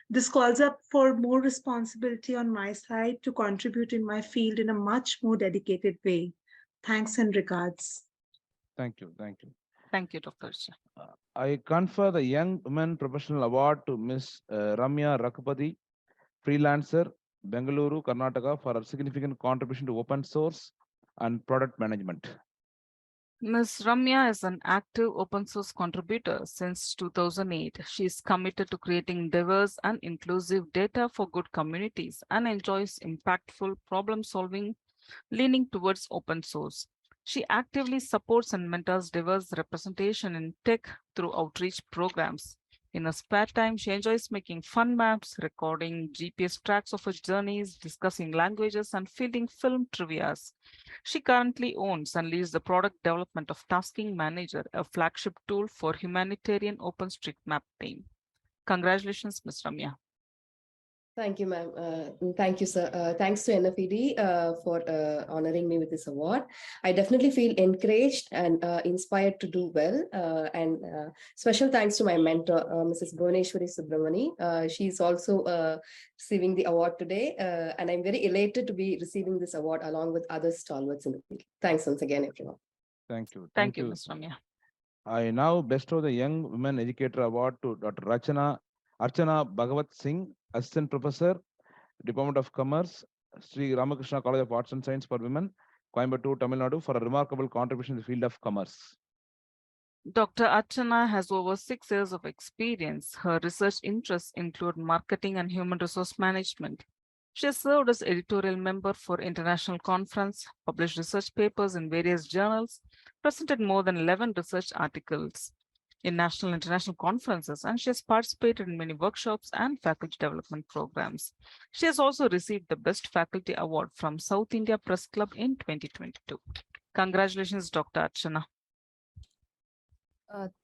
This calls up for more responsibility on my side to contribute in my field in a much more dedicated way. Thanks and regards. Thank you. Thank you. Thank you, Dr. Richa. I confer the Young Women Professional Award to Ms. Ramya Rakapati, freelancer, Bengaluru, Karnataka, for her significant contribution to open source and product management. Ms. Ramya is an active open source contributor since 2008. She is committed to creating diverse and inclusive data for good communities and enjoys impactful problem solving, leaning towards open source. She actively supports and mentors diverse representation in tech through outreach programs. In her spare time, she enjoys making fun maps, recording GPS tracks of her journeys, discussing languages, and fielding film trivias. She currently owns and leads the product development of Tasking Manager, a flagship tool for humanitarian OpenStreetMap team. Congratulations, Ms. Ramya. Thank you, ma'am. Thank you, sir. Thanks to NFED for honoring me with this award. I definitely feel encouraged and inspired to do well. And special thanks to my mentor, Mrs. Bhuvneshwari Subramani. She's also receiving the award today. And I'm very elated to be receiving this award along with other stalwarts in the field. Thanks once again, everyone. Thank you. Thank you, Ms. Ramya. I now bestow the Young Women Educator Award to Dr. Archana Bhagavat Singh, Assistant Professor, Department of Commerce, Sri Ramakrishna College of Arts and Science for Women, Coimbatore, Tamil Nadu, for a remarkable contribution in the field of commerce. Dr. Archana has over 6 years of experience. Her research interests include marketing and human resource management. She has served as editorial member for international conference, published research papers in various journals, presented more than 11 research articles in national and international conferences, and she has participated in many workshops and faculty development programs. She has also received the Best Faculty Award from South India Press Club in 2022. Congratulations, Dr. Archana.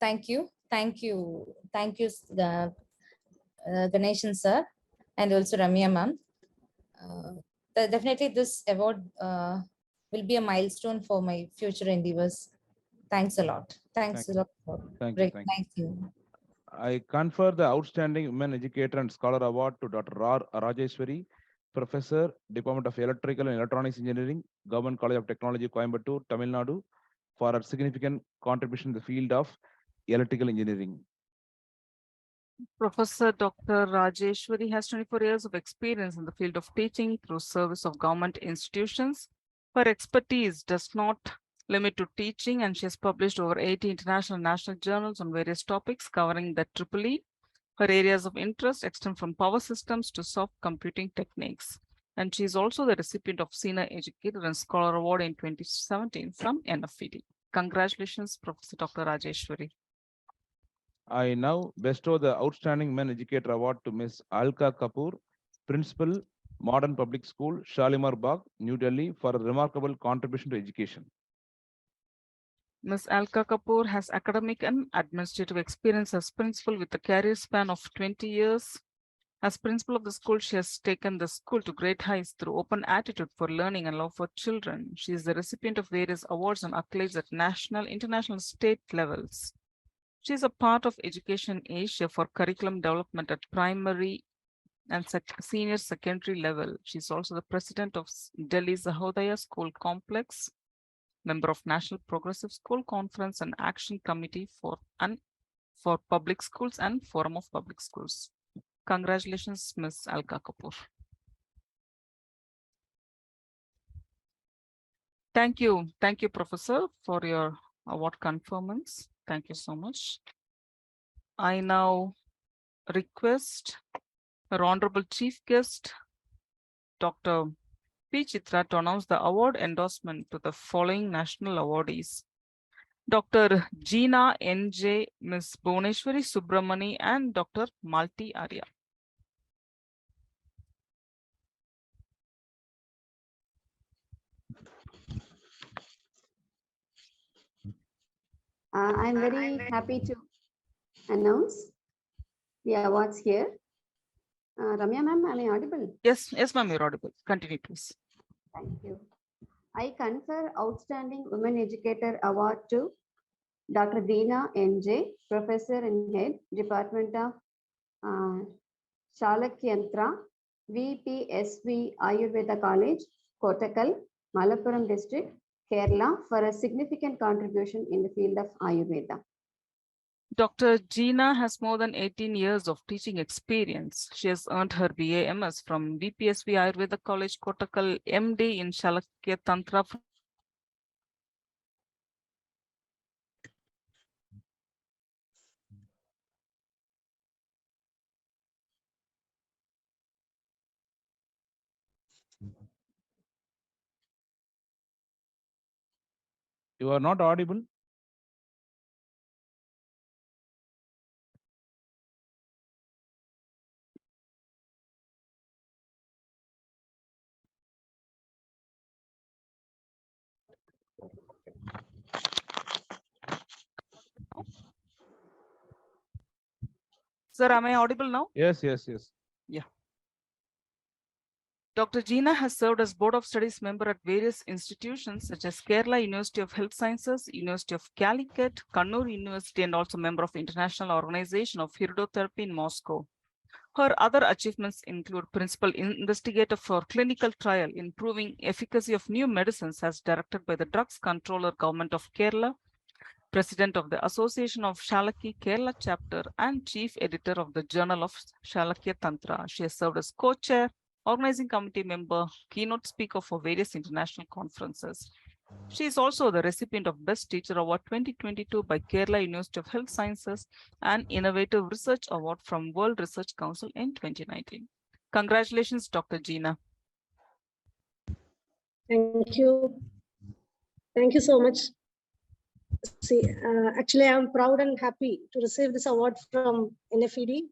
Thank you. Thank you. Thank you, Ganeshan sir, and also Ramya ma'am. Definitely this award will be a milestone for my future endeavors. Thanks a lot. Thanks a lot. Thank you. Thank you. I confer the Outstanding Women Educator and Scholar Award to Dr. Rajeshwari, Professor, Department of Electrical and Electronics Engineering, Government College of Technology, Coimbatore, Tamil Nadu, for her significant contribution in the field of electrical engineering. Professor Dr. Rajeshwari has 24 years of experience in the field of teaching through service of government institutions. Her expertise does not limit to teaching, and she has published over 80 international and national journals on various topics covering the EEE. Her areas of interest extend from power systems to soft computing techniques. And she is also the recipient of Senior Educator and Scholar Award in 2017 from NFED. Congratulations, Professor Dr. Rajeshwari. I now bestow the Outstanding Men Educator Award to Ms. Alka Kapoor, Principal, Modern Public School, Shalimar Bagh, New Delhi, for a remarkable contribution to education. Ms. Alka Kapoor has academic and administrative experience as principal with a career span of 20 years. As principal of the school, she has taken the school to great heights through open attitude for learning and love for children. She is the recipient of various awards and accolades at national, international, state levels. She is a part of Education Asia for curriculum development at primary and senior secondary level. She is also the president of Delhi Zahodaya School Complex, member of National Progressive School Conference and Action Committee for Public Schools and Forum of Public Schools. Congratulations, Ms. Alka Kapoor. Thank you, Professor, for your award conference. Thank you so much. I now request our Honorable Chief Guest, Dr. P. Chitra, to announce the award endorsement to the following national awardees. Dr. Gina NJ, Ms. Bhuneshwari Subramani, and Dr. Malti Arya. I'm very happy to announce the awards here. Ramya ma'am, am I audible? Yes, ma'am, you're audible. Continue, please. Thank you. I confer Outstanding Women Educator Award to Dr. Deena NJ, Professor and Head, Department of uh, Shalakyantra, VPSV Ayurveda College, Kottakkal, Malappuram District, Kerala, for a significant contribution in the field of Ayurveda. Dr. Gina has more than 18 years of teaching experience. She has earned her BA MS from VPSV Ayurveda College, Kottakkal, MD in Shalakya Tantra. You are not audible. Sir, am I audible now? Yes. Yeah. Dr. Gina has served as Board of Studies member at various institutions such as Kerala University of Health Sciences, University of Calicut, Kannur University, and also member of International Organization of Hirdotherapy in Moscow. Her other achievements include principal investigator for clinical trial in proving efficacy of new medicines as directed by the Drugs Controller Government of Kerala, President of the Association of Shalaki Kerala chapter, and Chief Editor of the Journal of Shalakya Tantra. She has served as co-chair, organizing committee member, keynote speaker for various international conferences. She is also the recipient of Best Teacher Award 2022 by Kerala University of Health Sciences and Innovative Research Award from World Research Council in 2019. Congratulations, Dr. Gina. Thank you. Thank you so much. See, actually, I'm proud and happy to receive this award from NFED.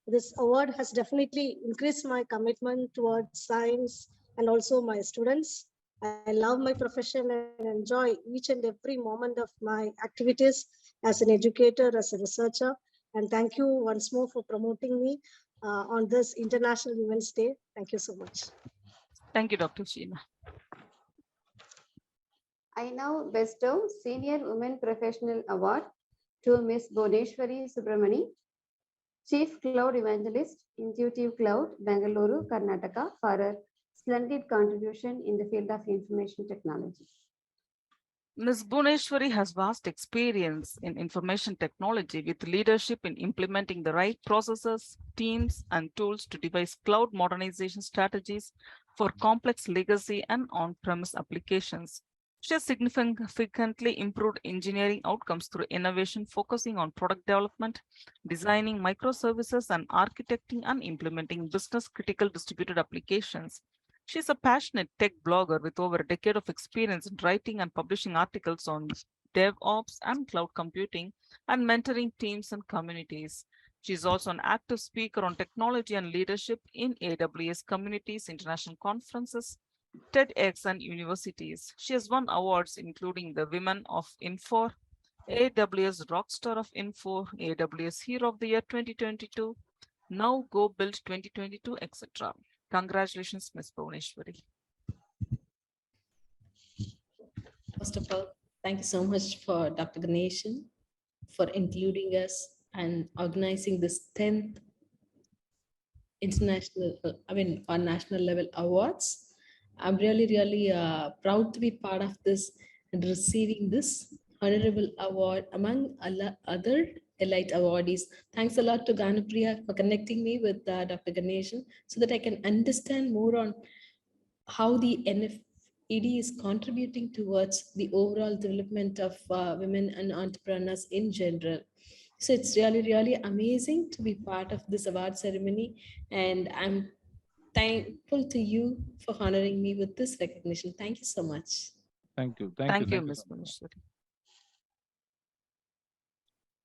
This award has definitely increased my commitment towards science and also my students. I love my profession and enjoy each and every moment of my activities as an educator, as a researcher. And thank you once more for promoting me on this International Women's Day. Thank you so much. Thank you, Dr. Gina. I now bestow Senior Women Professional Award to Ms. Bhuneshwari Subramani, Chief Cloud Evangelist, Intuitive Cloud, Bengaluru, Karnataka, for her splendid contribution in the field of information technology. Ms. Bhuneshwari has vast experience in information technology with leadership in implementing the right processes, teams, and tools to devise cloud modernization strategies for complex legacy and on-premise applications. She has significantly improved engineering outcomes through innovation, focusing on product development, designing microservices, and architecting and implementing business-critical distributed applications. She is a passionate tech blogger with over a decade of experience in writing and publishing articles on DevOps and cloud computing and mentoring teams and communities. She is also an active speaker on technology and leadership in AWS communities, international conferences, TEDx, and universities. She has won awards including the Women of Info, AWS Rockstar of Info, AWS Hero of the Year 2022, Now Go Build 2022, etc. Congratulations, Ms. Bhuneshwari. First of all, thank you so much for Dr. Ganeshan for including us and organizing this 10th international, our national level awards. I'm really proud to be part of this and receiving this honorable award among other elite awardees. Thanks a lot to Ganupriya for connecting me with Dr. Ganeshan so that I can understand more on how the NFED is contributing towards the overall development of women and entrepreneurs in general. So it's really amazing to be part of this award ceremony, and I'm thankful to you for honoring me with this recognition. Thank you so much. Thank you. Thank you, Ms. Bhuneshwari.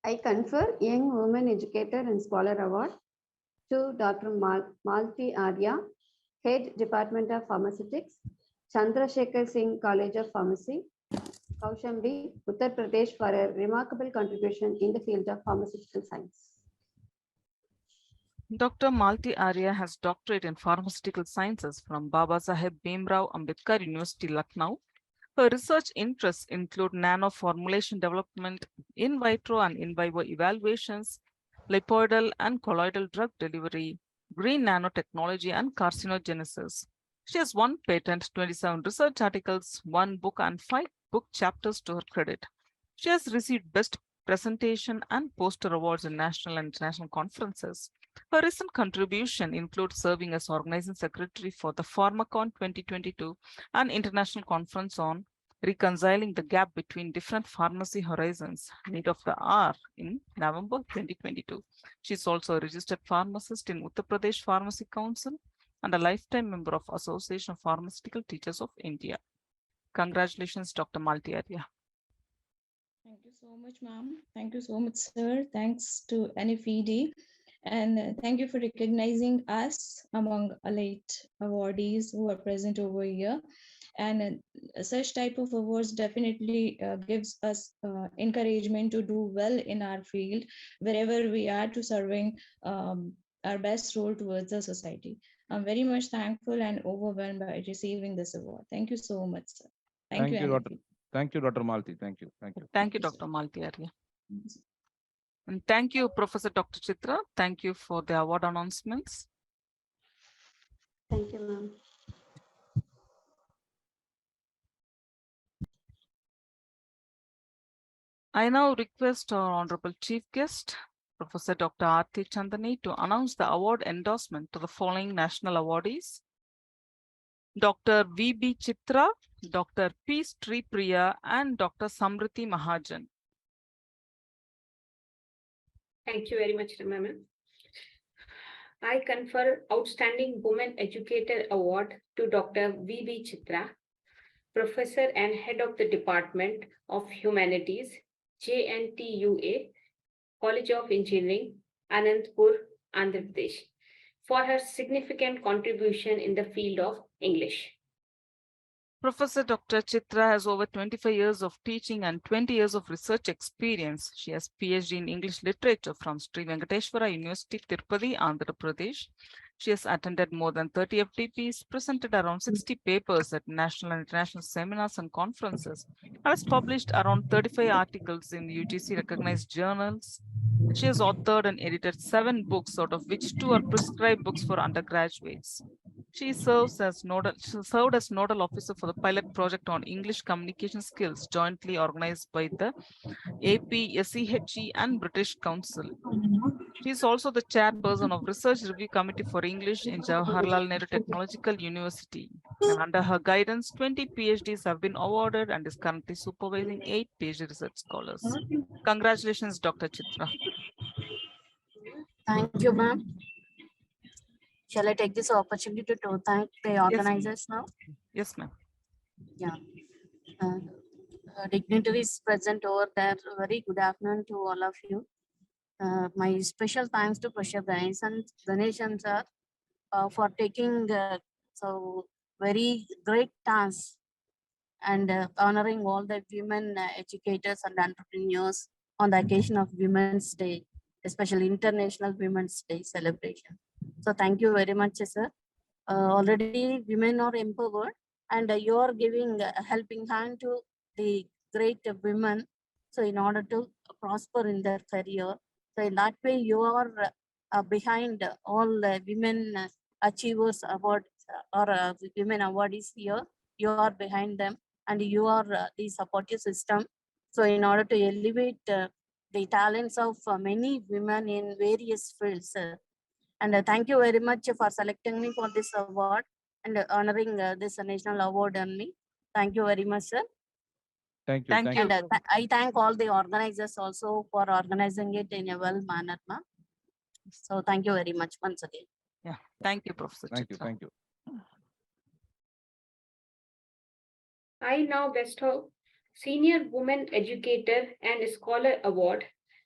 I confer Young Women Educator and Scholar Award to Dr. Malti Arya, Head Department of Pharmaceutics, Chandrasekhar Singh College of Pharmacy, Kaushambi, Uttar Pradesh for a remarkable contribution in the field of pharmaceutical science. Dr. Malti Arya has doctorate in pharmaceutical sciences from Baba Saheb Bhimrao Ambedkar University, Lucknow. Her research interests include nano formulation development, in vitro and in vivo evaluations, lipoidal and colloidal drug delivery, green nanotechnology, and carcinogenesis. She has 1 patent, 27 research articles, 1 book, and 5 book chapters to her credit. She has received Best Presentation and Poster awards in national and international conferences. Her recent contribution includes serving as organizing secretary for the Pharmacon 2022, an international conference on reconciling the gap between different pharmacy horizons, need of the hour, in November 2022. She is also a registered pharmacist in Uttar Pradesh Pharmacy Council and a lifetime member of Association of Pharmaceutical Teachers of India. Congratulations, Dr. Malti Arya. Thank you so much, ma'am. Thank you so much, sir. Thanks to NFED. And thank you for recognizing us among elite awardees who are present over here. And such type of awards definitely gives us encouragement to do well in our field, wherever we are, to serving our best role towards the society. I'm very much thankful and overwhelmed by receiving this award. Thank you so much, sir. Thank you, Dr. Thank you, Dr. Malti. Thank you. Thank you. Thank you, Dr. Malti Arya. And thank you, Professor Dr. Chitra. Thank you for the award announcements. Thank you, ma'am. I now request our Honorable Chief Guest, Professor Dr. Aarti Chandani, to announce the award endorsement to the following national awardees: Dr. V.B. Chitra, Dr. P. Sripriya, and Dr. Samriti Mahajan. Thank you very much, Ramana. I confer Outstanding Women Educator Award to Dr. V.B. Chitra, Professor and Head of the Department of Humanities, JNTUA, College of Engineering, Anantapur, Andhra Pradesh, for her significant contribution in the field of English. Professor Dr. Chitra has over 25 years of teaching and 20 years of research experience. She has PhD in English Literature from Sri Venkateswara University, Tirupati, Andhra Pradesh. She has attended more than 30 FTPs, presented around 60 papers at national and international seminars and conferences, and has published around 35 articles in UGC recognized journals. She has authored and edited 7 books, out of which 2 are prescribed books for undergraduates. She served as nodal officer for the pilot project on English communication skills jointly organized by the APSEHE and British Council. She is also the chairperson of Research Review Committee for English in Jawaharlal Nehru Technological University. And under her guidance, 20 PhDs have been awarded and is currently supervising 8 PhD research scholars. Congratulations, Dr. Chitra. Thank you, ma'am. Shall I take this opportunity to thank the organizers now? Yes, ma'am. Yeah. Dignitaries present over there, very good afternoon to all of you. My special thanks to Professor Ganesan sir for taking so very great task and honoring all the women educators and entrepreneurs on the occasion of Women's Day, especially International Women's Day celebration. So thank you very much, sir. Already women are empowered, and you are giving a helping hand to the great women. So in order to prosper in their career, so in that way you are behind all women achievers award or women awardees here. You are behind them, and you are the supportive system. So in order to elevate the talents of many women in various fields. And thank you very much for selecting me for this award and honoring this national award on me. Thank you very much, sir. Thank you. Thank you. And I thank all the organizers also for organizing it in a well manner, ma. So thank you very much once again. Yeah, thank you, Professor Thank you. Chitra. Thank you. I now bestow Senior Woman Educator and Scholar Award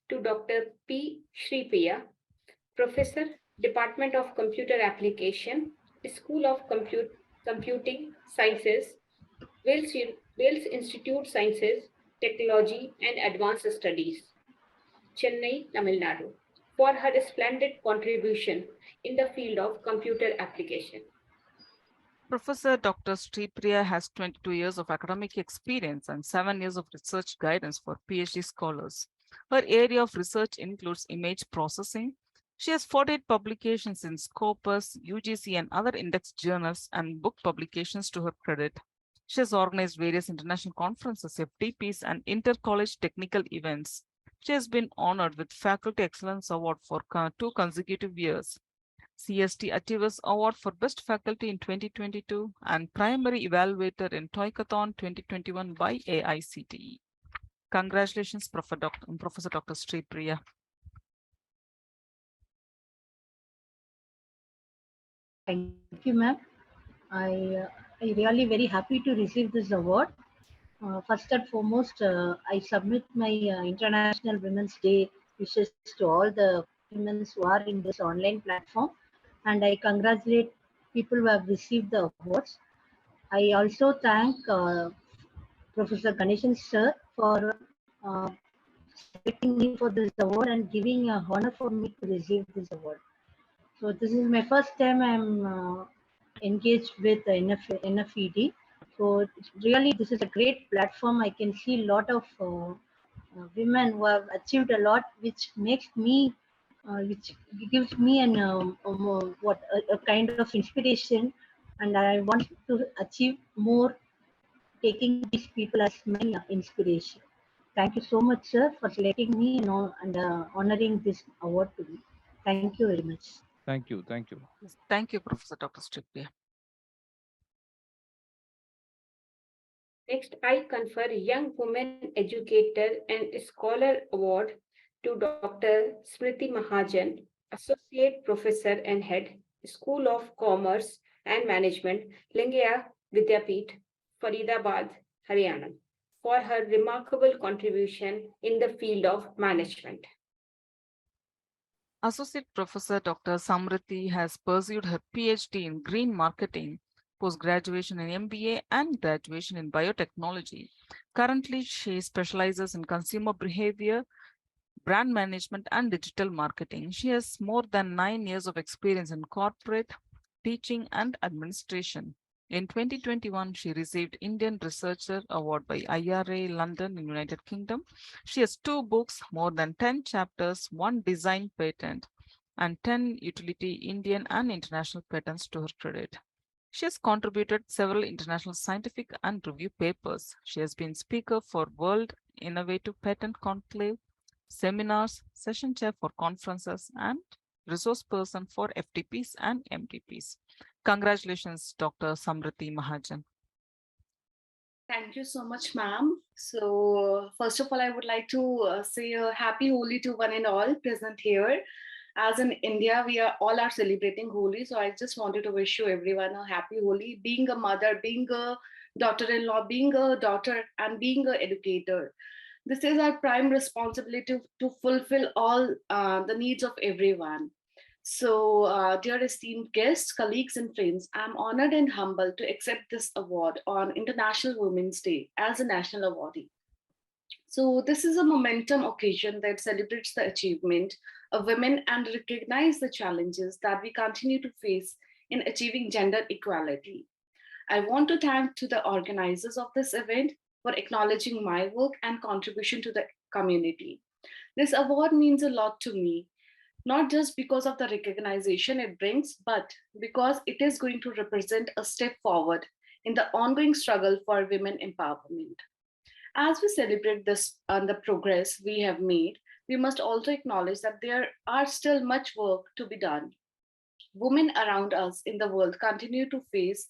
to Dr. P. Shripriya, Professor, Department of Computer Application, School of Computing Sciences, Wales Institute Sciences, Technology and Advanced Studies, Chennai, Tamil Nadu, for her splendid contribution in the field of computer application. Professor Dr. Sripriya has 22 years of academic experience and 7 years of research guidance for PhD scholars. Her area of research includes image processing. She has 48 publications in Scopus, UGC, and other index journals and book publications to her credit. She has organized various international conferences, FTPs, and inter-college technical events. She has been honored with Faculty Excellence Award for 2 consecutive years, CST Achievers Award for Best Faculty in 2022, and Primary Evaluator in Toykathon 2021 by AICTE. Congratulations, Professor Dr. Sripriya. Thank you, ma'am. I really very happy to receive this award. First and foremost, I submit my International Women's Day wishes to all the women who are in this online platform, and I congratulate people who have received the awards. I also thank Professor Ganeshan sir for selecting me for this award and giving a honor for me to receive this award. So this is my first time I'm engaged with the NFED. So really, this is a great platform. I can see a lot of women who have achieved a lot, which makes me, which gives me an a kind of inspiration, and I want to achieve more, taking these people as my inspiration. Thank you so much, sir, for selecting me and honoring this award to me. Thank you very much. Thank you. Thank you. Thank you, Professor Dr. Sripriya. Next, I confer Young Woman Educator and Scholar Award to Dr. Smriti Mahajan, Associate Professor and Head, School of Commerce and Management, Lingaya Vidyapeeth, Faridabad, Haryana, for her remarkable contribution in the field of management. Associate Professor Dr. Samriti has pursued her PhD in green marketing, post-graduation in MBA, and graduation in biotechnology. Currently, she specializes in consumer behavior, brand management, and digital marketing. She has more than 9 years of experience in corporate, teaching, and administration. In 2021, she received Indian Researcher Award by IRA London in United Kingdom. She has 2 books, more than 10 chapters, 1 design patent, and 10 utility Indian and international patents to her credit. She has contributed several international scientific and review papers. She has been speaker for World Innovative Patent Conclave, seminars, session chair for conferences, and resource person for FTPs and MTPs. Congratulations, Dr. Samriti Mahajan. Thank you so much, ma'am. So first of all, I would like to say a happy Holi to one and all present here. As in India, we are all are celebrating Holi. So I just wanted to wish you everyone a happy Holi. Being a mother, being a daughter-in-law, being a daughter, and being an educator. This is our prime responsibility to fulfill all the needs of everyone. So, dear esteemed guests, colleagues, and friends, I'm honored and humbled to accept this award on International Women's Day as a national awardee. So, this is a momentum occasion that celebrates the achievement of women and recognize the challenges that we continue to face in achieving gender equality. I want to thank to the organizers of this event for acknowledging my work and contribution to the community. This award means a lot to me, not just because of the recognition it brings, but because it is going to represent a step forward in the ongoing struggle for women empowerment. As we celebrate this and the progress we have made, we must also acknowledge that there are still much work to be done. Women around us in the world continue to face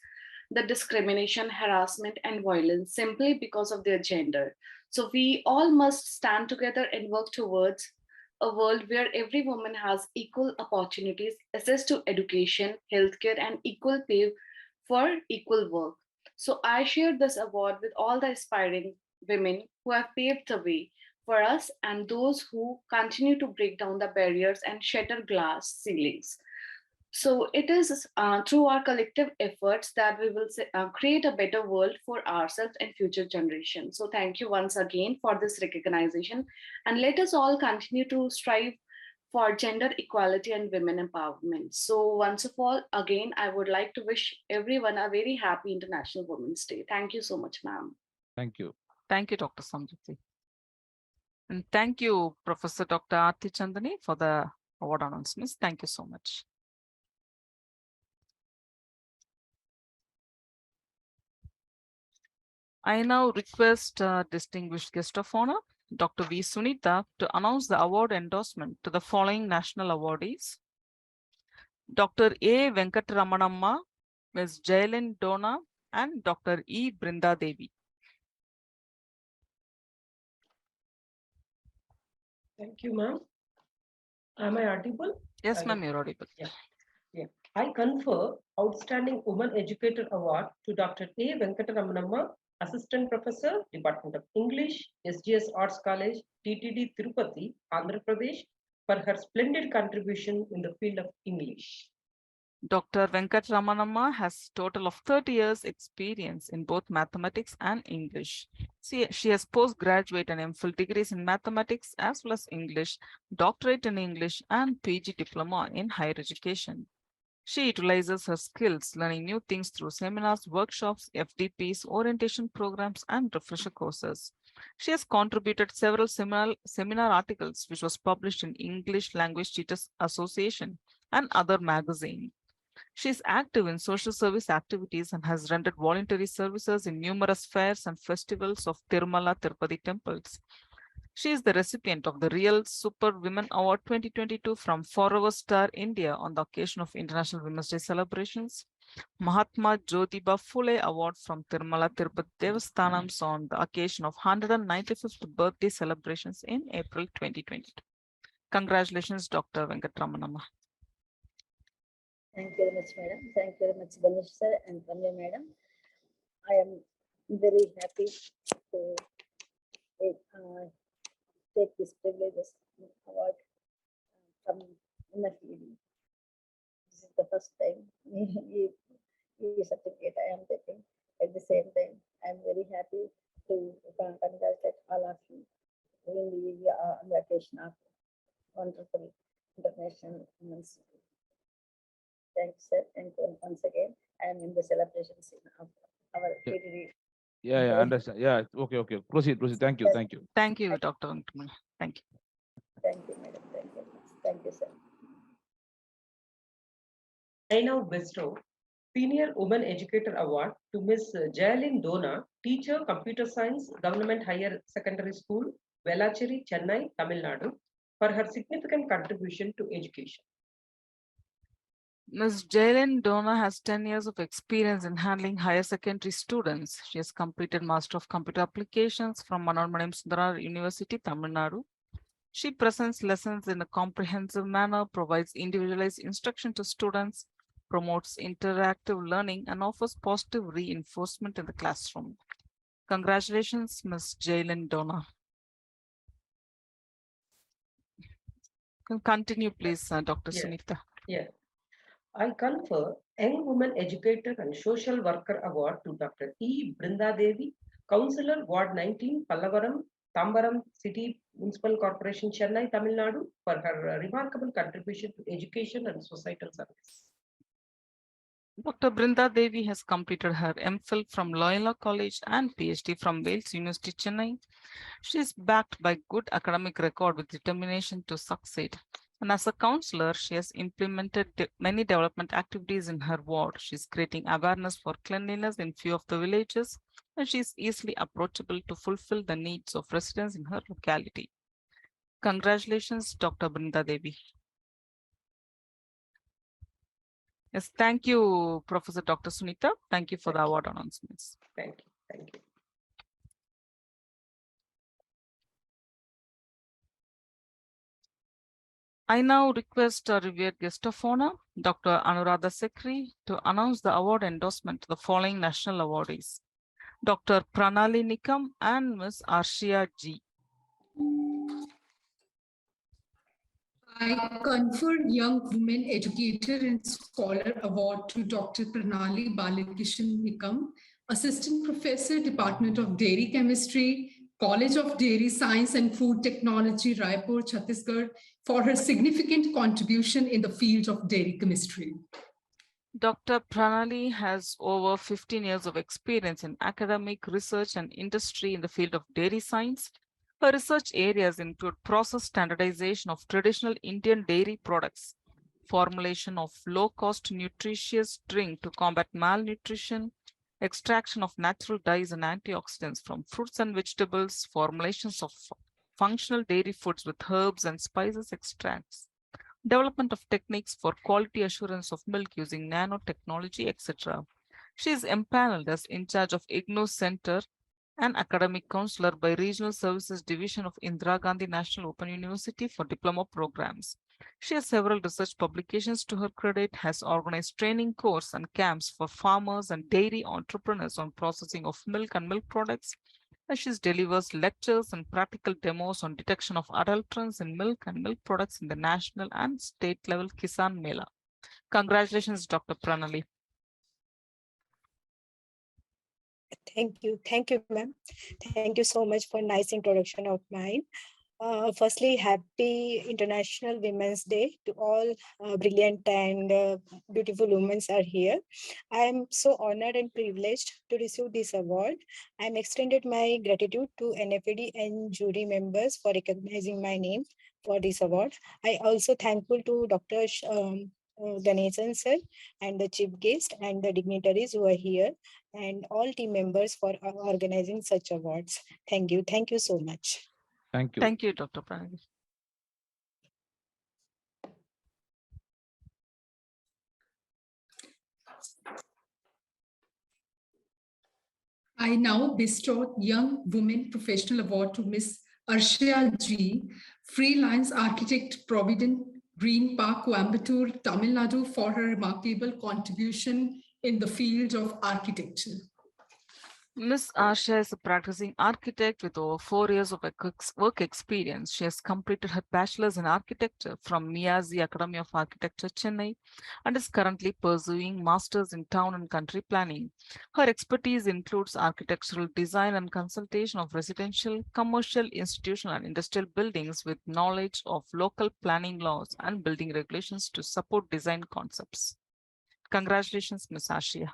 the discrimination, harassment, and violence simply because of their gender. So we all must stand together and work towards a world where every woman has equal opportunities, access to education, healthcare, and equal pay for equal work. So I share this award with all the aspiring women who have paved the way for us and those who continue to break down the barriers and shatter glass ceilings. So it is through our collective efforts that we will create a better world for ourselves and future generations. So thank you once again for this recognition, and let us all continue to strive for gender equality and women empowerment. So once of all, again, I would like to wish everyone a very happy International Women's Day. Thank you so much, ma'am. Thank you. Thank you, Dr. Samriti. And thank you, Professor Dr. Aarti Chandani, for the award announcements. Thank you so much. I now request distinguished guest of honor, Dr. V. Sunita, to announce the award endorsement to the following national awardees: Dr. A. Venkataramanamma, Ms. Jaylin Dona, and Dr. E. Brinda Devi. Thank you, ma'am. Am I audible? Yes, ma'am, you're audible. Yeah. I confer Outstanding Woman Educator Award to Dr. A. Venkataramanamma, Assistant Professor, Department of English, SGS Arts College, TTD Tirupati, Andhra Pradesh, for her splendid contribution in the field of English. Dr. Venkataramanamma has a total of 30 years experience in both mathematics and English. She has postgraduate and MPhil degrees in mathematics as well as English, doctorate in English, and PG diploma in higher education. She utilizes her skills learning new things through seminars, workshops, FDPs, orientation programs, and refresher courses. She has contributed several seminar articles which was published in English Language Teachers Association and other magazines. She is active in social service activities and has rendered voluntary services in numerous fairs and festivals of Tirumala Tirupati temples. She is the recipient of the Real Super Women Award 2022 from Forever Star India on the occasion of International Women's Day celebrations, Mahatma Jyotiba Phule Award from Tirumala Tirupati Devasthanams on the occasion of 195th birthday celebrations in April 2022. Congratulations, Dr. Venkataramanamma. Thank you very much, madam. Thank you very much, Ganesh sir and Ramya madam. I am very happy to take this privileges award from NFED. This is the first time E certificate I am taking. At the same time, I am very happy to congratulate all of you on the occasion of wonderful International Women's Day. Thanks, sir. And once again, I am in the celebrations of our PTD. Yeah, understand. Yeah, okay. Proceed. Thank you. Thank you, Dr. Venkataramanamma. Thank you. Thank you, madam. Thank you. Thank you, sir. I now bestow Senior Woman Educator Award to Ms. Jaylin Dona, Teacher, Computer Science, Government Higher Secondary School, Velachery, Chennai, Tamil Nadu, for her significant contribution to education. Ms. Jaylin Dona has 10 years of experience in handling higher secondary students. She has completed Master of Computer Applications from Manoormaniyam Sundarar University, Tamil Nadu. She presents lessons in a comprehensive manner, provides individualized instruction to students, promotes interactive learning, and offers positive reinforcement in the classroom. Congratulations, Ms. Jaylin Dona. Continue, please, Dr. Sunita. Yeah. I confer Young Woman Educator and Social Worker Award to Dr. E. Brinda Devi, Councillor, Ward 19, Pallavaram, Tambaram City Municipal Corporation, Chennai, Tamil Nadu, for her remarkable contribution to education and societal service. Dr. Brinda Devi has completed her MPhil from Loyola College and PhD from Wales University, Chennai. She is backed by good academic record with determination to succeed. And as a counselor, she has implemented many development activities in her ward. She's creating awareness for cleanliness in few of the villages, and she's easily approachable to fulfill the needs of residents in her locality. Congratulations, Dr. Brinda Devi. Yes, thank you, Professor Dr. Sunita. Thank you for the award announcements. Thank you. I now request a revered guest of honor, Dr. Anuradha Sekri, to announce the award endorsement to the following national awardees: Dr. Pranali Nikam and Ms. Arshia G. I confer Young Women Educator and Scholar Award to Dr. Pranali Balakishan Nikam, Assistant Professor, Department of Dairy Chemistry, College of Dairy Science and Food Technology, Raipur, Chhattisgarh, for her significant contribution in the field of dairy chemistry. Dr. Pranali has over 15 years of experience in academic research and industry in the field of dairy science. Her research areas include process standardization of traditional Indian dairy products, formulation of low-cost nutritious drink to combat malnutrition, extraction of natural dyes and antioxidants from fruits and vegetables, formulations of functional dairy foods with herbs and spices extracts, development of techniques for quality assurance of milk using nanotechnology, etc. She is empaneled as in charge of IGNOU Center and academic counselor by Regional Services Division of Indira Gandhi National Open University for diploma programs. She has several research publications to her credit, has organized training courses and camps for farmers and dairy entrepreneurs on processing of milk and milk products. She delivers lectures and practical demos on detection of adulterants in milk and milk products in the national and state level Kisan Mela. Congratulations, Dr. Pranali. Thank you, ma'am. Thank you so much for nice introduction of mine. Firstly, happy International Women's Day to all brilliant and beautiful women are here. I am so honored and privileged to receive this award. I am extended my gratitude to NFED and jury members for recognizing my name for this award. I also thankful to Dr. Ganesan sir and the chief guest and the dignitaries who are here and all team members for organizing such awards. Thank you. Thank you so much. Thank you. Thank you, Dr. Pranali. I now bestow Young Women Professional Award to Ms. Arshia G, freelance architect, Provident Green Park, Coimbatore, Tamil Nadu, for her remarkable contribution in the field of architecture. Ms. Asha is a practicing architect with over 4 years of work experience. She has completed her bachelor's in architecture from Miyazi Academy of Architecture, Chennai, and is currently pursuing master's in town and country planning. Her expertise includes architectural design and consultation of residential, commercial, institutional, and industrial buildings with knowledge of local planning laws and building regulations to support design concepts. Congratulations, Ms. Ashia.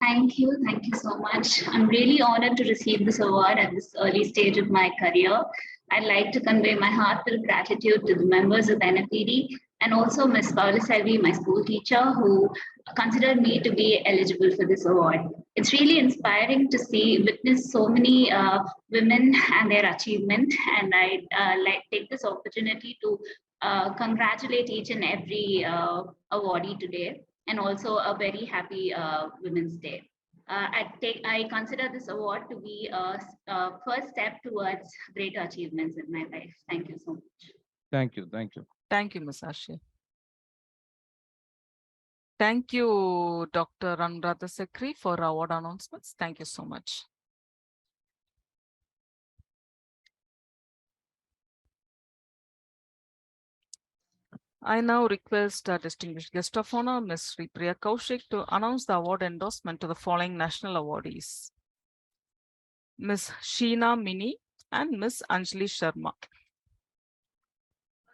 Thank you so much. I'm really honored to receive this award at this early stage of my career. I'd like to convey my heartfelt gratitude to the members of the NFED and also Ms. Paulaselvi, my school teacher, who considered me to be eligible for this award. It's really inspiring to witness so many women and their achievement, and I like take this opportunity to congratulate each and every awardee today, and also a very happy Women's Day. I consider this award to be a first step towards greater achievements in my life. Thank you so much. Thank you. Thank you. Thank you, Ms. Ashia. Thank you, Dr. Anuradha Sekri, for award announcements. Thank you so much. I now request our distinguished guest of honor, Ms. Priya Kaushik, to announce the award endorsement to the following national awardees: Ms. Sheena Mini and Ms. Anjali Sharma.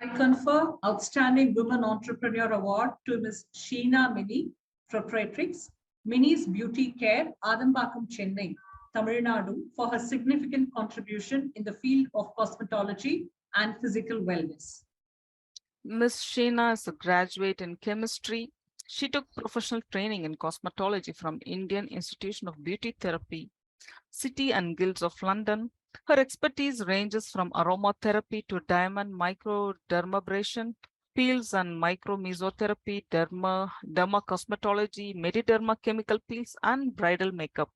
I confer Outstanding Women Entrepreneur Award to Ms. Sheena Mini, Proprietrix, Mini's Beauty Care, Adambakam, Chennai, Tamil Nadu, for her significant contribution in the field of cosmetology and physical wellness. Ms. Sheena is a graduate in chemistry. She took professional training in cosmetology from Indian Institution of Beauty Therapy, City and Guilds of London. Her expertise ranges from aromatherapy to diamond microdermabrasion, peels and micromesotherapy, derma cosmetology, mediderma chemical peels, and bridal makeup.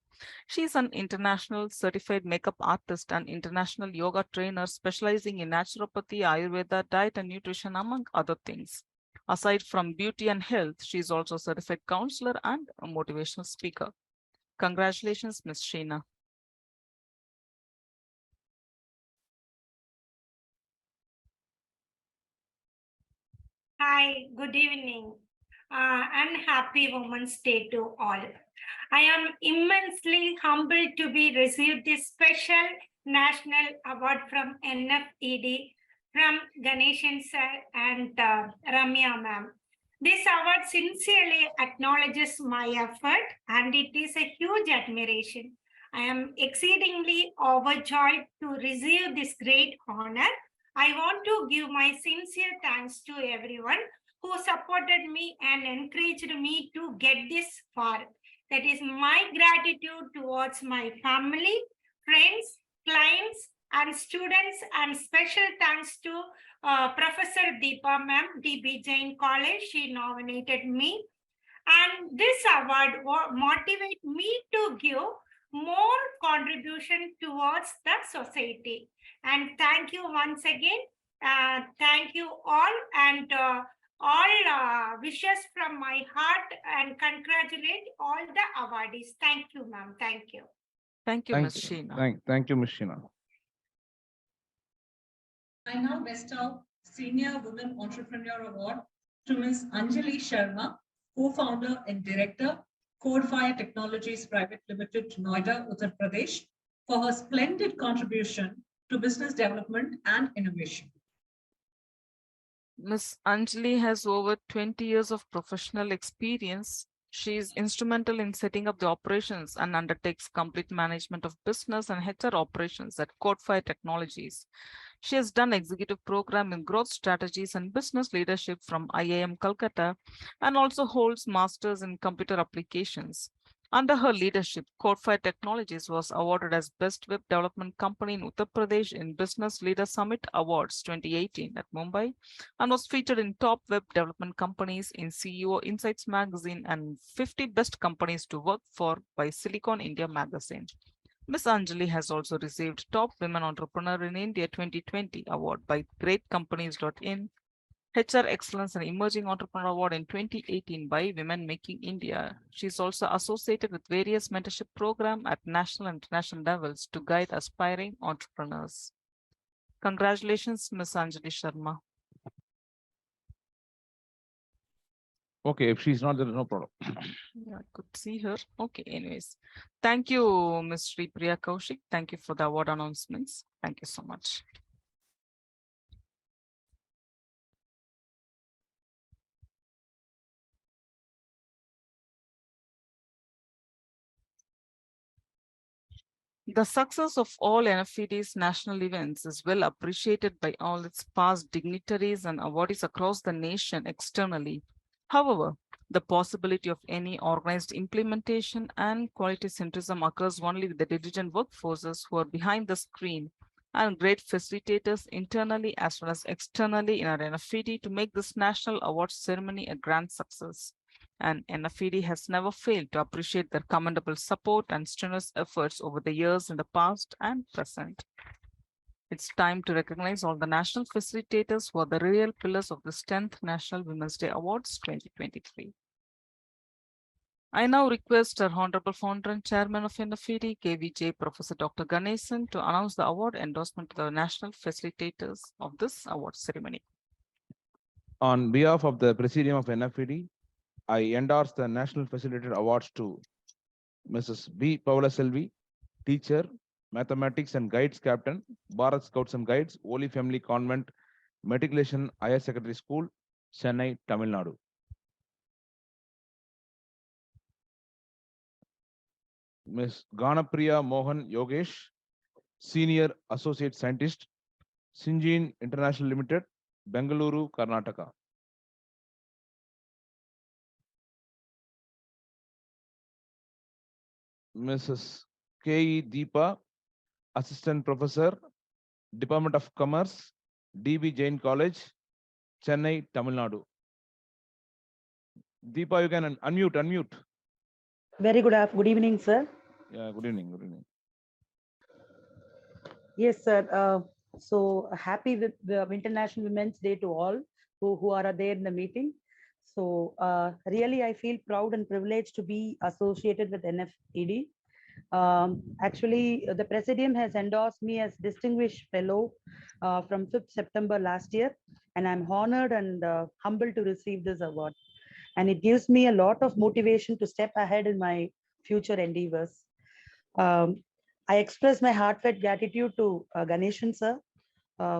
She is an international certified makeup artist and international yoga trainer specializing in naturopathy, Ayurveda, diet and nutrition, among other things. Aside from beauty and health, she is also a certified counselor and a motivational speaker. Congratulations, Ms. Sheena. Hi, good evening, and happy Women's Day to all. I am immensely humbled to be received this special national award from NFED from Ganeshan sir and Ramya ma'am. This award sincerely acknowledges my effort and it is a huge admiration. I am exceedingly overjoyed to receive this great honor. I want to give my sincere thanks to everyone who supported me and encouraged me to get this far. That is my gratitude towards my family, friends, clients, and students, and special thanks to Professor Deepa ma'am, DB Jain College. She nominated me. And this award motivate me to give more contribution towards the society. And thank you once again. Thank you all and all wishes from my heart and congratulate all the awardees. Thank you, ma'am. Thank you. Thank you, Ms. Sheena. Thank you, Ms. Sheena. I now bestow Senior Women Entrepreneur Award to Ms. Anjali Sharma, co-founder and director, Codefire Technologies Private Limited, Noida, Uttar Pradesh, for her splendid contribution to business development and innovation. Ms. Anjali has over 20 years of professional experience. She is instrumental in setting up the operations and undertakes complete management of business and HR operations at Codefire Technologies. She has done executive program in growth strategies and business leadership from IIM Calcutta and also holds masters in computer applications. Under her leadership, Codefire Technologies was awarded as Best Web Development Company in Uttar Pradesh in Business Leader Summit Awards 2018 at Mumbai and was featured in Top Web Development Companies in CEO Insights magazine and 50 Best Companies to Work For by Silicon India magazine. Ms. Anjali has also received Top Women Entrepreneur in India 2020 award by GreatCompanies.in, HR Excellence and Emerging Entrepreneur Award in 2018 by Women Making India. She is also associated with various mentorship programs at national and international levels to guide aspiring entrepreneurs. Congratulations, Ms. Anjali Sharma. Okay, if she's not there, no problem. Yeah, I could see her. Okay, anyways. Thank you, Ms. Sri Priya Kaushik. Thank you for the award announcements. Thank you so much. The success of all NFED's national events is well appreciated by all its past dignitaries and awardees across the nation externally. However, the possibility of any organized implementation and quality centrism occurs only with the diligent workforces who are behind the screen and great facilitators internally as well as externally in our NFED to make this national awards ceremony a grand success. And NFED has never failed to appreciate their commendable support and strenuous efforts over the years in the past and present. It's time to recognize all the national facilitators who are the real pillars of this 10th National Women's Day Awards 2023. I now request our Honorable Founder and Chairman of NFED, KVJ, Professor Dr. Ganesan, to announce the award endorsement to the national facilitators of this award ceremony. On behalf of the Presidium of NFED, I endorse the National Facilitator Awards to Mrs. B. Paula Selvi, Teacher, Mathematics and Guides Captain, Bharat Scouts and Guides, Holy Family Convent, Matriculation Higher Secondary School, Chennai, Tamil Nadu. Ms. Ganapriya Mohan Yogesh, Senior Associate Scientist, Syngene International Limited, Bengaluru, Karnataka. Mrs. K. Deepa, Assistant Professor, Department of Commerce, DB Jain College, Chennai, Tamil Nadu. Deepa, you can unmute. Very good evening, sir. Yeah, good evening. Yes, sir. So happy with the International Women's Day to all who are there in the meeting. So really, I feel proud and privileged to be associated with NFED. Actually, the Presidium has endorsed me as Distinguished Fellow from 5th September last year. and I'm honored and humbled to receive this award. And it gives me a lot of motivation to step ahead in my future endeavors. I express my heartfelt gratitude to Ganeshan sir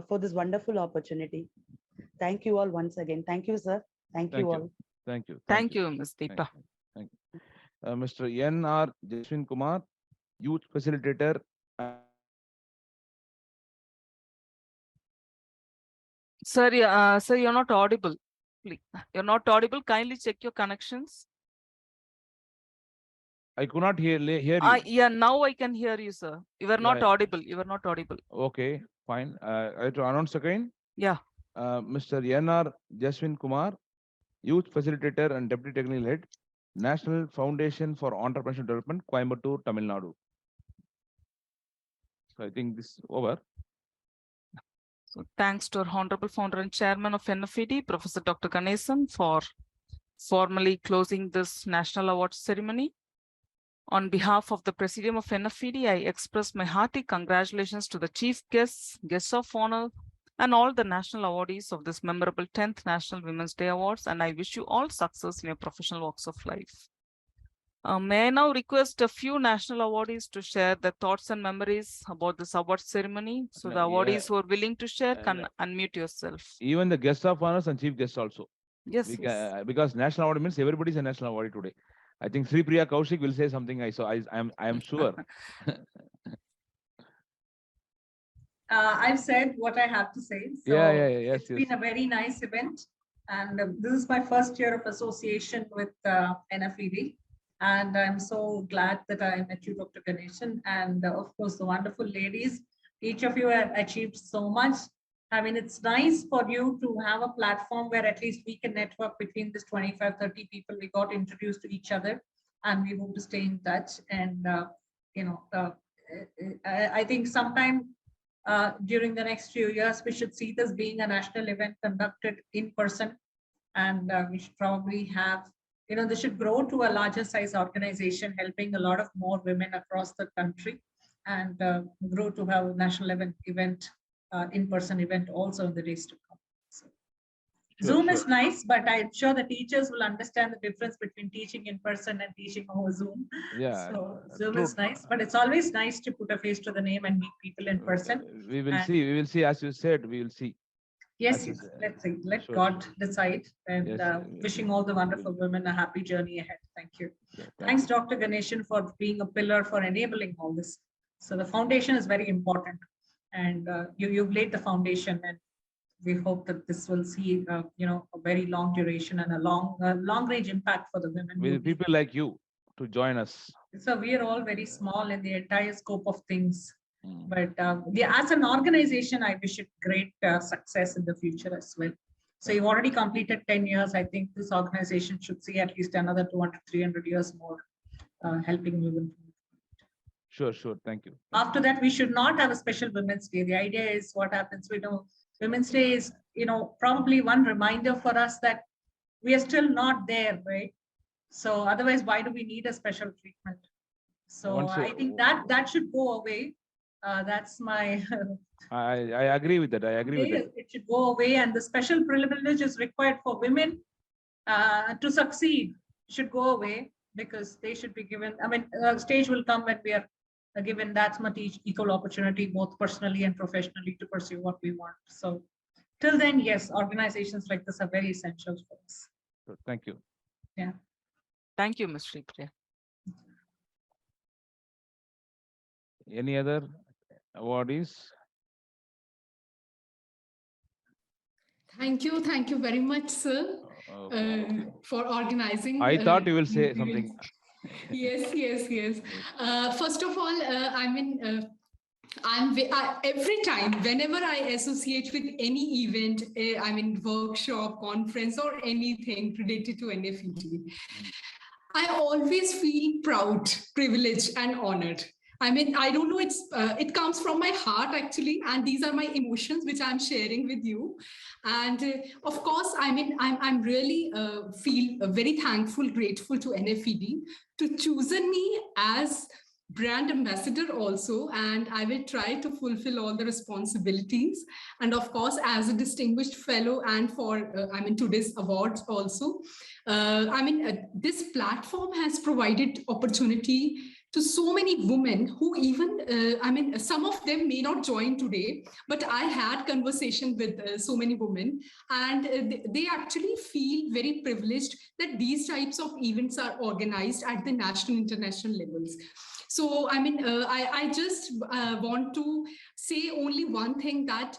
for this wonderful opportunity. Thank you all once again. Thank you, sir. Thank you all. Thank you. Thank you, Ms. Thank Deepa. you. Thank you. Mr. N.R. Jaswin Kumar, Youth Facilitator. Sir, sir, you're not audible. Please, you're not audible. Kindly check your connections. I could not hear you. Yeah, now I can hear you, sir. You were not audible. You were not audible. Okay, fine. I have to announce again. Yeah. Mr. N.R. Jaswin Kumar, Youth Facilitator and Deputy Technical Head, National Foundation for Entrepreneurship Development, Coimbatore, Tamil Nadu. So I think this is over. So thanks to our Honorable Founder and Chairman of NFED, Professor Dr. Ganesan, for formally closing this National Awards ceremony. On behalf of the Presidium of NFED, I express my hearty congratulations to the chief guests, guests of honor, and all the national awardees of this memorable 10th National Women's Day Awards, and I wish you all success in your professional walks of life. May I now request a few national awardees to share their thoughts and memories about this award ceremony? So the awardees who are willing to share can unmute yourself. Even the guests of honors and chief guests also. Yes, because national award means everybody is a national awardee today. I think Sri Priya Kaushik will say something. I am sure. I've said what I have to say. So yes, it's been a very nice event. And this is my first year of association with NFED. And I'm so glad that I met you, Dr. Ganeshan, and of course, the wonderful ladies. Each of you have achieved so much. I mean, it's nice for you to have a platform where at least we can network between this 25, 30 people. We got introduced to each other and we hope to stay in touch. And, I think sometime during the next few years, we should see this being a national event conducted in person. And we should probably have, this should grow to a larger size organization, helping a lot of more women across the country and grow to have a national event, in-person event also in the days to come. So, Zoom is nice, but I'm sure the teachers will understand the difference between teaching in person and teaching over Zoom. Yeah. So Zoom is nice, but it's always nice to put a face to the name and meet people in person. We will see. We will see. As you said, we will see. Yes, let's see. Let God decide. And wishing all the wonderful women a happy journey ahead. Thank you. Thanks, Dr. Ganeshan, for being a pillar for enabling all this. So the foundation is very important, and you've laid the foundation, and we hope that this will see a very long duration and a long range impact for the women. With people like you to join us. So we are all very small in the entire scope of things. But as an organization, I wish it great success in the future as well. So you've already completed 10 years. I think this organization should see at least another 200, 300 years more helping women. Sure. Thank you. After that, we should not have a special Women's Day. The idea is what happens. We know Women's Day is, probably one reminder for us that we are still not there, right? So otherwise, why do we need a special treatment? So I think that should go away. That's my. I agree with that. It should go away, and the special privilege is required for women to succeed. Should go away because they should be given. I mean, stage will come when we are given that much equal opportunity, both personally and professionally, to pursue what we want. So, till then, yes, organizations like this are very essential for us. Thank you. Yeah. Thank you, Ms. Shripriya. Any other awardees? Thank you very much, sir, for organizing. I thought you will say something. Yes. First of all, every time, whenever I associate with any event, workshop, conference, or anything related to NFED, I always feel proud, privileged, and honored. I don't know, it comes from my heart actually, and these are my emotions which I'm sharing with you. And of course, I'm really feel very thankful, grateful to NFED to chosen me as brand ambassador also, and I will try to fulfill all the responsibilities. And of course, as a distinguished fellow and for, today's awards also, this platform has provided opportunity to so many women who even, some of them may not join today, but I had conversation with so many women, and they actually feel very privileged that these types of events are organized at the national, international levels. So, I just want to say only one thing, that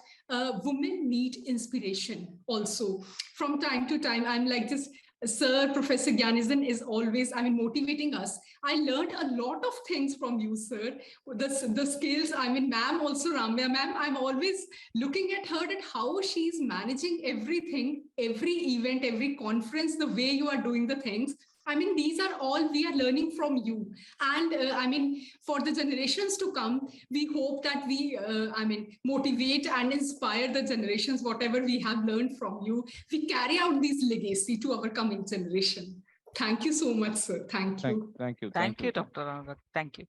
women need inspiration also. From time to time, I'm like this, Sir Professor Gyanizan is always, motivating us. I learned a lot of things from you, sir. The skills, ma'am, also Ramya ma'am, I'm always looking at her at how she's managing everything, every event, every conference, the way you are doing the things. These are all we are learning from you. And for the generations to come, we hope that we, motivate and inspire the generations, whatever we have learned from you, we carry out this legacy to our coming generation. Thank you so much, sir. Thank you. Thank you. Thank you, Dr. Rangat. Thank you.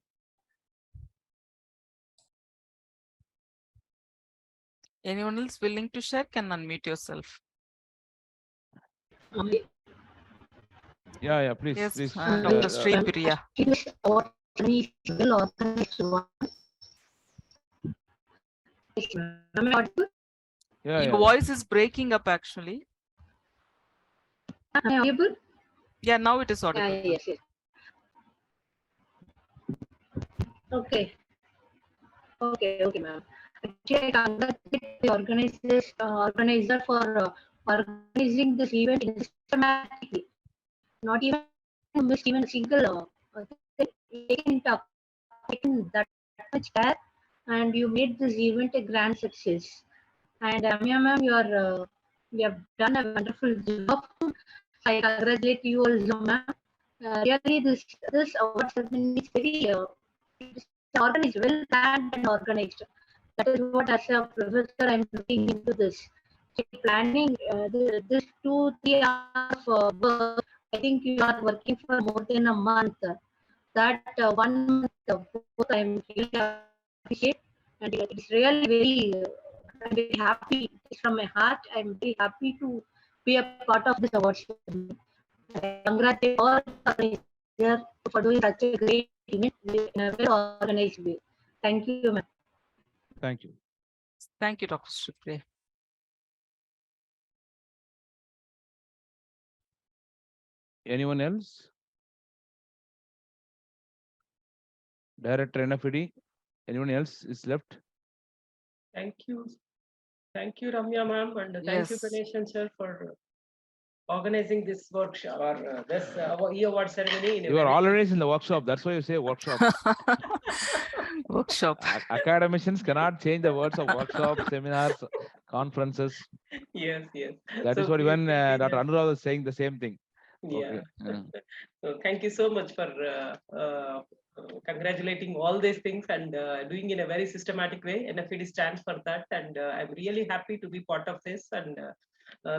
Anyone else willing to share can unmute yourself. Yeah, please, Yes, please. Dr. Sri Priya. Your voice is breaking up actually. Am I audible? Yeah, now it is audible. Yes. Okay, ma'am. Actually, I congratulate the organizer for organizing this event in a systematic way. Not even missed even a single taken that much care, and you made this event a grand success. And ma'am, you have done a wonderful job. I congratulate you also, ma'am. Really, this award ceremony is very organized, well planned and organized. That is what, as a professor, I'm looking into this. Planning this 2-3 hours of work, I think you are working for more than a month. That 1 month of both I'm really appreciate, and it's really very, I'm very happy. It's from my heart. I'm very happy to be a part of this award. I congratulate all organizers for doing such a great event in a well organized way. Thank you, ma'am. Thank you. Thank you, Dr. Sri. Anyone else? Director NFED, anyone else is left? Thank you. Thank you, Ramya ma'am, and thank you, Ganeshan sir, for organizing this workshop or this e-award ceremony. You are always in the workshop. That's why you say workshop. Workshop. Academicians cannot change the words of workshop, seminars, conferences. Yes. That is what even Dr. Anurag was saying the same thing. Yeah. Okay. So thank you so much for congratulating all these things and doing in a very systematic way. NFED stands for that, and I'm really happy to be part of this. And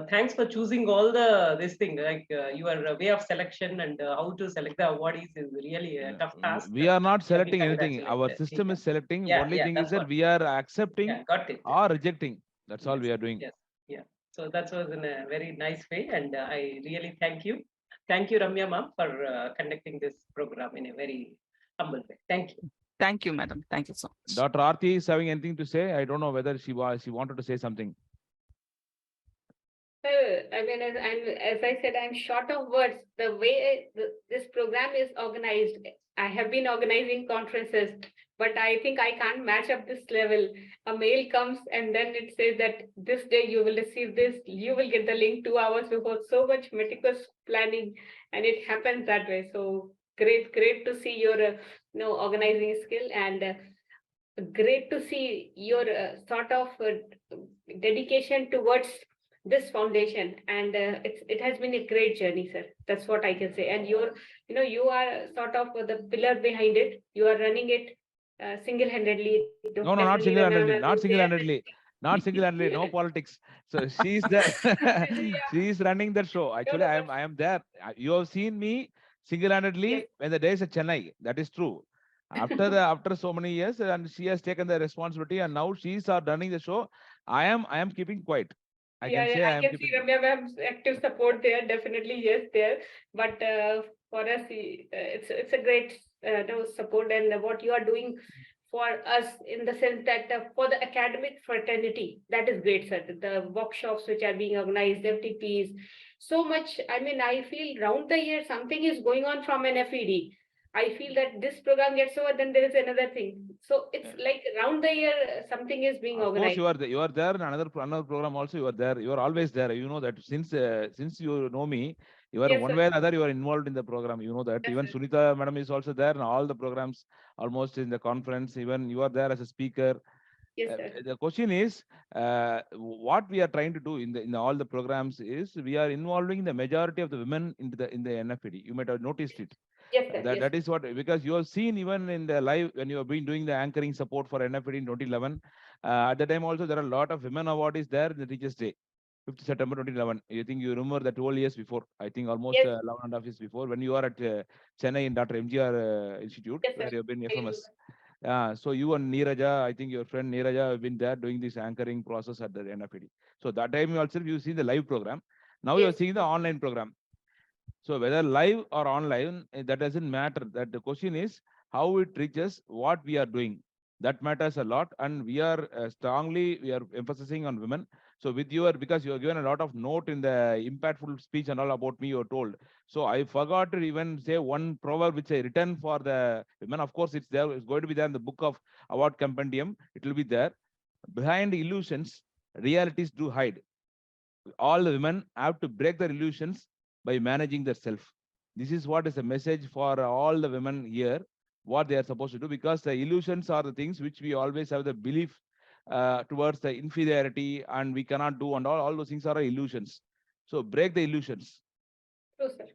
thanks for choosing all this thing, like your way of selection and how to select the awardees is really a tough task. We are not selecting anything. Our system is selecting. Only thing is that we are accepting or rejecting. That's all we are doing. Yes. Yeah. So that was in a very nice way, and I really thank you. Thank you, Ramya ma'am, for conducting this program in a very humble way. Thank you. Thank you, madam. Thank you so much. Dr. Aarti is having anything to say? I don't know whether she wanted to say something. Well, as I said, I'm short of words. The way this program is organized, I have been organizing conferences, but I think I can't match up this level. A mail comes and then it says that this day you will receive this, you will get the link 2 hours before. So much meticulous planning, and it happens that way. So great to see your organizing skill, and great to see your sort of dedication towards this foundation, and it has been a great journey, sir. That's what I can say. And you are sort of the pillar behind it. You are running it single-handedly. No, not single-handedly. Not single-handedly. No politics. So she's she's running the show. Actually, I am there. You have seen me single-handedly when the days at Chennai. That is true. after so many years, and she has taken the responsibility, and now she's running the show. I am keeping quiet. I Yeah, can yeah, say I I am can see keeping. Ramya ma'am's active support there. Definitely, yes, there. But for us, it's a great no, support, and what you are doing for us in the sense that for the academic fraternity, that is great, sir. The workshops which are being organized, FTPs, so much. I mean, I feel round the year something is going on from NFED. I feel that this program gets over, then there is another thing. So it's like round the year something is being Of course, organized. you are there in another program also. You are there. You are always there. You know that since you know me, you are Yes, one sir. way or another. You are involved in the program. You know that. Yes, Even sir. Sunita madam is also there in all the programs, almost in the conference. Even you are there as a speaker. Yes, sir. The question is, what we are trying to do in all the programs is we are involving the majority of the women in the NFED. You might have noticed it. Yes, sir. That Yes. that is what, because you have seen even in the live when you have been doing the anchoring support for NFED in 2011. At the time also there are a lot of women awardees there in the Teachers Day, 5th September 2011. You think you remember that 12 years before? I think almost Yes. 11 and a half years before, when you are at Chennai in Dr. MGR Institute, Yes, where sir. you have been I do. FMS. So you and Neeraja, I think your friend Neeraja have been there doing this anchoring process at the NFED. So that time also you see the live program. Now you are Yes. seeing the online program. So whether live or online, that doesn't matter. That the question is how it reaches what we are doing. That matters a lot, and we are we are emphasizing on women. So with your, because you have given a lot of note in the impactful speech and all about me, you are told. So I forgot to even say one proverb which I written for the women. Of course, it's there. It's going to be there in the book of award compendium. It will be there. Behind illusions, realities do hide. All the women have to break their illusions by managing their self. This is what is a message for all the women here, what they are supposed to do, because the illusions are the things which we always have the belief towards the inferiority and we cannot do, and all those things are illusions. So break the illusions True, sir.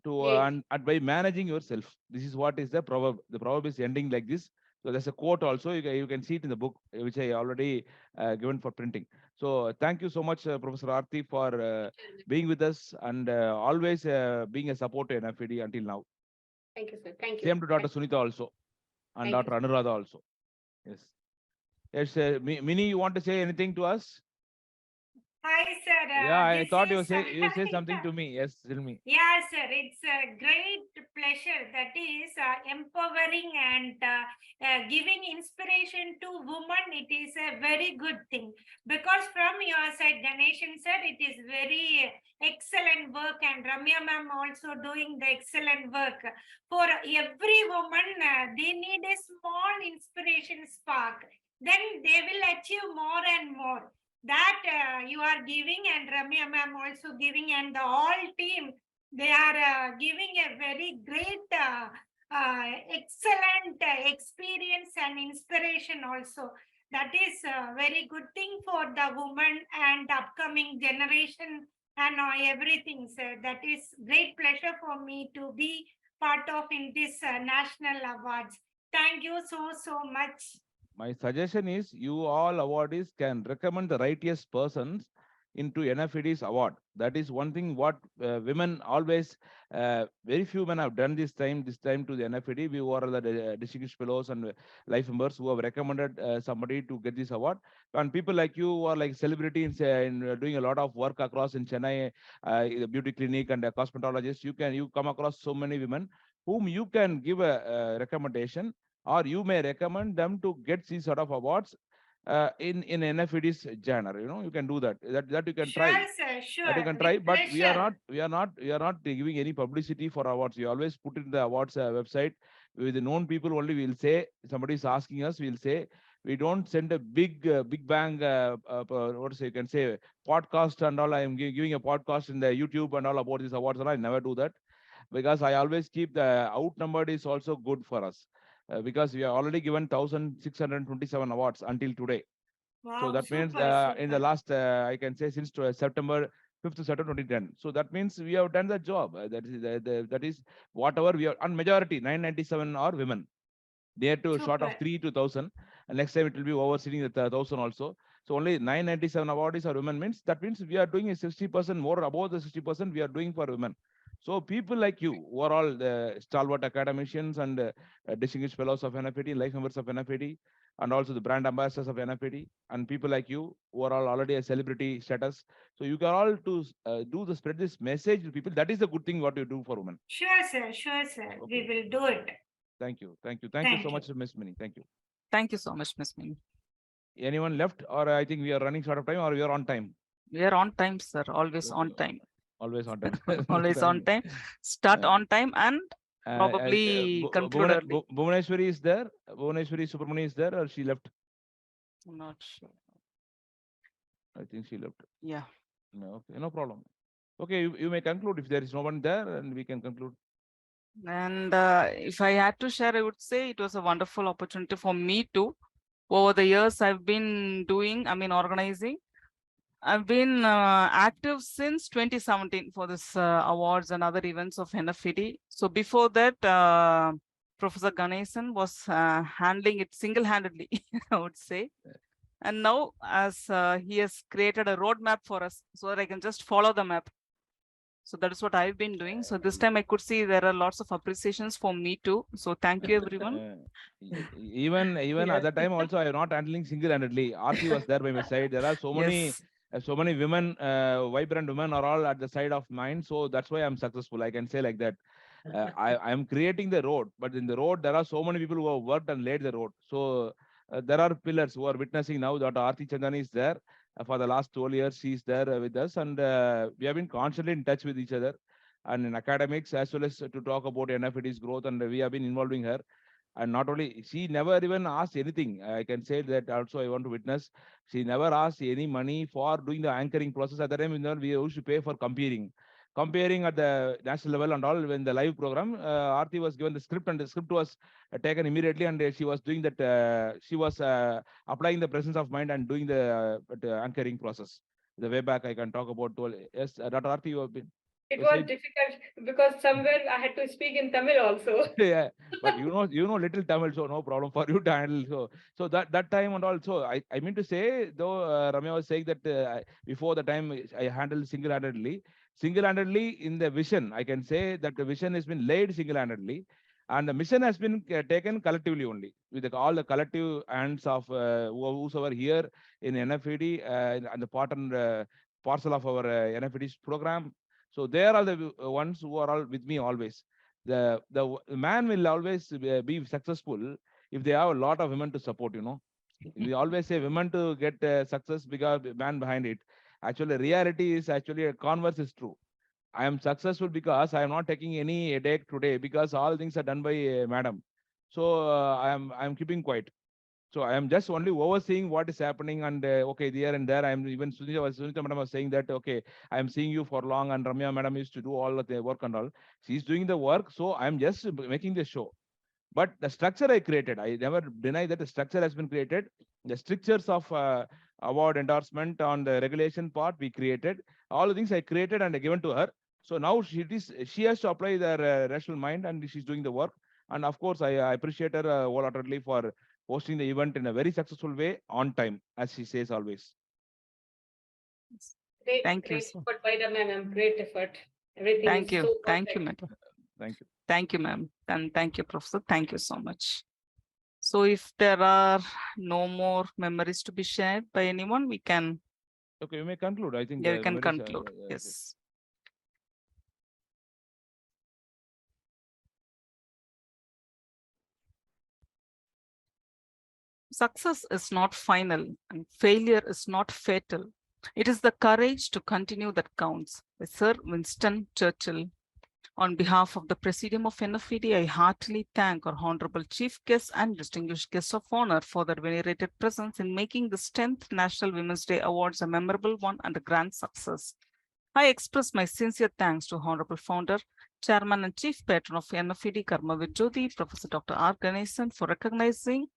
True. Yes. and by managing yourself. This is what is the proverb. The proverb is ending like this. So there's a quote also. You can see it in the book, which I already given for printing. So thank you so much, Professor Arti, for being with us and always being a support to NFED until now. Thank you, sir. Thank you. Same to Dr. Sunita also and Thank you, Dr. sir. Anuradha also. Yes. Yes, Mini, you want to say anything to us? Hi, sir. Yeah, I This thought is you say something to me. Yes, tell me. yeah, sir. It's a great pleasure. That is empowering and giving inspiration to women. It is a very good thing because from your side, Ganeshan sir, it is very excellent work, and Ramya ma'am also doing the excellent work. For every woman, they need a small inspiration spark. Then they will achieve more and more. That you are giving, and Ramya ma'am also giving, and the whole team, they are giving a very great excellent experience and inspiration also. That is a very good thing for the woman and upcoming generation and everything, sir. That is great pleasure for me to be part of in this national awards. Thank you so much. My suggestion is you all awardees can recommend the righteous persons into NFED's award. That is one thing what women always, very few men have done this time to the NFED. We were the distinguished fellows and life members who have recommended somebody to get this award. And people like you who are like celebrity in doing a lot of work across in Chennai, the beauty clinic and a cosmetologist, you come across so many women whom you can give a recommendation, or you may recommend them to get these sort of awards in NFED's genre. You can do that. That you can Sure, try. sir. Sure. That you can With try. But pleasure. we are not giving any publicity for awards. We always put in the awards website with the known people only. We'll say somebody is asking us. We'll say we don't send a big bang. What to say? You can say podcast and all. I am giving a podcast in the YouTube and all about these awards. And I never do that, because I always keep the outnumbered is also good for us. Because we have already given 1,627 awards until today. So Wow, that means super. in the last, I can say since September 5th to September 2010. So that means we have done the job. That is whatever we are, and majority 997 are women. They are to short of Super. 3 to 1,000. And next time it will be overseeing the 1,000 also. So only 997 awardees are women, means that means we are doing a 60% more, above the 60% we are doing for women. So people like you, who are all the stalwart academicians and distinguished fellows of NFED, life members of NFED, and also the brand ambassadors of NFED, and people like you who are all already a celebrity status. So you can all to do the spread this message to people. That is the good thing what you do for women. Sure, sir. Sure, sir. We will do it. Thank you. Thank you. Thank you so much, Miss Mini. Thank you. Thank you so much, Miss Mini. Anyone left, or I think we are running short of time, or we are on time? We are on time, sir. Always on time. Always on time. Always on time. Start on time and probably conclude early. Bhuvaneshwari is there. Bhuvaneshwari Subramani is there, or she left? I'm not sure. I think she left. Yeah. No, okay, no problem. Okay, you may conclude if there is no one there, and we can conclude. And if I had to share, I would say it was a wonderful opportunity for me too. Over the years, I've been organizing. I've been active since 2017 for this awards and other events of NFED. So before that, Professor Ganesan was handling it single-handedly, I would say. And now, as he has created a roadmap for us, so that I can just follow the map. So that is what I've been doing. So this time I could see there are lots of appreciations for me too. So thank you, everyone. Even at that time also, I am not handling single-handedly. Aarti was there by my side. There are so many women, vibrant women are all at the side of mine. So that's why I'm successful. I can say like that. I am creating the road, but in the road there are so many people who have worked and laid the road. So there are pillars who are witnessing now that Aarti Chandani is there. For the last 12 years, she is there with us, and we have been constantly in touch with each other, and in academics as well as to talk about NFED's growth, and we have been involving her. And not only, she never even asked anything. I can say that also I want to witness. She never asked any money for doing the anchoring process. At the time, we used to pay for comparing at the national level and all. When the live program, Aarti was given the script, and the script was taken immediately, and she was doing that. She was applying the presence of mind and doing the anchoring process. The way back, I can talk about. Yes, Dr. Aarti, you have been. It was difficult because somewhere I had to speak in Tamil also. Yeah, but you know little Tamil, so no problem for you to handle. So that time and also, I mean to say, though Ramya was saying that before the time I handled single-handedly in the vision, I can say that the vision has been laid single-handedly, and the mission has been taken collectively only with all the collective hands of whosoever here in NFED and the part and parcel of our NFED's program. So they are all the ones who are all with me always. The man will always be successful if they have a lot of women to support. We always say women to get success because man behind it. Actually, reality is actually a converse is true. I am successful because I am not taking any headache today because all things are done by madam. So I am keeping quiet. So I am just only overseeing what is happening, and okay, there and there. I am even Sunita madam was saying that okay, I am seeing you for long, and Ramya madam used to do all of the work and all. She's doing the work, so I am just making the show. But the structure I created, I never deny that the structure has been created. The strictures of award endorsement on the regulation part we created. All the things I created and I given to her. So now she has to apply their rational mind, and she's doing the work. And of course, I appreciate her wholeheartedly for hosting the event in a very successful way on time, as she says always. Great effort by the ma'am. Great effort. Everything. Thank you. So Thank you, madam. Thank you. Thank you, ma'am. And thank you, Professor. Thank you so much. So if there are no more memories to be shared by anyone, we can. Okay, we may conclude. I think. Yeah, we can conclude. Yes. Success is not final and failure is not fatal. It is the courage to continue that counts. By Sir Winston Churchill. On behalf of the Presidium of NFED, I heartily thank our Honorable Chief Guests and distinguished guests of honor for their venerated presence in making this 10th National Women's Day Awards a memorable one and a grand success. I express my sincere thanks to Honorable Founder, Chairman and Chief Patron of NFED, Karmavir Jyoti, Professor Dr. R. Ganesan, for recognizing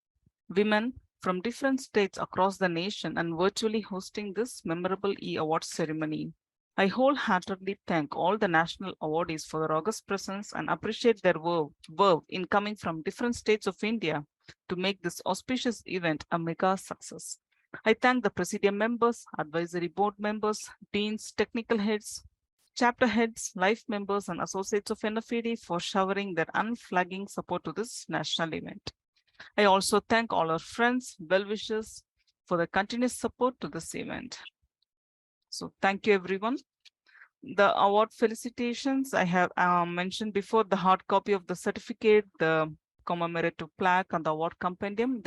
women from different states across the nation and virtually hosting this memorable E-Awards ceremony. I wholeheartedly thank all the national awardees for their august presence and appreciate their verve in coming from different states of India to make this auspicious event a mega success. I thank the Presidium members, Advisory Board members, Deans, technical heads, chapter heads, life members, and associates of NFED for showering their unflagging support to this national event. I also thank all our friends, well-wishers for the continuous support to this event. So thank you, everyone. The award felicitations, I have mentioned before, the hard copy of the certificate, the commemorative plaque, and the award compendium.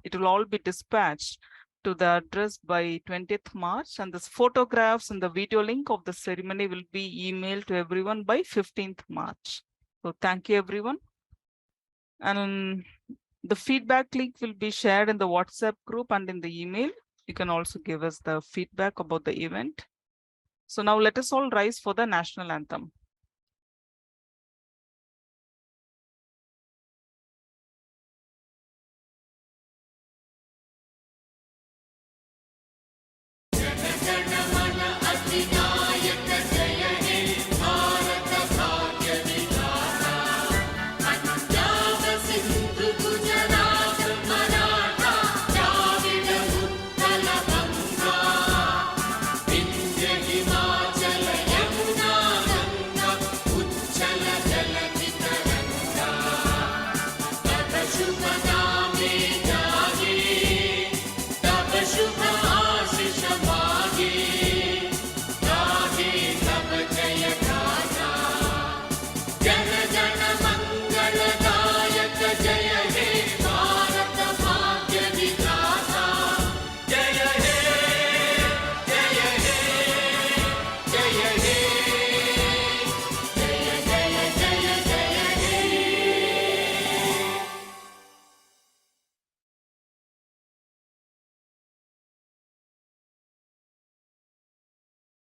It will all be dispatched to the address by 20th March, and the photographs and the video link of the ceremony will be emailed to everyone by 15th March. So thank you, everyone. And the feedback link will be shared in the WhatsApp group and in the email. You can also give us the feedback about the event. So now let us all rise for the national anthem.